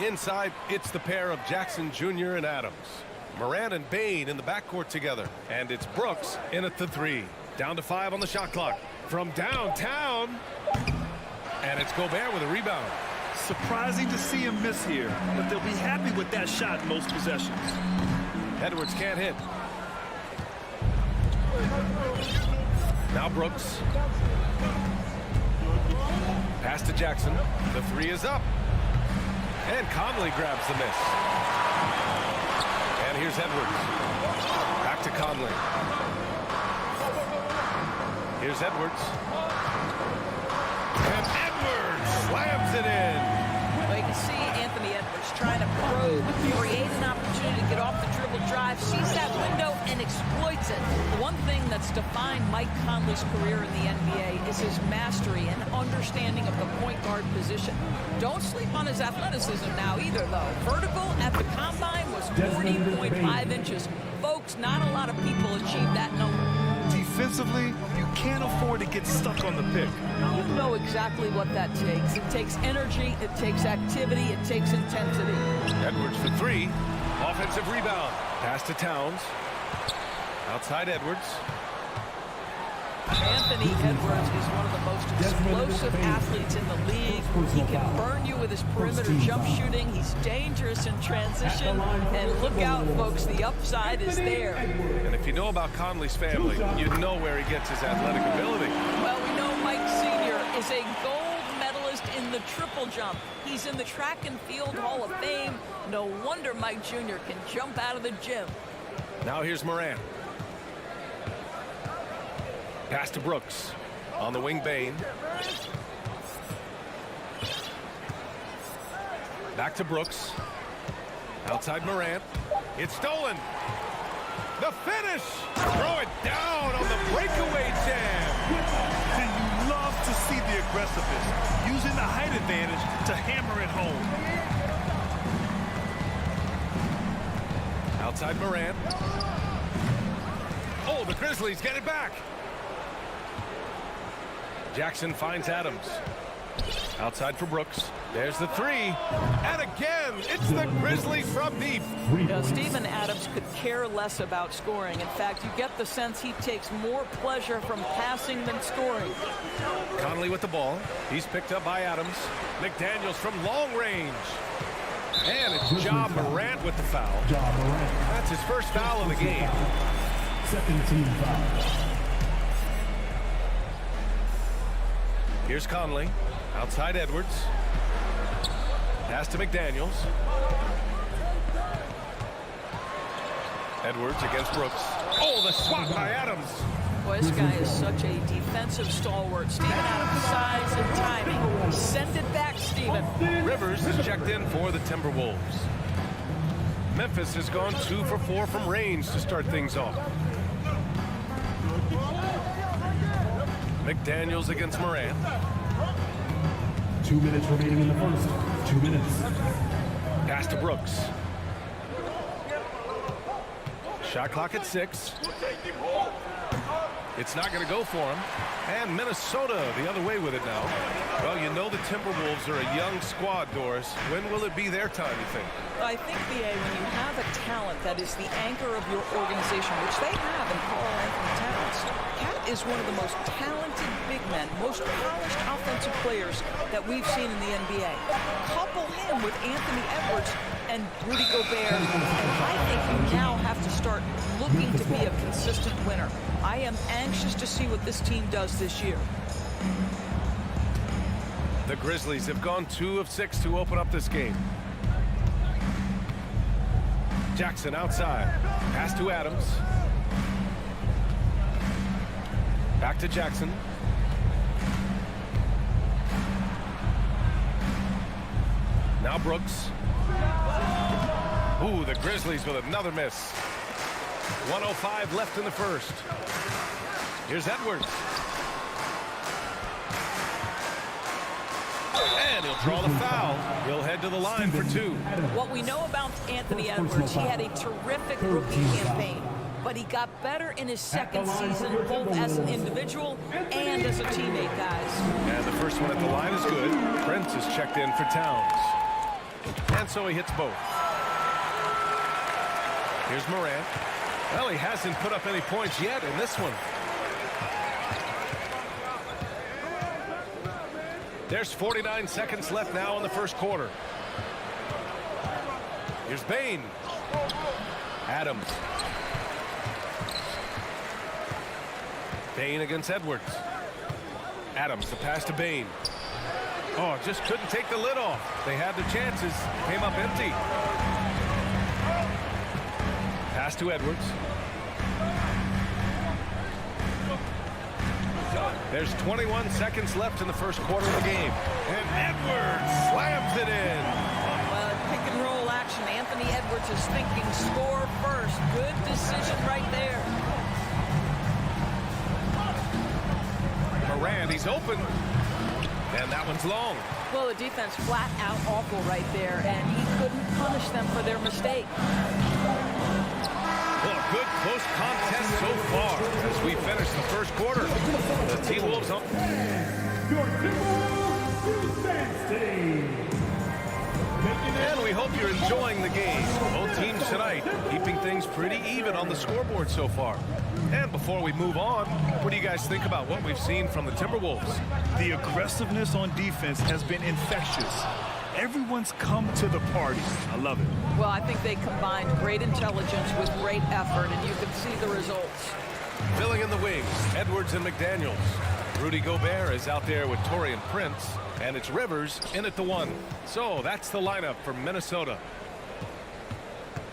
Inside, it's the pair of Jackson Jr. and Adams. Morant and Bane in the backcourt together. And it's Brooks in at the 3. Down to 5 on the shot clock. From downtown. And it's Gobert with a rebound. Surprising to see him miss here, but they'll be happy with that shot most possessions. Edwards can't hit. Now Brooks. Pass to Jackson. The 3 is up. And Conley grabs the miss. And here's Edwards. Back to Conley. Here's Edwards. And Edwards slams it in. Well, you can see Anthony Edwards trying to probe, create an opportunity to get off the dribble drive, sees that window and exploits it. The one thing that's defined Mike Conley's career in the NBA is his mastery and understanding of the point guard position. Don't sleep on his athleticism now either, though. Vertical at the combine was 40.5 inches. Folks, not a lot of people achieve that number. Defensively, you can't afford to get stuck on the pick. You know exactly what that takes. It takes energy, it takes activity, it takes intensity. Edwards for 3. Offensive rebound. Pass to Towns. Outside Edwards. Anthony Edwards is one of the most explosive athletes in the league. He can burn you with his perimeter jump shooting. He's dangerous in transition. And look out, folks, the upside is there. And if you know about Conley's family, you know where he gets his athletic ability. Well, we know Mike Sr. is a gold medalist in the triple jump. He's in the track and field Hall of Fame. No wonder Mike Jr. can jump out of the gym. Now here's Morant. Pass to Brooks. On the wing, Bane. Back to Brooks. Outside Morant. It's stolen. The finish. Throw it down on the breakaway jam. And you love to see the aggressiveness, using the height advantage to hammer it home. Outside Morant. Oh, the Grizzlies get it back. Jackson finds Adams. Outside for Brooks. There's the 3. And again, it's the Grizzlies from deep. Steven Adams could care less about scoring. In fact, you get the sense he takes more pleasure from passing than scoring. Conley with the ball. He's picked up by Adams. McDaniels from long range. And it's Ja Morant with the foul. That's his first foul of the game. Second team foul. Here's Conley. Outside Edwards. Pass to McDaniels. Edwards against Brooks. Oh, the swat by Adams. Boy, this guy is such a defensive stalwart. Steven Adams' size and timing. Send it back, Steven. Rivers is checked in for the Timberwolves. Memphis has gone 2 for 4 from range to start things off. McDaniels against Morant. 2 minutes remaining in the first. 2 minutes. Pass to Brooks. Shot clock at 6. It's not going to go for him. And Minnesota the other way with it now. Well, you know the Timberwolves are a young squad, Doris. When will it be their time, you think? I think, B.A., when you have a talent that is the anchor of your organization, which they have in Karl-Anthony Towns, Cat is one of the most talented big men, most polished offensive players that we've seen in the NBA. Couple him with Anthony Edwards and Rudy Gobert, and I think you now have to start looking to be a consistent winner. I am anxious to see what this team does this year. The Grizzlies have gone 2 of 6 to open up this game. Jackson outside. Pass to Adams. Back to Jackson. Now Brooks. Ooh, the Grizzlies with another miss. 1:05 left in the first. Here's Edwards. And he'll draw the foul. He'll head head to the line for two. What we know about Anthony Edwards, he had a terrific rookie campaign, but he got better in his second season, both as an individual and as a teammate, guys. And the first one at the line is good. Prince is checked in for Towns. And so he hits both. Here's Morant. Well, he hasn't put up any points yet in this one. There's 49 seconds left now in the first quarter. Here's Bain. Adams. Bain against Edwards. Adams, the pass to Bain. Oh, just couldn't take the lid off. They had their chances. Came up empty. Pass to Edwards. There's 21 seconds left in the first quarter of the game. And Edwards slams it in. Well, pick and roll action. Anthony Edwards is thinking score first. Good decision right there. Morant, he's open. And that one's long. Well, the defense flat out awful right there, and he couldn't punish them for their mistake. Well, a good close contest so far as we finish the first quarter. The T-Wolves up. Your Timberwolves defense team. And we hope you're enjoying the game. Both teams tonight keeping things pretty even on the scoreboard so far. And before we move on, what do you guys think about what we've seen from the Timberwolves? The aggressiveness on defense has been infectious. Everyone's come to the party. I love it. Well, I think they combined great intelligence with great effort, and you can see the results. Filling in the wings, Edwards and McDaniels. Rudy Gobert is out there with Taurean Prince, and it's Rivers in at the one. So that's the lineup for Minnesota.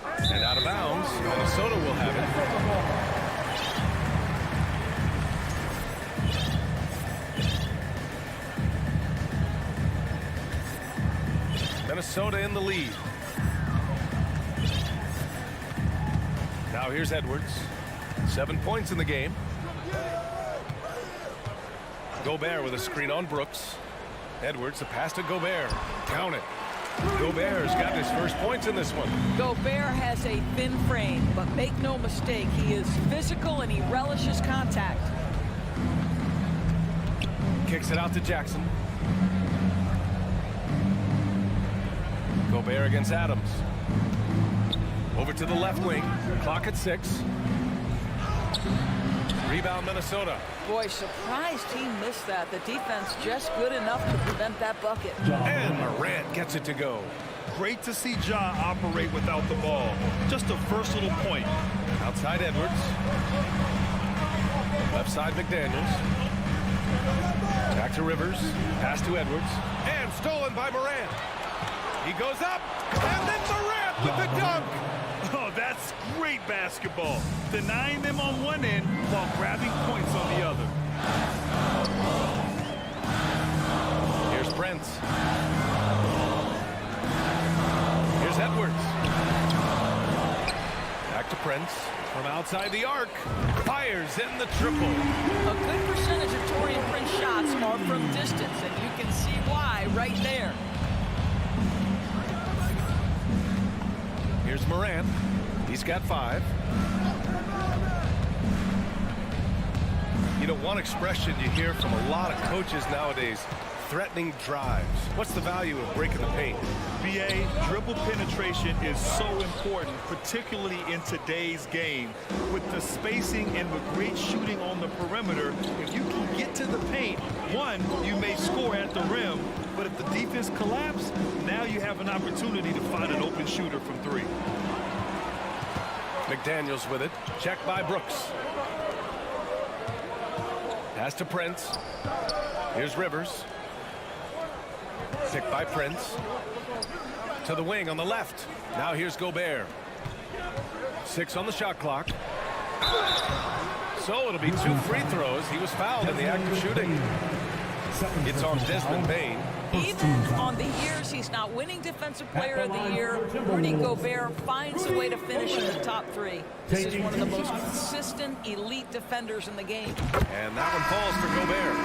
And out of bounds, Minnesota will have it. Minnesota in the lead. Now here's Edwards. 7 points in the game. Gobert with a screen on Brooks. Edwards, the pass to Gobert. Count it. Gobert's got his first points in this one. Gobert has a thin frame, but make no mistake, he is physical and he relishes contact. Kicks it out to Jackson. Gobert against Adams. Over to the left wing. Clock at 6. Rebound Minnesota. Boy, surprised he missed that. The defense just good enough to prevent that bucket. And Morant gets it to go. Great to see Ja operate without the ball. Just a versatile point. Outside Edwards. Left side McDaniels. Back to Rivers. Pass to Edwards. And stolen by Morant. He goes up. And then Morant with the dunk. Oh, that's great basketball. Denying them on one end while grabbing points on the other. Here's Prince. Here's Edwards. Back to Prince. From outside the arc. Fires in the triple. A good percentage of Taurean Prince shots are from distance, and you can see why right there. Here's Morant. He's got 5. You know, one expression you hear from a lot of coaches nowadays, threatening drives. What's the value of breaking the paint? BA, dribble penetration is so important, particularly in today's game. With the spacing and the great shooting on the perimeter, if you can get to the paint, one, you may score at the rim, but if the defense collapses, now you have an opportunity to find an open shooter from 3. McDaniels with it. Checked by Brooks. Pass to Prince. Here's Rivers. Picked by Prince. To the wing on the left. Now here's Gobert. 6 on the shot clock. So it'll be 2 free throws. He was fouled in the act of shooting. It's on Desmond Bain. Even on the years he's not winning Defensive Player of the Year, Rudy Gobert finds a way to finish in the top 3. This is one of the most consistent elite defenders in the game. And that one falls for Gobert.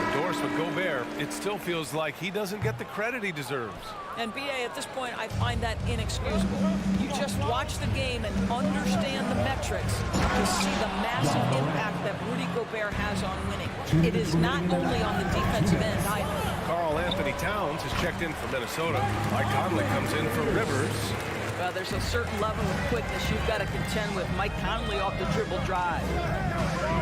The door course, with Gobert, it still feels like he doesn't get the credit he deserves. And BA, at this point, I find that inexcusable. You just watch the game and understand the metrics to see the massive impact that Rudy Gobert has on winning. It is not only on the defensive end either. Karl Anthony Towns has checked in for Minnesota. Mike Conley comes in for Rivers. Well, there's a certain level of quickness you've got to contend with. Mike Conley off the dribble drive.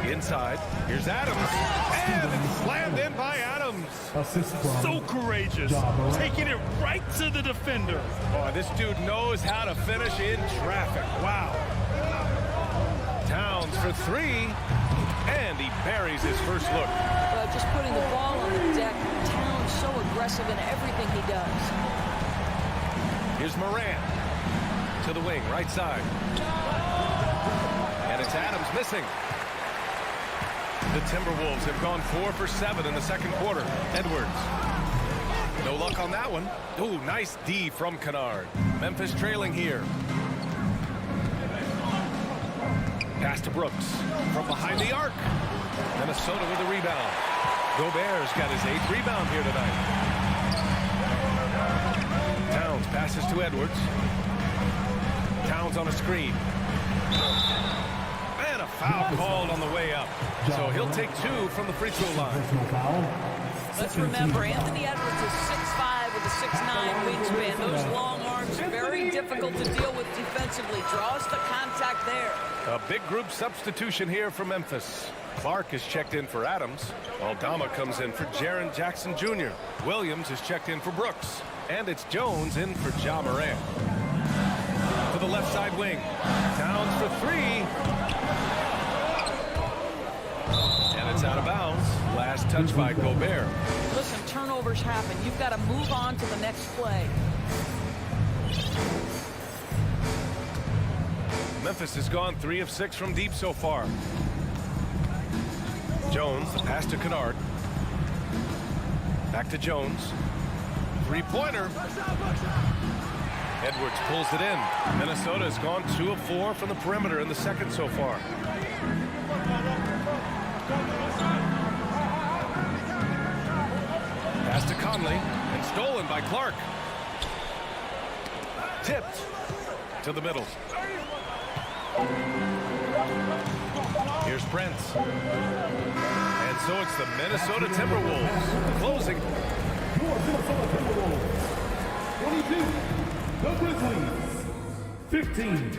Inside, here's Adams. And it's slammed in by Adams. So courageous. Taking it right to the defender. Oh, this dude knows how to finish in traffic. Wow. Towns for three. And he buries his first look. Just putting the ball on the deck. Towns so aggressive in everything he does. Here's Morant. To the wing, right side. And it's Adams missing. The Timberwolves have gone 4 for 7 in the second quarter. Edwards. No luck on that one. Ooh, nice D from Kennard. Memphis trailing here. Pass to Brooks. From behind the arc. Minnesota with a rebound. Gobert's got his 8th rebound here tonight. Towns passes to Edwards. Towns on a screen. And a foul called on the way up. So he'll take 2 from the free throw line. Let's remember, Anthony Edwards is 6'5" with a 6'9" wingspan. Those long arms are very difficult to deal with defensively. Draws the contact there. A big group substitution here for Memphis. Clark is checked in for Adams. Aldama comes in for Jaren Jackson Jr. Williams is checked in for Brooks. And it's Jones in for Ja Morant. To the left side wing. Towns for 3. And it's out of bounds. Last touch by Gobert. Listen, turnovers happen. You've got to move on to the next play. Memphis has gone 3 of 6 from deep so far. Jones, the pass to Kennard. Back to Jones. Three-pointer. Edwards pulls it in. Minnesota has gone 2 of 4 from the perimeter in the second so far. Pass to Conley and stolen by Clark. Tipped to the middle. Here's Prince. And so it's the Minnesota Timberwolves closing. Your Minnesota Timberwolves, 22. The Grizzlies, 15.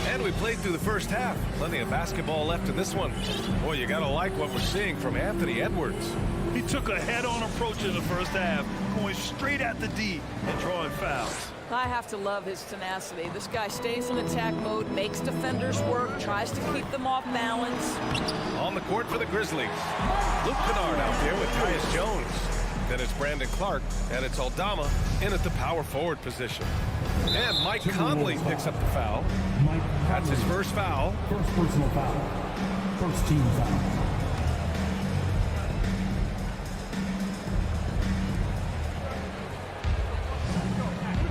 And we played through the first half. Plenty of basketball left in this one. Boy, you gotta like what we're seeing from Anthony Edwards. He took a head-on approach in the first half, going straight at the D and drawing fouls. I have to love his tenacity. This guy stays in attack mode, makes defenders work, tries to keep them off balance. On the court for the Grizzlies. Luke Kennard out there with Tyus Jones. Then it's Brandon Clark, and it's Aldama in at the power forward position. And Mike Conley picks up the foul. That's his first foul. First personal foul. First team foul.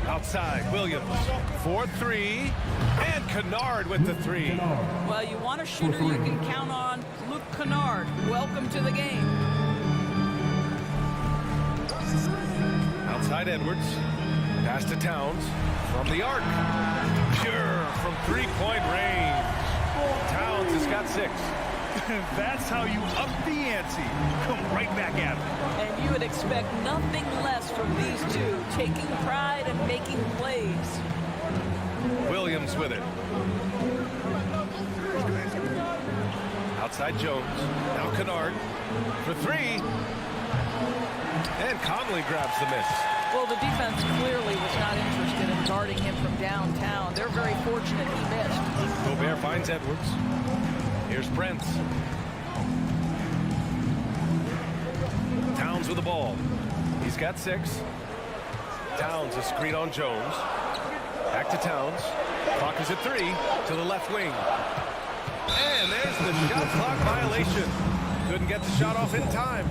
Outside, Williams, 4-3, and Kennard with the 3. Well, you want a shooter you can count on. Luke Kennard, welcome to the game. Outside Edwards, pass to Towns, from the arc. Pure from three-point range. Towns has got 6. That's how you up the ante. Come right back at him. And you would expect nothing less from these two, taking pride and making plays. Williams with it. Outside Jones. Now Kennard for 3. And Conley grabs the miss. Well, the defense clearly was not interested in guarding him from downtown. They're very fortunate he missed. Gobert finds Edwards. Here's Prince. Towns with the ball. He's got 6. Towns a screen on Jones. Back to Towns. Clock is at 3 to the left wing. And there's the shot clock violation. Couldn't get the shot off in time.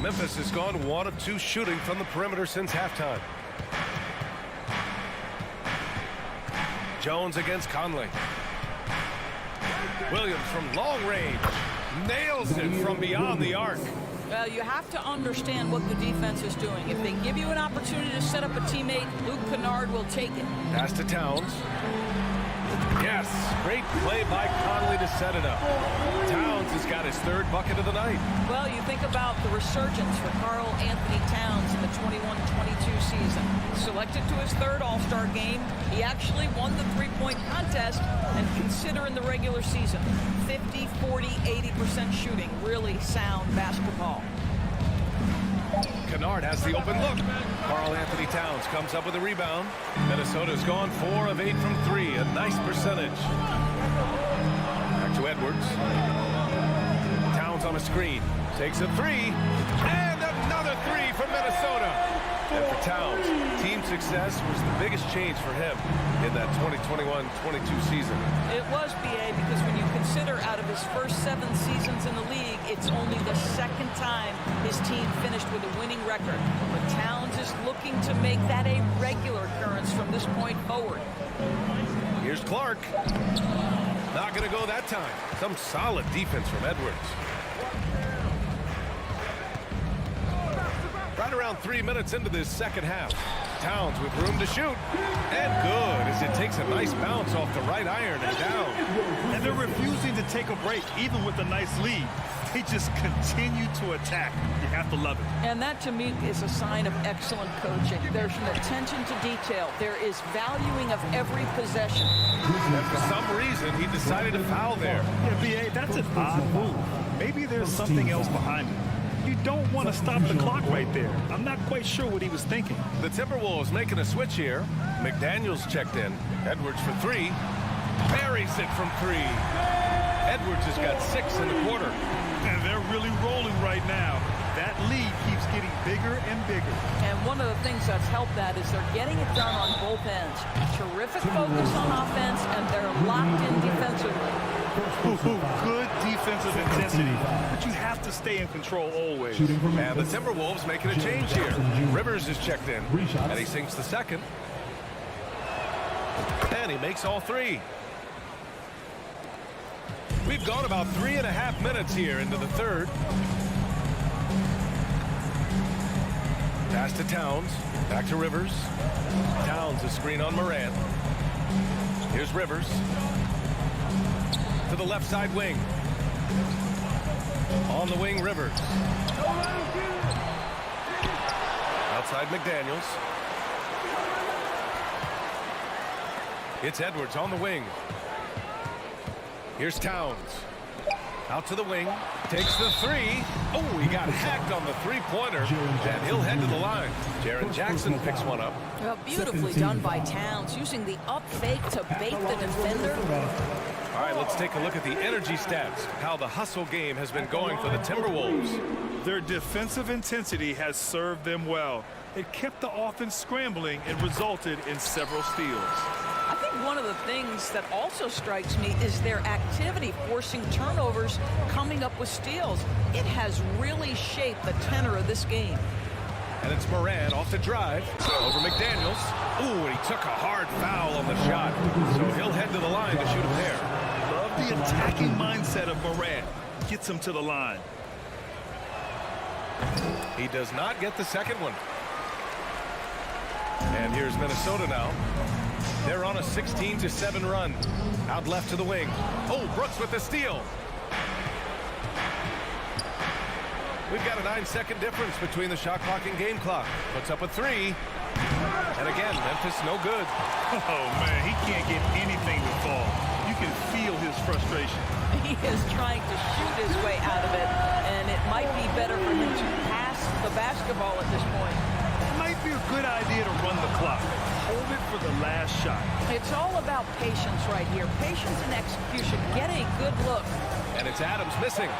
Memphis has gone 1 of 2 shooting from the perimeter since halftime. Jones against Conley. Williams from long range. Nails it from beyond the arc. Well, you have to understand what the defense is doing. If they give you an opportunity to set up a teammate, Luke Kennard will take it. Pass to Towns. Yes, great play by Conley to set it up. Towns has got his 3rd bucket of the night. Well, you think about the resurgence for Karl Anthony Towns in the 21-22 season. Selected to his 3rd All-Star game, he actually won the three-point contest, and consider in the regular season, 50, 40, 80% shooting. Really sound basketball. Kennard has the open look. Karl Anthony Towns comes up with a rebound. Minnesota's gone 4 of 8 from 3. A nice percentage. Back to Edwards. Towns on a screen. Takes a 3. And another 3 for Minnesota. And for Towns, team success was the biggest change for him in that 2021-22 season. It was, BA, because when you consider out of his first 7 seasons in the league, it's only the 2nd time his team finished with a winning record. But Towns is looking to make that a regular occurrence from this point forward. Here's Clark. Not going to go that time. Some solid defense from Edwards. Right around 3 minutes into this second half. Towns with room to shoot. And good as it takes a nice bounce off the right iron and down. And they're refusing to take a break, even with a nice lead. They just continue to attack. You have to love it. And that, to me, is a sign of excellent coaching. There's an attention to detail. There is valuing of every possession. And for some reason, he decided to foul there. Yeah, BA, that's an odd move. Maybe there's something else behind it. You don't want to stop the clock right there. I'm not quite sure what he was thinking. The Timberwolves making a switch here. McDaniels checked in. Edwards for 3. Buries it from 3. Edwards has got 6 in the quarter. And they're really rolling right now. That lead keeps getting bigger and bigger. And one of the things that's helped that is they're getting it done on both ends. Terrific focus on offense, and they're locked in defensively. Good defensive intensity, but you have to stay in control always. And the Timberwolves making a change here. Rivers is checked in, and he sinks the 2nd. And he makes all 3. We've gone about 3.5 minutes here into the 3rd. Pass to Towns. Back to Rivers. Towns a screen on Morant. Here's Rivers. To the left side wing. On the wing, Rivers. Outside McDaniels. It's Edwards on the wing. Here's Towns. Out to the wing. Takes the 3. Oh, he got hacked on the 3-pointer. And he'll head to the line. Jaren Jackson picks one up. Well, beautifully done by Towns, using the up fake to bait the defender. All right, let's take a look at the energy stats. How the hustle game has been going for the Timberwolves. Their defensive intensity has served them well. It kept the offense scrambling and resulted in several steals. I think one of the things that also strikes me is their activity forcing turnovers, coming up with steals. It has really shaped the tenor of this game. And it's Morant off the drive. Over McDaniels. Ooh, and he took a hard foul on the shot. So he'll head to the line to shoot a pair. Love the attacking mindset of Morant. Gets him to the line. He does not get the second one. And here's Minnesota now. They're on a 16-7 run. Out left to the wing. Oh, Brooks with the steal. We've got a 9-second difference between the shot clock and game clock. Puts up a 3. And again, Memphis no good. Oh, man, he can't get anything to fall. You can feel his frustration. He is trying to shoot his way out of it, and it might be better for him to pass the basketball at this point. It might be a good idea to run the clock. Hold it for the last shot. It's all about patience right here. Patience and execution. Get a good look. And it's Adams missing.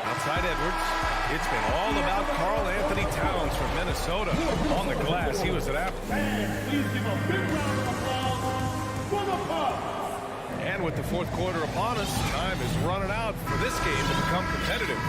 Outside Edwards. It's been all about Karl Anthony Towns from Minnesota. On the glass, he was an apple. Please give a big round of applause for the Bucks. And with the fourth quarter upon us, time is running out for this game to become competitive.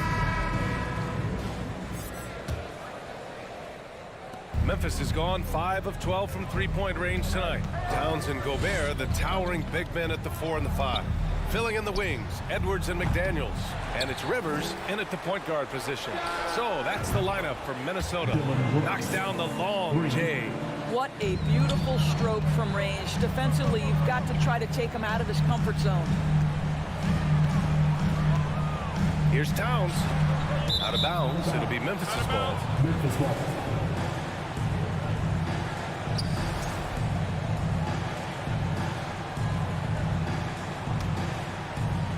Memphis has gone 5 of 12 from three-point range tonight. Towns and Gobert, the towering big men at the 4 and the 5. Filling in the wings, Edwards and McDaniels. And it's Rivers in at the point guard position. So that's the lineup for Minnesota. Knocks down the long J. What a beautiful stroke from range. Defensively, you've got to try to take him out of his comfort zone. Here's Towns. Out of bounds. It'll be Memphis's ball.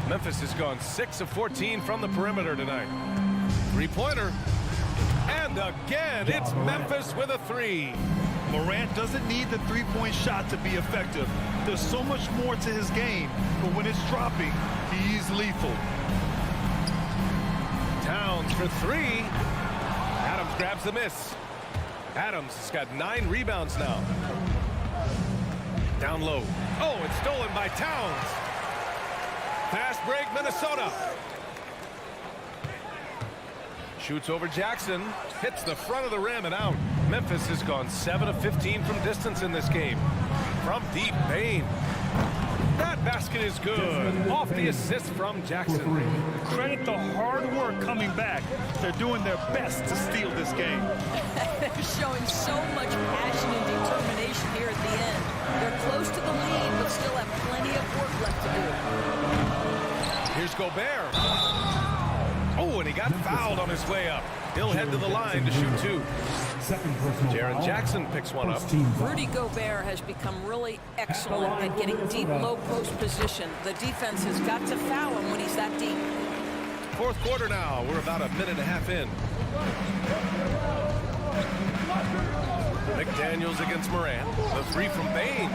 Memphis has gone 6 of 14 from the perimeter tonight. Three-pointer. And again, it's Memphis with a 3. Morant doesn't need the three-point shot to be effective. There's so much more to his game, but when it's dropping, he's lethal. Towns for 3. Adams grabs the miss. Adams has got 9 rebounds now. Down low. Oh, it's stolen by Towns. Fast break, Minnesota. Shoots over Jackson. Hits the front of the rim and out. Memphis has gone 7 of 15 from distance in this game. From deep, Bain. That basket is good. Off the assist from Jackson. Credit the hard work coming back. They're doing their best to steal this game. They're showing so much passion and determination here at the end. They're close to the lead, but still have plenty of work left to do. Here's Gobert. Oh, and he got fouled on his way up. He'll head to the line to shoot 2. Jaren Jackson picks one up. Rudy Gobert has become really excellent at getting deep low post position. The defense has got to foul him when he's that deep. Fourth quarter now. We're about a minute and a half in. McDaniels against Morant. The 3 from Bain.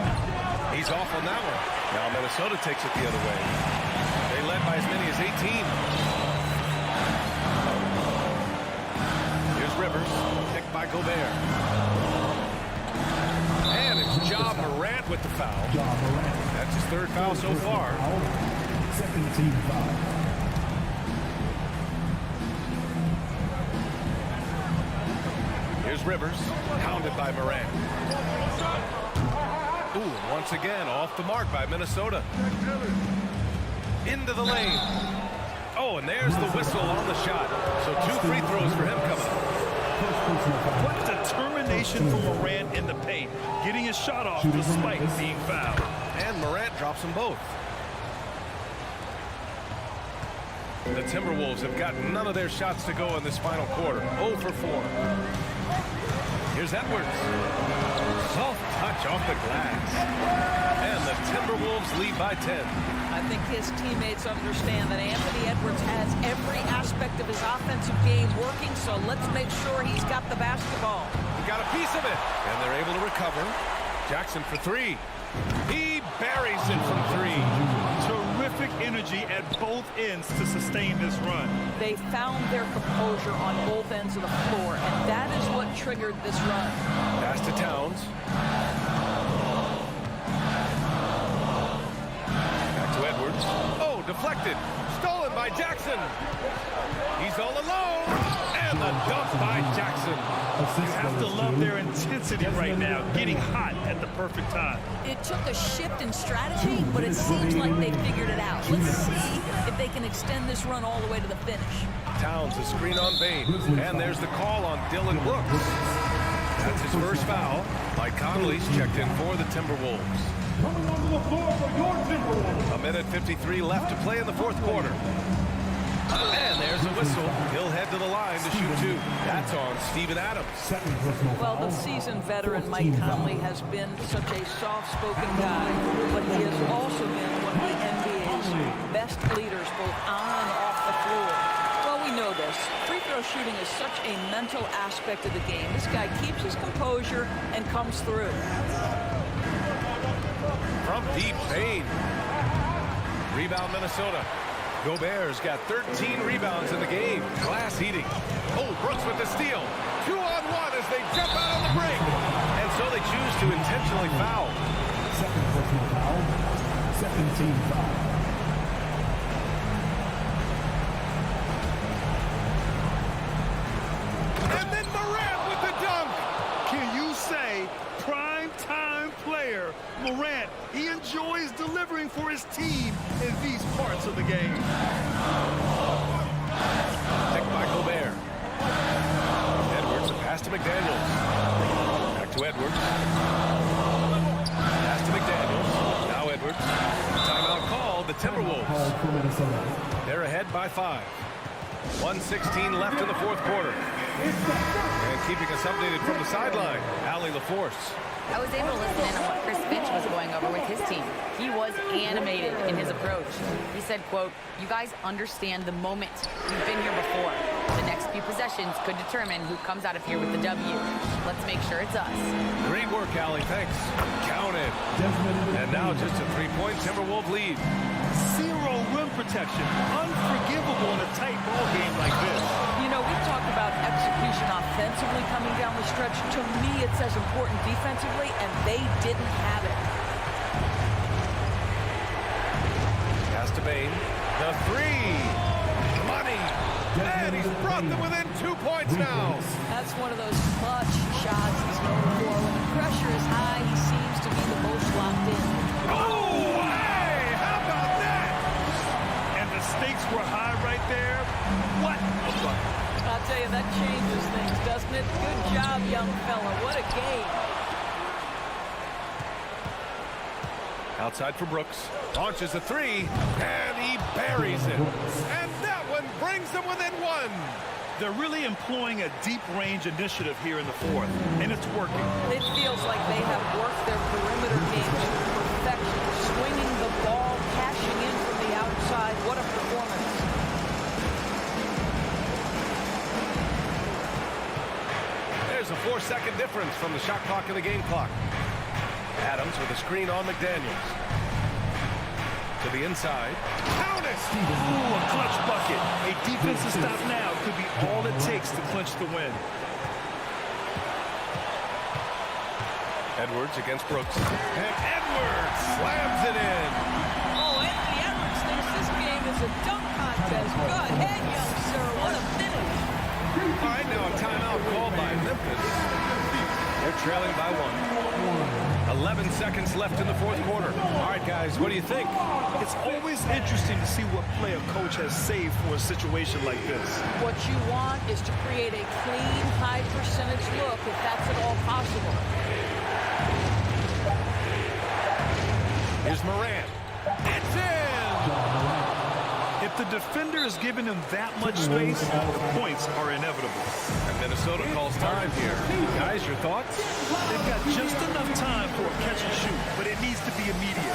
He's off on that one. Now Minnesota takes it the other way. They led by as many as 18. Here's Rivers, picked by Gobert. And it's Ja Morant with the foul. That's his 3rd foul so far. Second team foul. Here's Rivers, pounded by Morant. Ooh, once again, off the mark by Minnesota. Into the lane. Oh, and there's the whistle on the shot. So 2 free throws for him coming up. What determination from Morant in the paint, getting his shot off despite being fouled. And Morant drops them both. The Timberwolves have got none of their shots to go in this final quarter. 0 for 4. Here's Edwards. Soft touch off the glass. And the Timberwolves lead by 10. I think his teammates understand that Anthony Edwards has every aspect of his offensive game working, so let's make sure he's got the basketball. He got a piece of it, and they're able to recover. Jackson for 3. He buries it from 3. Terrific energy at both ends to sustain this run. They found their composure on both ends of the floor, and that is what triggered this run. Pass to Towns. Back to Edwards. Oh, deflected. Stolen by Jackson. He's all alone. And the dunk by Jackson. You have to love their intensity right now, getting hot at the perfect time. It took a shift in strategy, but it seems like they figured it out. Let's see if they can extend this run all the way to the finish. Towns, a screen on Bain. And there's the call on Dylan Brooks. That's his first foul. Mike Conley's checked in for the Timberwolves. Coming onto the floor for your Timberwolves. A minute 53 left to play in the fourth quarter. And there's a whistle. He'll head to the line to shoot 2. That's on Steven Adams. Well, the seasoned veteran Mike Conley has been such a soft-spoken guy, but he has also been one of the NBA's best leaders both on and off the floor. Well, we know this. Free throw shooting is such a mental aspect of the game. This guy keeps his composure and comes through. From deep, Bain. Rebound, Minnesota. Gobert's got 13 rebounds in the game. Glass heating. Oh, Brooks with the steal. 2-on-1 as they jump out on the break. And so they choose to intentionally foul. Second personal foul. 17 foul. And then Morant with the dunk. Can you say prime time player Morant? He enjoys delivering for his team in these parts of the game. Picked by Gobert. Edwards, a pass to McDaniels. Back to Edwards. Pass to McDaniels. Now Edwards. Timeout called. The Timberwolves. They're ahead by 5. 1:16 left in the fourth quarter. And keeping us updated from the sideline, Allie LaForce. I was able to listen in on what Chris Finch was going over with his team. He was animated in his approach. He said, quote, "You guys understand the moment. You've been here before. The next few possessions could determine who comes out of here with the W. Let's make sure it's us." Great work, Allie. Thanks. Counted. And now just a 3-point Timberwolves lead. Zero rim protection. Unforgivable in a tight ball game like this. You know, we've talked about execution offensively coming down the stretch. To me, it's as important defensively, and they didn't have it. Pass to Bain. The 3. Money. And he's brought them within 2 points now. That's one of those clutch shots he's known for. When the pressure is high, he seems to be the most locked in. Oh, hey, how about that? And the stakes were high right there. What a bucket. I'll tell you, that changes things, doesn't it? Good job, young fella. What a game. Outside for Brooks. Launches a 3, and he buries it. And that one brings them within 1. They're really employing a deep range initiative here in the fourth, and it's working. It feels like they have worked their perimeter game to perfection, swinging the ball, cashing in from the outside. What a performance. There's a 4-second difference from the shot clock and the game clock. Adams with a screen on McDaniels. To the inside. Count it! Ooh, a clutch bucket. A defensive stop now could be all it takes to clinch the win. Edwards against Brooks. And Edwards slams it in. Oh, Anthony Edwards thinks this game is a dunk contest. Go ahead, young sir. What a finish. All right, now a timeout called by Memphis. They're trailing by 1. 11 seconds left in the fourth quarter. All right, guys, what do you think? It's always interesting to see what play a coach has saved for a situation like this. What you want is to create a clean, high-percentage look, if that's at all possible. Here's Morant. It's in! If the defender is giving him that much space, the points are inevitable. And Minnesota calls time here. Guys, your thoughts? They've got just enough time for a catch and shoot, but it needs to be immediate.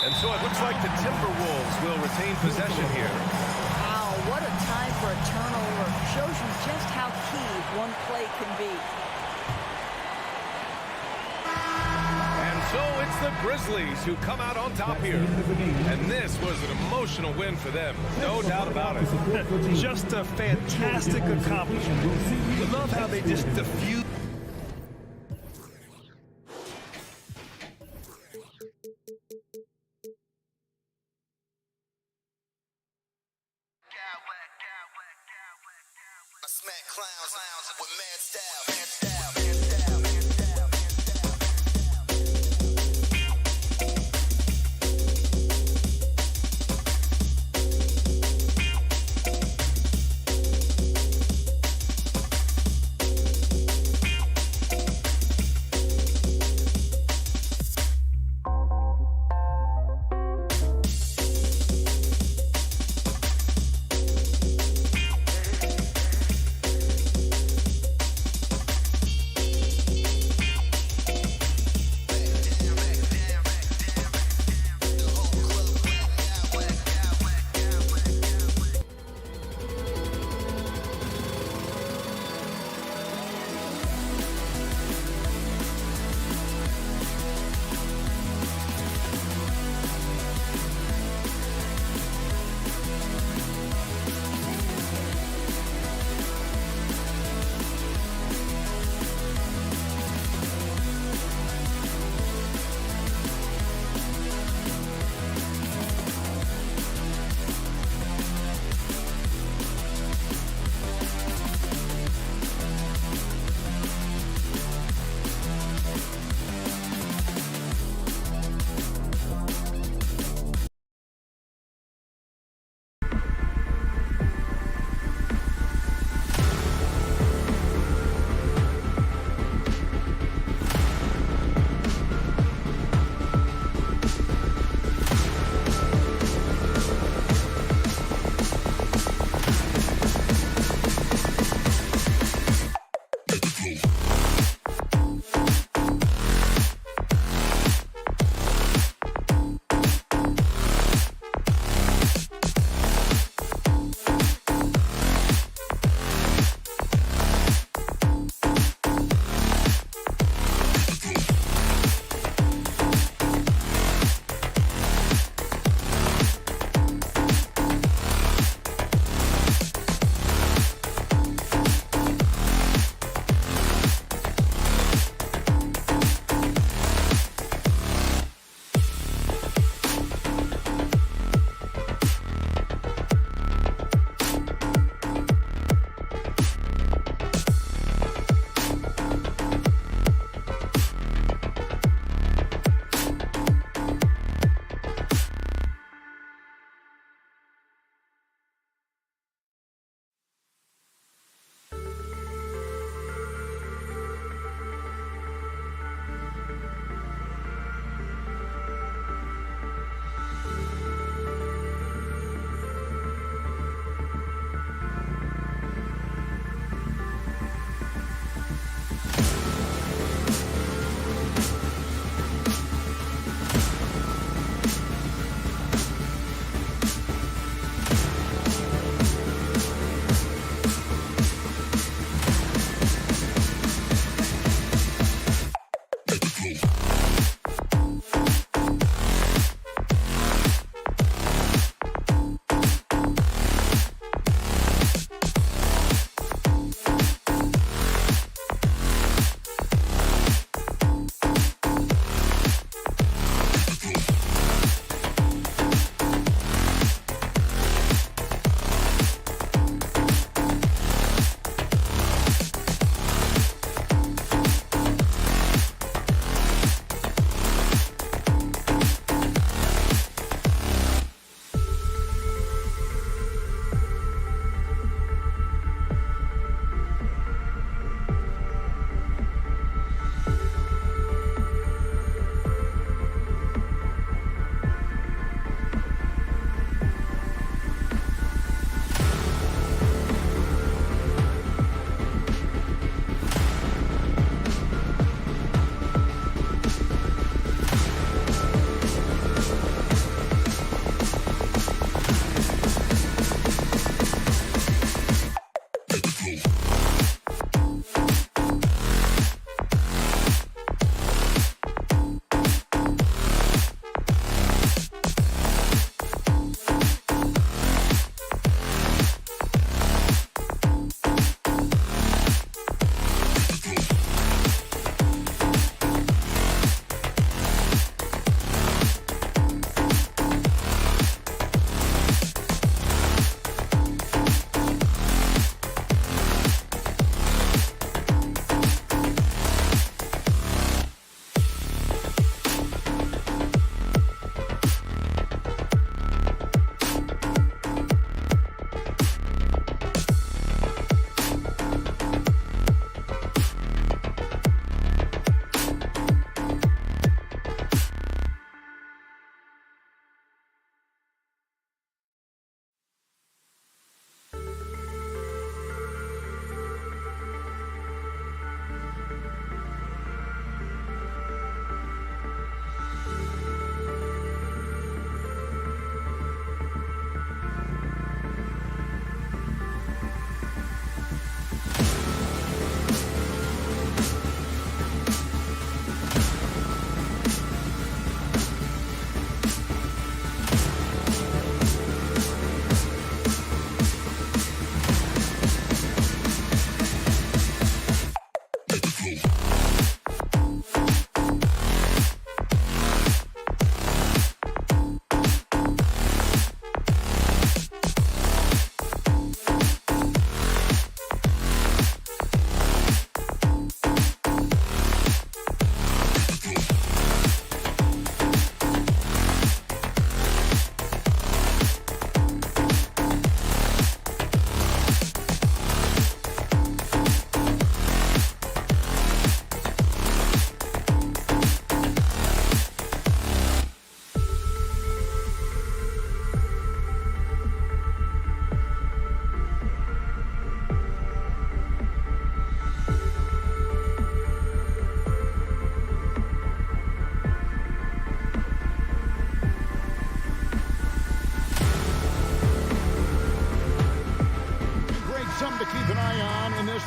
And so it looks like the Timberwolves will retain possession here. Wow, what a time for a turnover. Shows you just how key one play can be. And so it's the Grizzlies who come out on top here. And this was an emotional win for them. No doubt about it. Just a fantastic accomplishment. We love how they just diffuse. Smack clowns with mad style.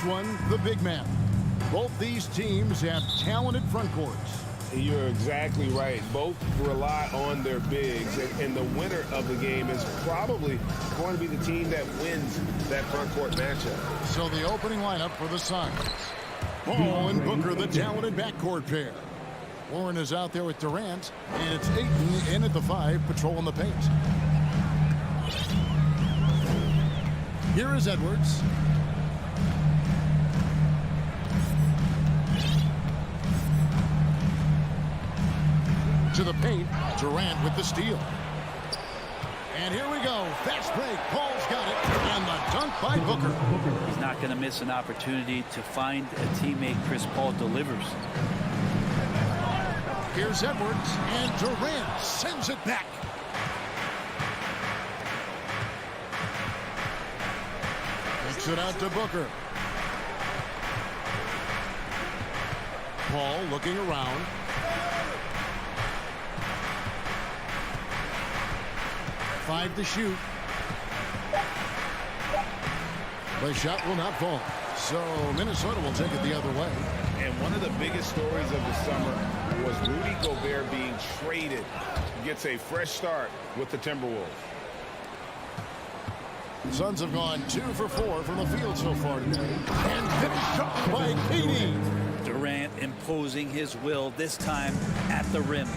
one, the big man. Both these teams have talented front courts. You're exactly right. Both rely on their bigs, and the winner of the game is probably going to be the team that wins that front court matchup. So the opening lineup for the Suns. Ball and Booker, the talented backcourt pair. Warren is out there with Durant, and it's Ayton in at the 5, patrolling the paint. Here is Edwards. To the paint, Durant with the steal. And here we go. Fast break. Paul's got it. And the dunk by Booker. He's not going to miss an opportunity to find a teammate. Chris Paul delivers. Here's Edwards. And Durant sends it back. Kicks it out to Booker. Paul looking around. Five to shoot. The shot will not fall. So Minnesota will take it the other way. And one of the biggest stories of the summer was Rudy Gobert being traded. Gets a fresh start with the Timberwolves. Suns have gone 2 for 4 from the field so far today. And finished off by KD. Durant imposing his will, this time at the rim.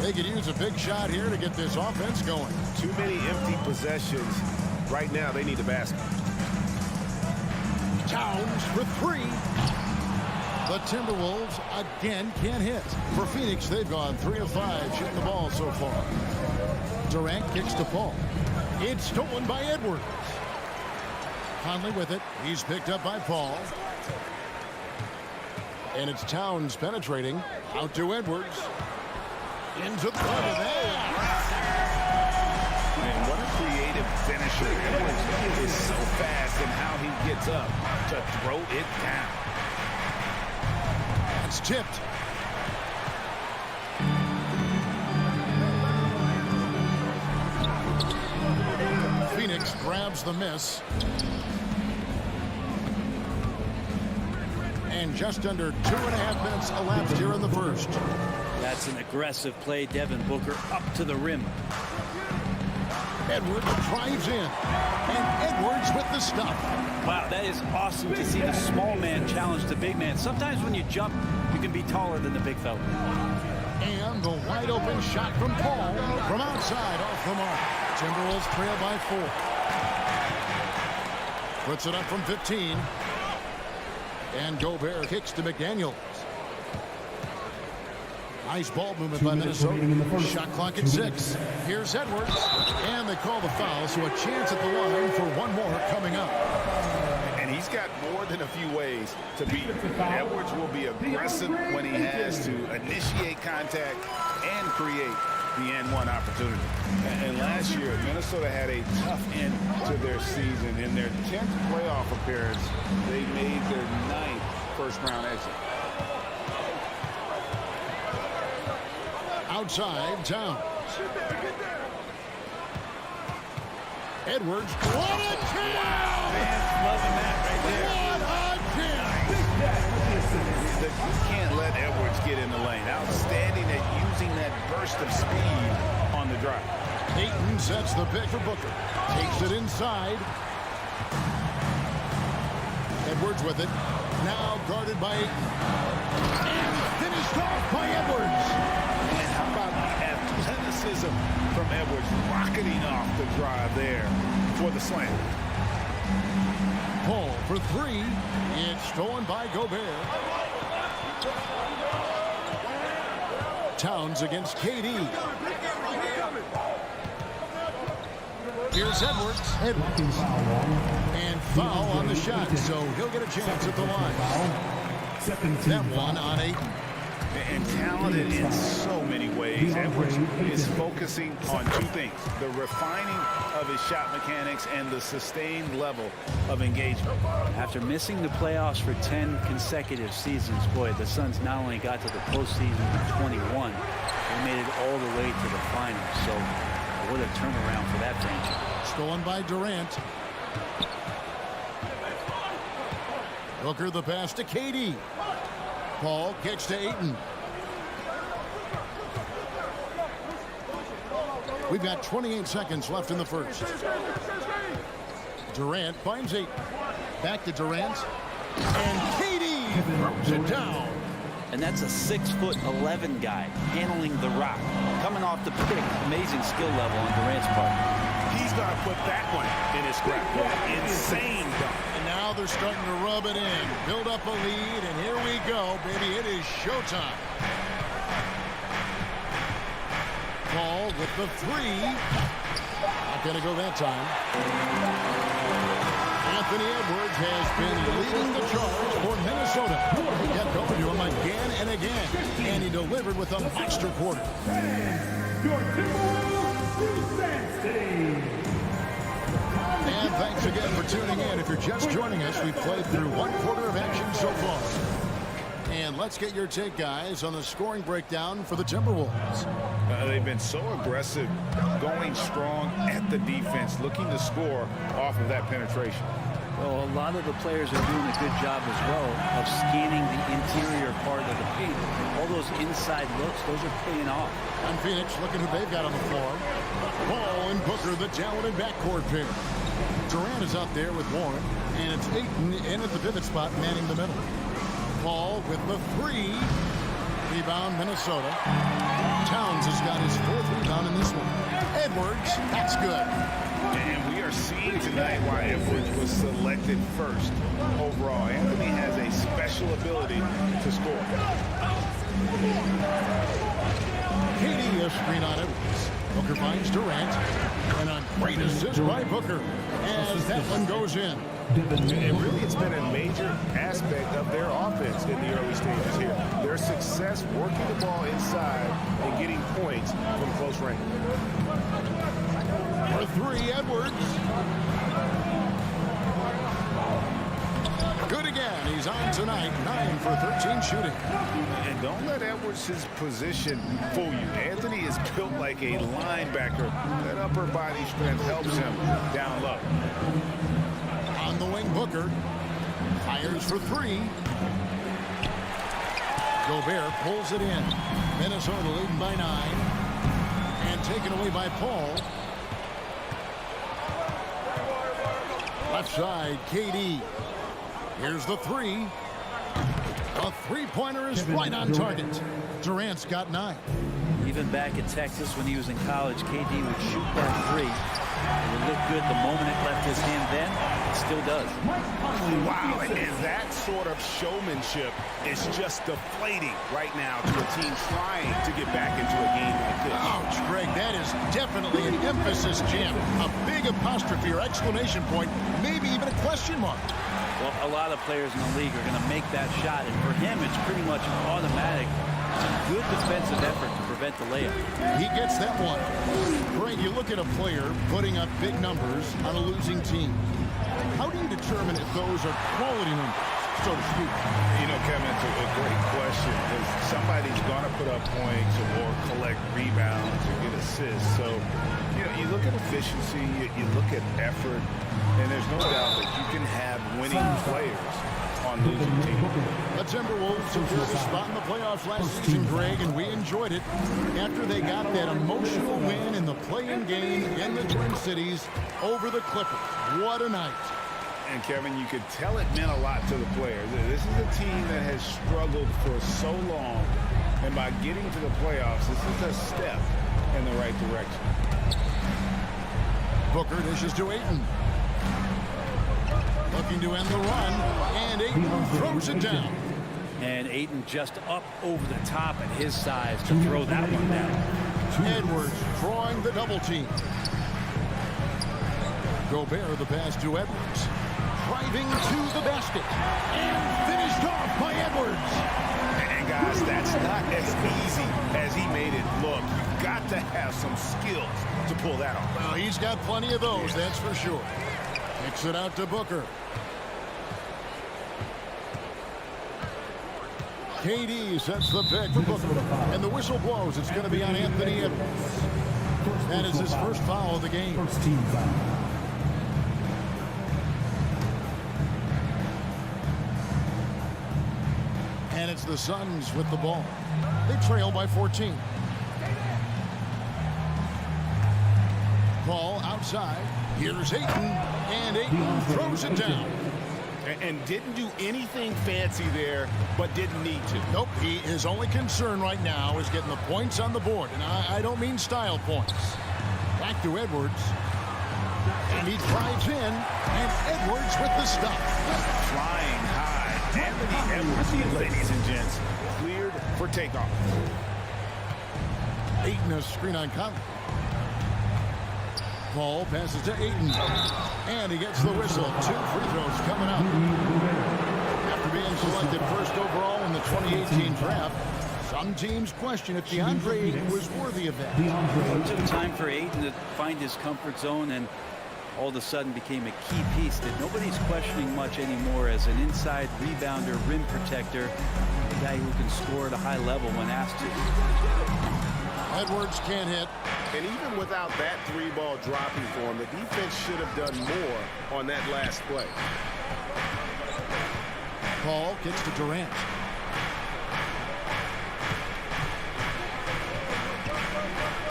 They could use a big shot here to get this offense going. Too many empty possessions. Right now, they need the basket. Towns for 3. The Timberwolves again can't hit. For Phoenix, they've gone 3 of 5 shooting the ball so far. Durant kicks to Paul. It's stolen by Edwards. Conley with it. He's picked up by Paul. And it's Towns penetrating. Out to Edwards. Into the cover there. Man, what a creative finisher. Edwards is so fast in how he gets up to throw it down. It's tipped. Phoenix grabs the miss. And just under 2.5 minutes elapsed here in the first. That's an aggressive play. Devin Booker up to the rim. Edwards drives in. And Edwards with the stuff. Wow, that is awesome to see the small man challenge the big man. Sometimes when you jump, you can be taller than the big fella. And the wide open shot from Paul from outside off the mark. Timberwolves trail by 4. Puts it up from 15. And Gobert kicks to McDaniels. Nice ball movement by Minnesota. Shot clock at 6. Here's Edwards. And they call the foul, so a chance at the line for one more coming up. And he's got more than a few ways to beat him. Edwards will be aggressive when he has to initiate contact and create the and-one opportunity. And last year, Minnesota had a tough end to their season. In their 10th playoff appearance, they made their 9th first-round exit. Outside, Towns. Edwards. What a jam! Loving that right there. You can't let Edwards get in the lane. Outstanding at using that burst of speed on the drive. Ayton sets the pick for Booker. Takes it inside. Edwards with it. Now guarded by Ayton. And finished off by Edwards. And how about athleticism from Edwards rocketing off the drive there for the slam. Paul for 3. It's stolen by Gobert. Towns against KD. Here's Edwards. And foul on the shot, so he'll get a chance at the line. That one on Ayton. And talented in so many ways. Edwards is focusing on 2 things: the refining of his shot mechanics and the sustained level of engagement. After missing the playoffs for 10 consecutive seasons, boy, the Suns not only got to the postseason in 21, they made it all the way to the finals. So what a turnaround for that franchise. Stolen by Durant. Booker the pass to KD. Paul kicks to Ayton. We've got 28 seconds left in the first. Durant finds Ayton. Back to Durant. And KD throws it down. And that's a 6'11" guy handling the rock. Coming off the pick, amazing skill level on Durant's part. He's got to put that one in his grip. Insane dunk. And now they're starting to rub it in. Build up a lead, and here we go, baby. It is showtime. Paul with the 3. Not going to go that time. Anthony Edwards has been leading the charge for Minnesota. He kept going to him again and again, and he delivered with a monster quarter. And thanks again for tuning in. If you're just joining us, we've played through 1 quarter of action so far. And let's get your take, guys, on the scoring breakdown for the Timberwolves. They've been so aggressive, going strong at the defense, looking to score off of that penetration. Well, a lot of the players are doing a good job as well of scanning the interior part of the paint. All those inside looks, those are paying off. And Phoenix, looking who they've got on the floor. Paul and Booker, the talented backcourt pair. Durant is out there with Warren, and it's Ayton in at the pivot spot, manning the middle. Paul with the 3. Rebound, Minnesota. Towns has got his 4th rebound in this one. Edwards, that's good. And we are seeing tonight why Edwards was selected first overall. Anthony has a special ability to score. KD a screen on Edwards. Booker finds Durant. And a great assist by Booker as that one goes in. And really, it's been a major aspect of their offense in the early stages here. Their success working the ball inside and getting points from close range. For 3, Edwards. Good again. He's on tonight. 9 for 13 shooting. And don't let Edwards' position fool you. Anthony is built like a linebacker. That upper body strength helps him down low. On the wing, Booker fires for 3. Gobert pulls it in. Minnesota leading by 9. And taken away by Paul. Left side, KD. Here's the 3. A 3-pointer is right on target. Durant's got 9. Even back in Texas when he was in college, KD would shoot that 3. It would look good the moment it left his hand then. It still does. Wow, and that sort of showmanship is just deflating right now to a team trying to get back into a game like this. Ouch, Greg, that is definitely an emphasis jam. A big apostrophe or exclamation point, maybe even a question mark. Well, a lot of players in the league are going to make that shot, and for him, it's pretty much automatic. It's a good defensive effort to prevent the layup. He gets that one. Greg, you look at a player putting up big numbers on a losing team. How do you determine if those are quality numbers, so to speak? You know, Kevin, it's a great question because somebody's going to put up points or collect rebounds or get assists. So, you know, you look at efficiency, you look at effort, and there's no doubt that you can have winning players on losing teams. The Timberwolves secured a spot in the playoffs last season, Greg, and we enjoyed it after they got that emotional win in the play-in game in the Twin Cities over the Clippers. What a night. And, Kevin, you could tell it meant a lot to the players. This is a team that has struggled for so long, and by getting to the playoffs, this is a step in the right direction. Booker dishes to Ayton. Looking to end the run, and Ayton throws it down. And Ayton just up over the top at his size to throw that one down. Edwards drawing the double team. Gobert the pass to Edwards. Driving to the basket. And finished off by Edwards. And guys, that's not as easy as he made it look. You've got to have some skills to pull that off. Well, he's got plenty of those, that's for sure. Kicks it out to Booker. KD sets the pick for Booker. And the whistle blows. It's going to be on Anthony Edwards. That is his first foul of the game. First team foul. And it's the Suns with the ball. They trail by 14. Ball outside. Here's Ayton. And Ayton throws it down. And didn't do anything fancy there, but didn't need to. Nope, his only concern right now is getting the points on the board. And I don't mean style points. Back to Edwards. And he drives in. And Edwards with the stop. Flying high. Anthony Edwards, ladies and gents, cleared for takeoff. Ayton a screen on Conley. Paul passes to Ayton. And he gets the whistle. 2 free throws coming up. After being selected first overall in the 2018 draft, some teams question if DeAndre Ayton was worthy of that. It took time for Ayton to find his comfort zone, and all of a sudden became a key piece that nobody's questioning much anymore as an inside rebounder, rim protector, a guy who can score at a high level when asked to. Edwards can't hit. And even without that three-ball dropping for him, the defense should have done more on that last play. Paul gets to Durant.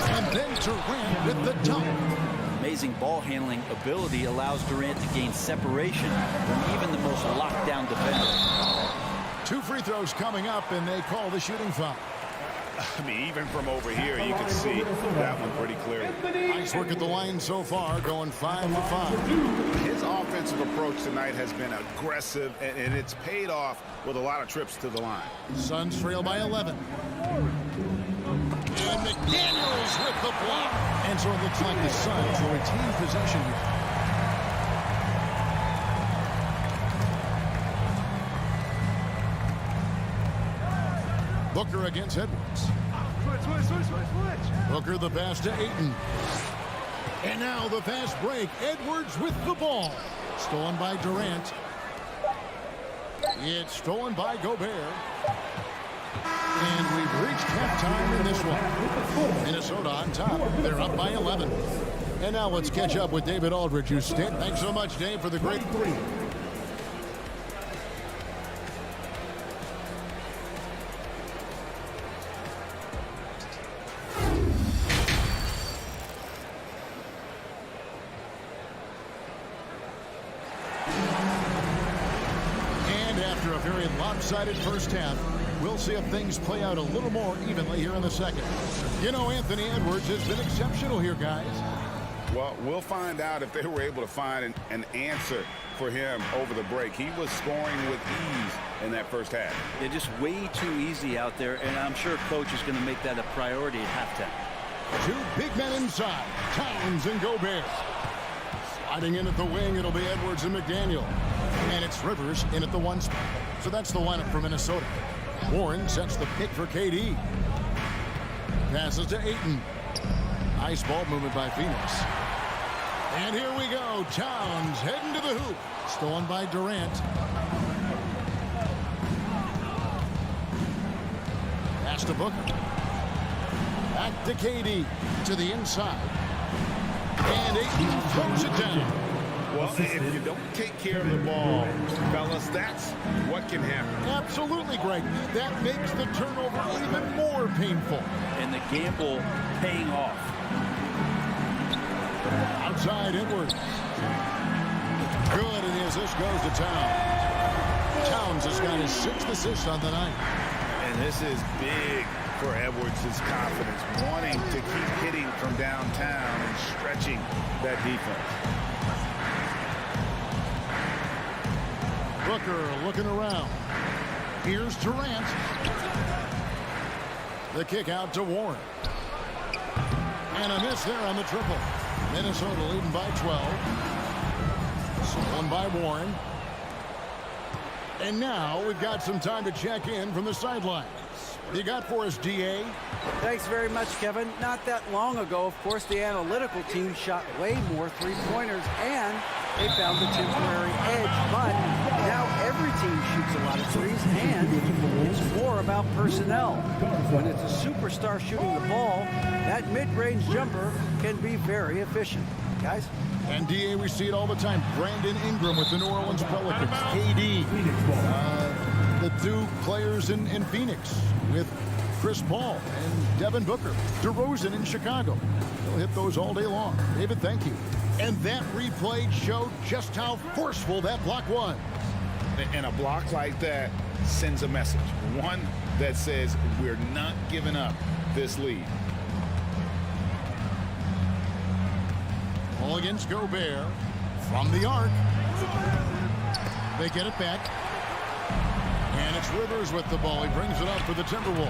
And then Durant with the dunk. Amazing ball handling ability allows Durant to gain separation from even the most locked down defender. 2 free throws coming up, and they call the shooting foul. I mean, even from over here, you can see that one pretty clearly. Nice work at the line so far, going 5 for 5. His offensive approach tonight has been aggressive, and it's paid off with a lot of trips to the line. Suns trail by 11. And McDaniels with the block. And so it looks like the Suns will retain possession here. Booker against Edwards. Switch. Booker the pass to Ayton. And now the fast break. Edwards with the ball. Stolen by Durant. It's stolen by Gobert. And we've reached halftime in this one. Minnesota on top. They're up by 11. And now let's catch up with David Aldridge, who's standing. Thanks so much, Dave, for the great three. Lopsided first half. We'll see if things play out a little more evenly here in the second. You know, Anthony Edwards has been exceptional here, guys. Well, we'll find out if they were able to find an answer for him over the break. He was scoring with ease in that first half. They're just way too easy out there, and I'm sure coach is going to make that a priority at halftime. 2 big men inside, Towns and Gobert. Sliding in at the wing, it'll be Edwards and McDaniel. And it's Rivers in at the 1 spot. So that's the lineup for Minnesota. Warren sets the pick for KD. Passes to Ayton. Nice ball movement by Phoenix. And here we go. Towns heading to the hoop. Stolen by Durant. Pass to Booker. Back to KD. To the inside. And Ayton throws it down. Well, if you don't take care of the ball, fellas, that's what can happen. Absolutely, Greg. That makes the turnover even more painful. And the gamble paying off. Outside Edwards. Good, and his assist goes to Towns. Towns has got his 6th assist on the night. And this is big for Edwards' confidence, wanting to keep hitting from downtown and stretching that defense. Booker looking around. Here's Durant. The kick out to Warren. And a miss there on the triple. Minnesota leading by 12. Stolen by Warren. And now we've got some time to check in from the sidelines. What do you got for us, DA? Thanks very much, Kevin. Not that long ago, of course, the analytical team shot way more three-pointers, and they found the temporary edge. But now every team shoots a lot of threes, and it's more about personnel. When it's a superstar shooting the ball, that mid-range jumper can be very efficient. Guys? And DA, we see it all the time. Brandon Ingram with the New Orleans Pelicans. KD. The 2 players in Phoenix with Chris Paul and Devin Booker. DeRozan in Chicago. They'll hit those all day long. David, thank you. And that replay showed just how forceful that block was. And a block like that sends a message. One that says we're not giving up this lead. Ball against Gobert from the arc. They get it back. And it's Rivers with the ball. He brings it up for the Timberwolves.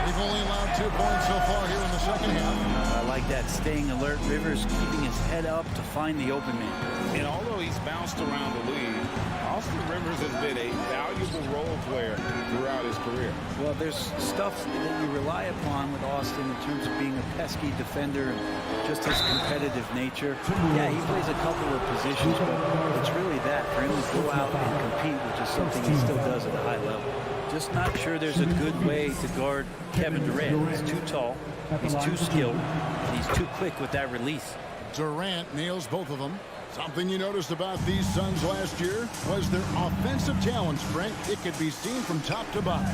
They've only allowed 2 points so far here in the second half. I like that, staying alert. Rivers keeping his head up to find the open man. And although he's bounced around the league, Austin Rivers has been a valuable role player throughout his career. Well, there's stuff that you rely upon with Austin in terms of being a pesky defender and just his competitive nature. Yeah, he plays a couple of positions, but it's really that for him to go out and compete, which is something he still does at a high level. Just not sure there's a good way to guard Kevin Durant. He's too tall, he's too skilled, and he's too quick with that release. Durant nails both of them. Something you noticed about these Suns last year was their offensive talent strength. It could be seen from top to bottom.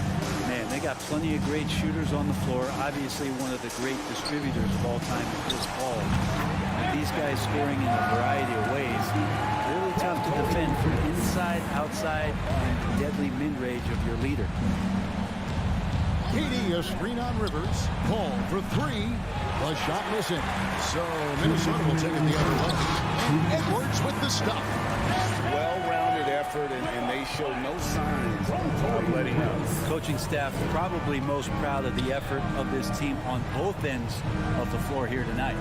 Man, they got plenty of great shooters on the floor. Obviously, one of the great distributors of all time is Chris Paul. And these guys scoring in a variety of ways. Really tough to defend from inside, outside, and deadly mid-range of your leader. KD, a screen on Rivers. Paul for 3. A shot missing. So Minnesota will take it the other way. And Edwards with the stop. Well-rounded effort, and they show no signs of letting up. Coaching staff probably most proud of the effort of this team on both ends of the floor here tonight.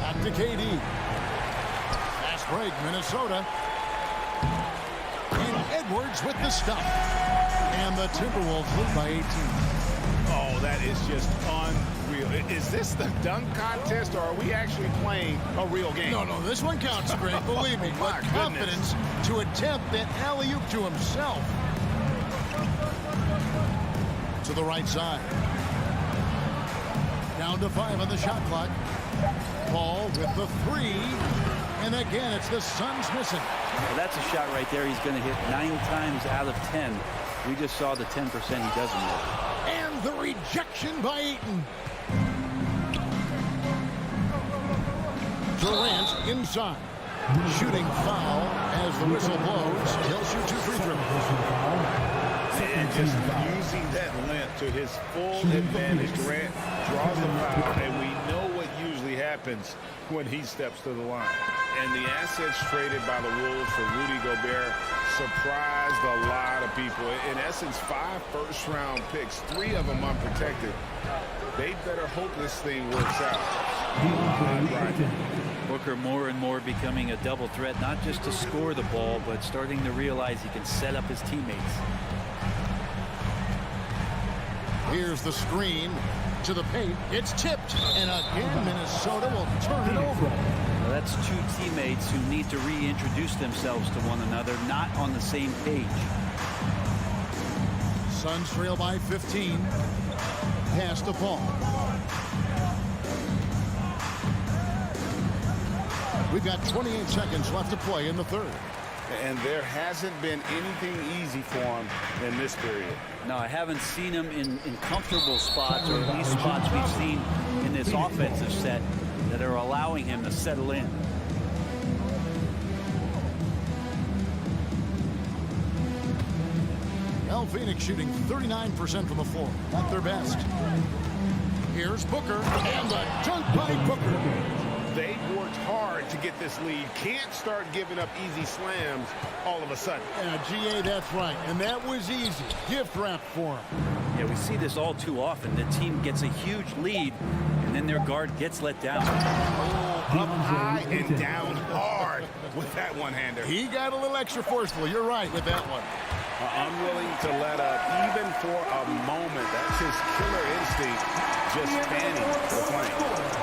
Back to KD. Fast break, Minnesota. And Edwards with the stop. And the Timberwolves lead by 18. Oh, that is just unreal. Is this the dunk contest, or are we actually playing a real game? No, this one counts, Greg. Believe me. My With confidence to attempt that alley-oop to himself. To the right side. Down to 5 on the shot clock. Paul with the 3. And again, it's the Suns missing. Well, that's a shot right there. He's going to hit 9 times out of 10. We just saw the 10% he doesn't hit. And the rejection by Ayton. Durant inside. Shooting foul as the whistle blows. He'll shoot 2 free throws. And just using that length to his full advantage. Durant draws the foul, and we know what usually happens when he steps to the line. And the assets traded by the Wolves for Rudy Gobert surprised a lot of people. In essence, 5 first-round picks, 3 of them unprotected. They better hope this thing works out. Booker more and more becoming a double threat, not just to score the ball, but starting to realize he can set up his teammates. Here's the screen to the paint. It's tipped. And again, Minnesota will turn it over. Well, that's 2 teammates who need to reintroduce themselves to one another, not on the same page. Suns trail by 15. Pass to Paul. We've got 28 seconds left to play in the third. And there hasn't been anything easy for him in this period. No, I haven't seen him in comfortable spots, or at least spots we've seen in this offensive set that are allowing him to settle in. Phoenix shooting 39% from the floor. Not their best. Here's Booker. And the dunk by Booker. They worked hard to get this lead. Can't start giving up easy slams all of a sudden. Yeah, GA, that's right. And that was easy. Gift wrap for him. Yeah, we see this all too often. The team gets a huge lead, and then their guard gets let down. Oh, up high and down hard with that one-hander. He got a little extra forceful. You're right with that one. Unwilling to let up even for a moment. That's his killer instinct, just fanning the flank.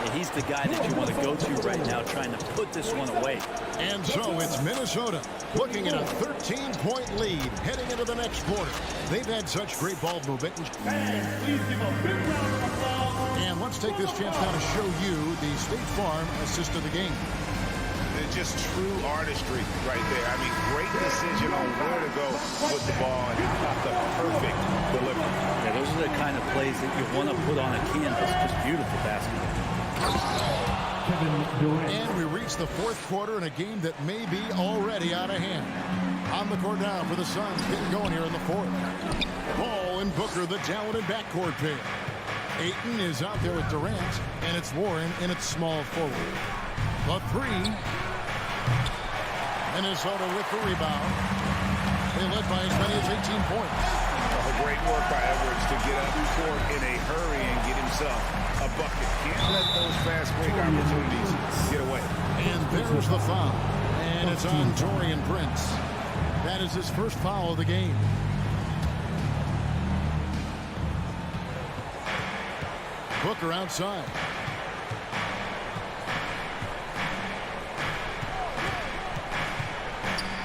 Yeah, he's the guy that you want to go to right now, trying to put this one away. And so it's Minnesota looking at a 13-point lead heading into the next quarter. They've had such great ball movement. Please give a big round of applause. And let's take this chance now to show you the State Farm assist of the game. It's just true artistry right there. I mean, great decision on where to go with the ball, and the perfect delivery. Yeah, those are the kind of plays that you want to put on a canvas. Just beautiful basketball. And we reach the fourth quarter in a game that may be already out of hand. On the court now for the Suns, getting going here in the fourth. Ball and Booker, the talented backcourt pair. Ayton is out there with Durant, and it's Warren in its small forward. The 3. Minnesota with the rebound. They led by as many as 18 points. Great work by Edwards to to get up court in a hurry and get himself a bucket. Can't let those fast break opportunities get away. And there's the foul. And it's on Taurean Prince. That is his first foul of the game. Booker outside.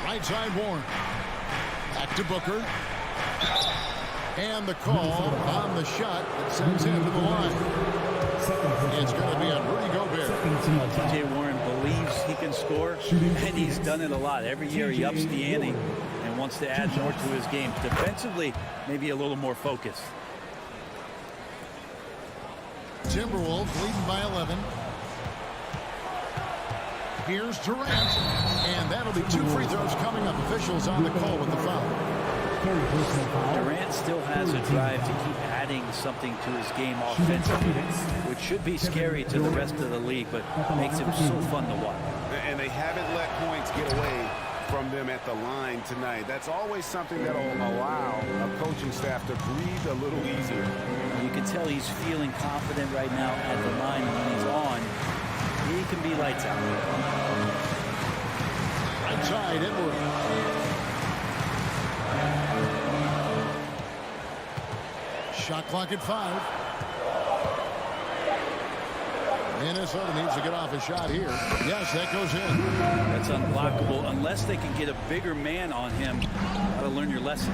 Right side Warren. Back to Booker. And the call on the shot that sends him to the line. It's going to be on Rudy Gobert. T.J. Warren believes he can score, and he's done it a lot. Every year he ups the ante and wants to add more to his game. Defensively, maybe a little more focused. Timberwolves leading by 11. Here's Durant, and that'll be 2 free throws coming up. Officials on the call with the foul. Durant still has a drive to keep adding something to his game offensively, which should be scary to the rest of the league, but makes him so fun to watch. And they haven't let points get away from them at the line tonight. That's always something that will allow a coaching staff to breathe a little easier. You can tell he's feeling confident right now at the line, and when he's on, he can be lights out. Right side, Edwards. Shot clock at 5. Minnesota needs to get off a shot here. Yes, that goes in. That's unblockable unless they can get a bigger man on him. Gotta learn your lesson.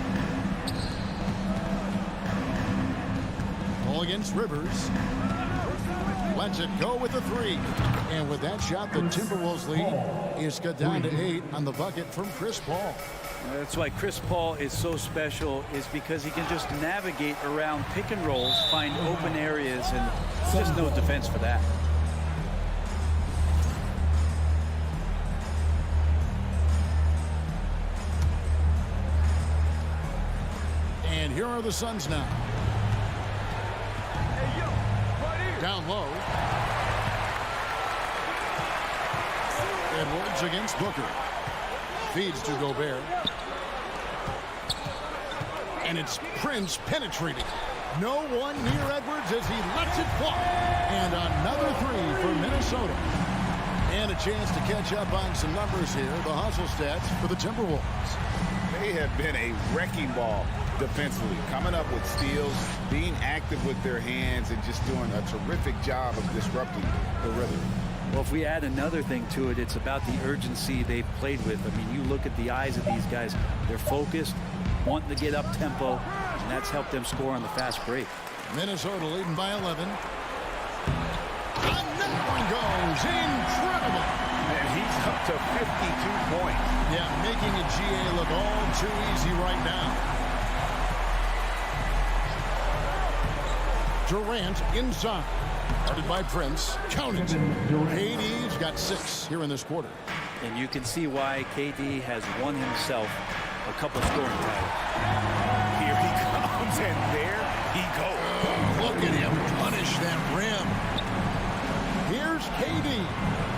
Ball against Rivers. Lets it go with the 3. And with that shot, the Timberwolves lead is cut down to 8 on the bucket from Chris Paul. That's why Chris Paul is so special, is because he can just navigate around pick and rolls, find open areas, and just no defense for that. And here are the Suns now. Down low. Edwards against Booker. Feeds to Gobert. And it's Prince penetrating. No one near Edwards as he lets it fly. And another 3 for Minnesota. And a chance to catch up on some numbers here. The hustle stats for the Timberwolves. They have been a wrecking ball defensively, coming up with steals, being active with their hands, and just doing a terrific job of disrupting the rhythm. Well, if we add another thing to it, it's about the urgency they've played with. I mean, you look at the eyes of these guys. They're focused, wanting to get up tempo, and that's helped them score on the fast break. Minnesota leading by 11. Another one goes. Incredible. And he's up to 52 points. Yeah, making a GA look all too easy right now. Durant inside. Guarded by Prince. Count it. KD's got 6 here in this quarter. And you can see why KD has won himself a couple scoring titles. Here he comes, and there he goes. Oh, look at him punish that rim. Here's KD.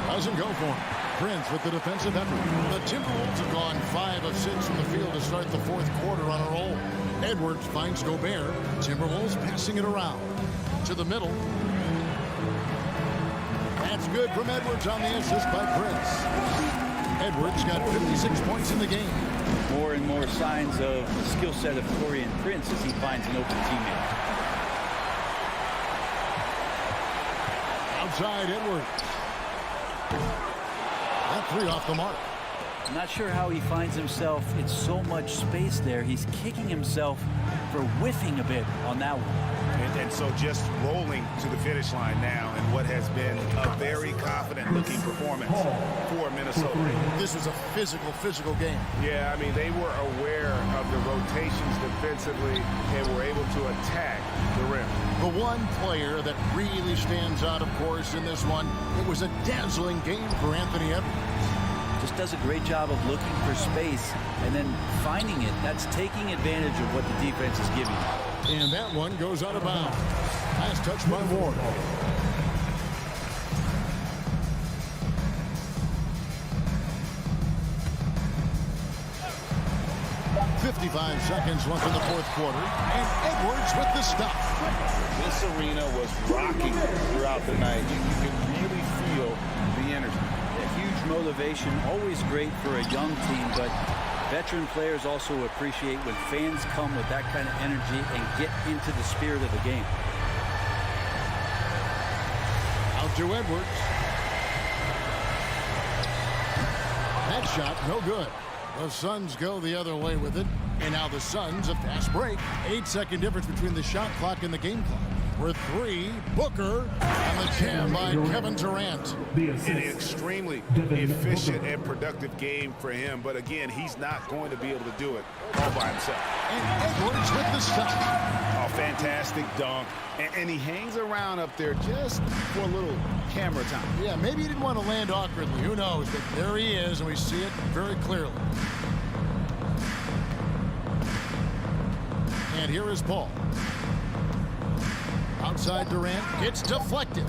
Doesn't go for him. Prince with the defensive effort. The Timberwolves have gone 5 of 6 from the field to start the 4th quarter on a roll. Edwards finds Gobert. Timberwolves passing it around. To the middle. That's good from Edwards on the assist by Prince. Edwards got 56 points in the game. More and more signs of the skill set of Taurean Prince as he finds an open teammate. Outside Edwards. That 3 off the mark. I'm not sure how he finds himself in so much space there. He's kicking himself for whiffing a bit on that one. And so just rolling to the finish line now in what has been a very confident-looking performance for Minnesota. This was a physical game. Yeah, I mean, they were aware of the rotations defensively and were able to attack the rim. The one player that really stands out, of course, in this one, it was a dazzling game for Anthony Edwards. Just does a great job of looking for space and then finding it. That's taking advantage of what the defense is giving. And that one goes out of bounds. Last touch by Ward. 55 seconds left in the fourth quarter, and Edwards with the stop. This arena was rocking throughout the night. You can really feel the energy. A huge motivation, always great for a young team, but veteran players also appreciate when fans come with that kind of energy and get into the spirit of the game. Out to Edwards. That shot, no good. The Suns go the other way with it. And now the Suns, a fast break. 8-second difference between the shot clock and the game clock. For three, Booker, and the jam by Kevin Durant. An extremely efficient and productive game for him, but again, he's not going to be able to do it all by himself. And Edwards with the stop. Oh, fantastic dunk. And he hangs around up there just for a little camera time. Yeah, maybe he didn't want to land awkwardly. Who knows? But there he is, and we see it very clearly. And here is Paul. Outside Durant, gets deflected.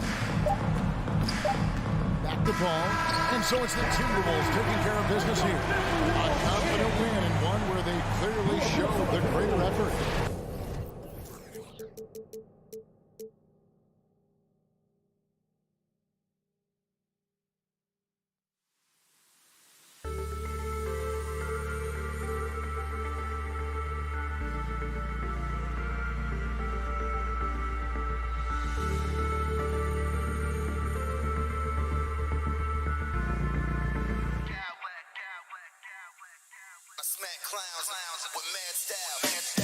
Back to Paul. And so it's the Timberwolves taking care of business here. A confident win, and one where they clearly showed the greater effort. Smack clowns with mad style.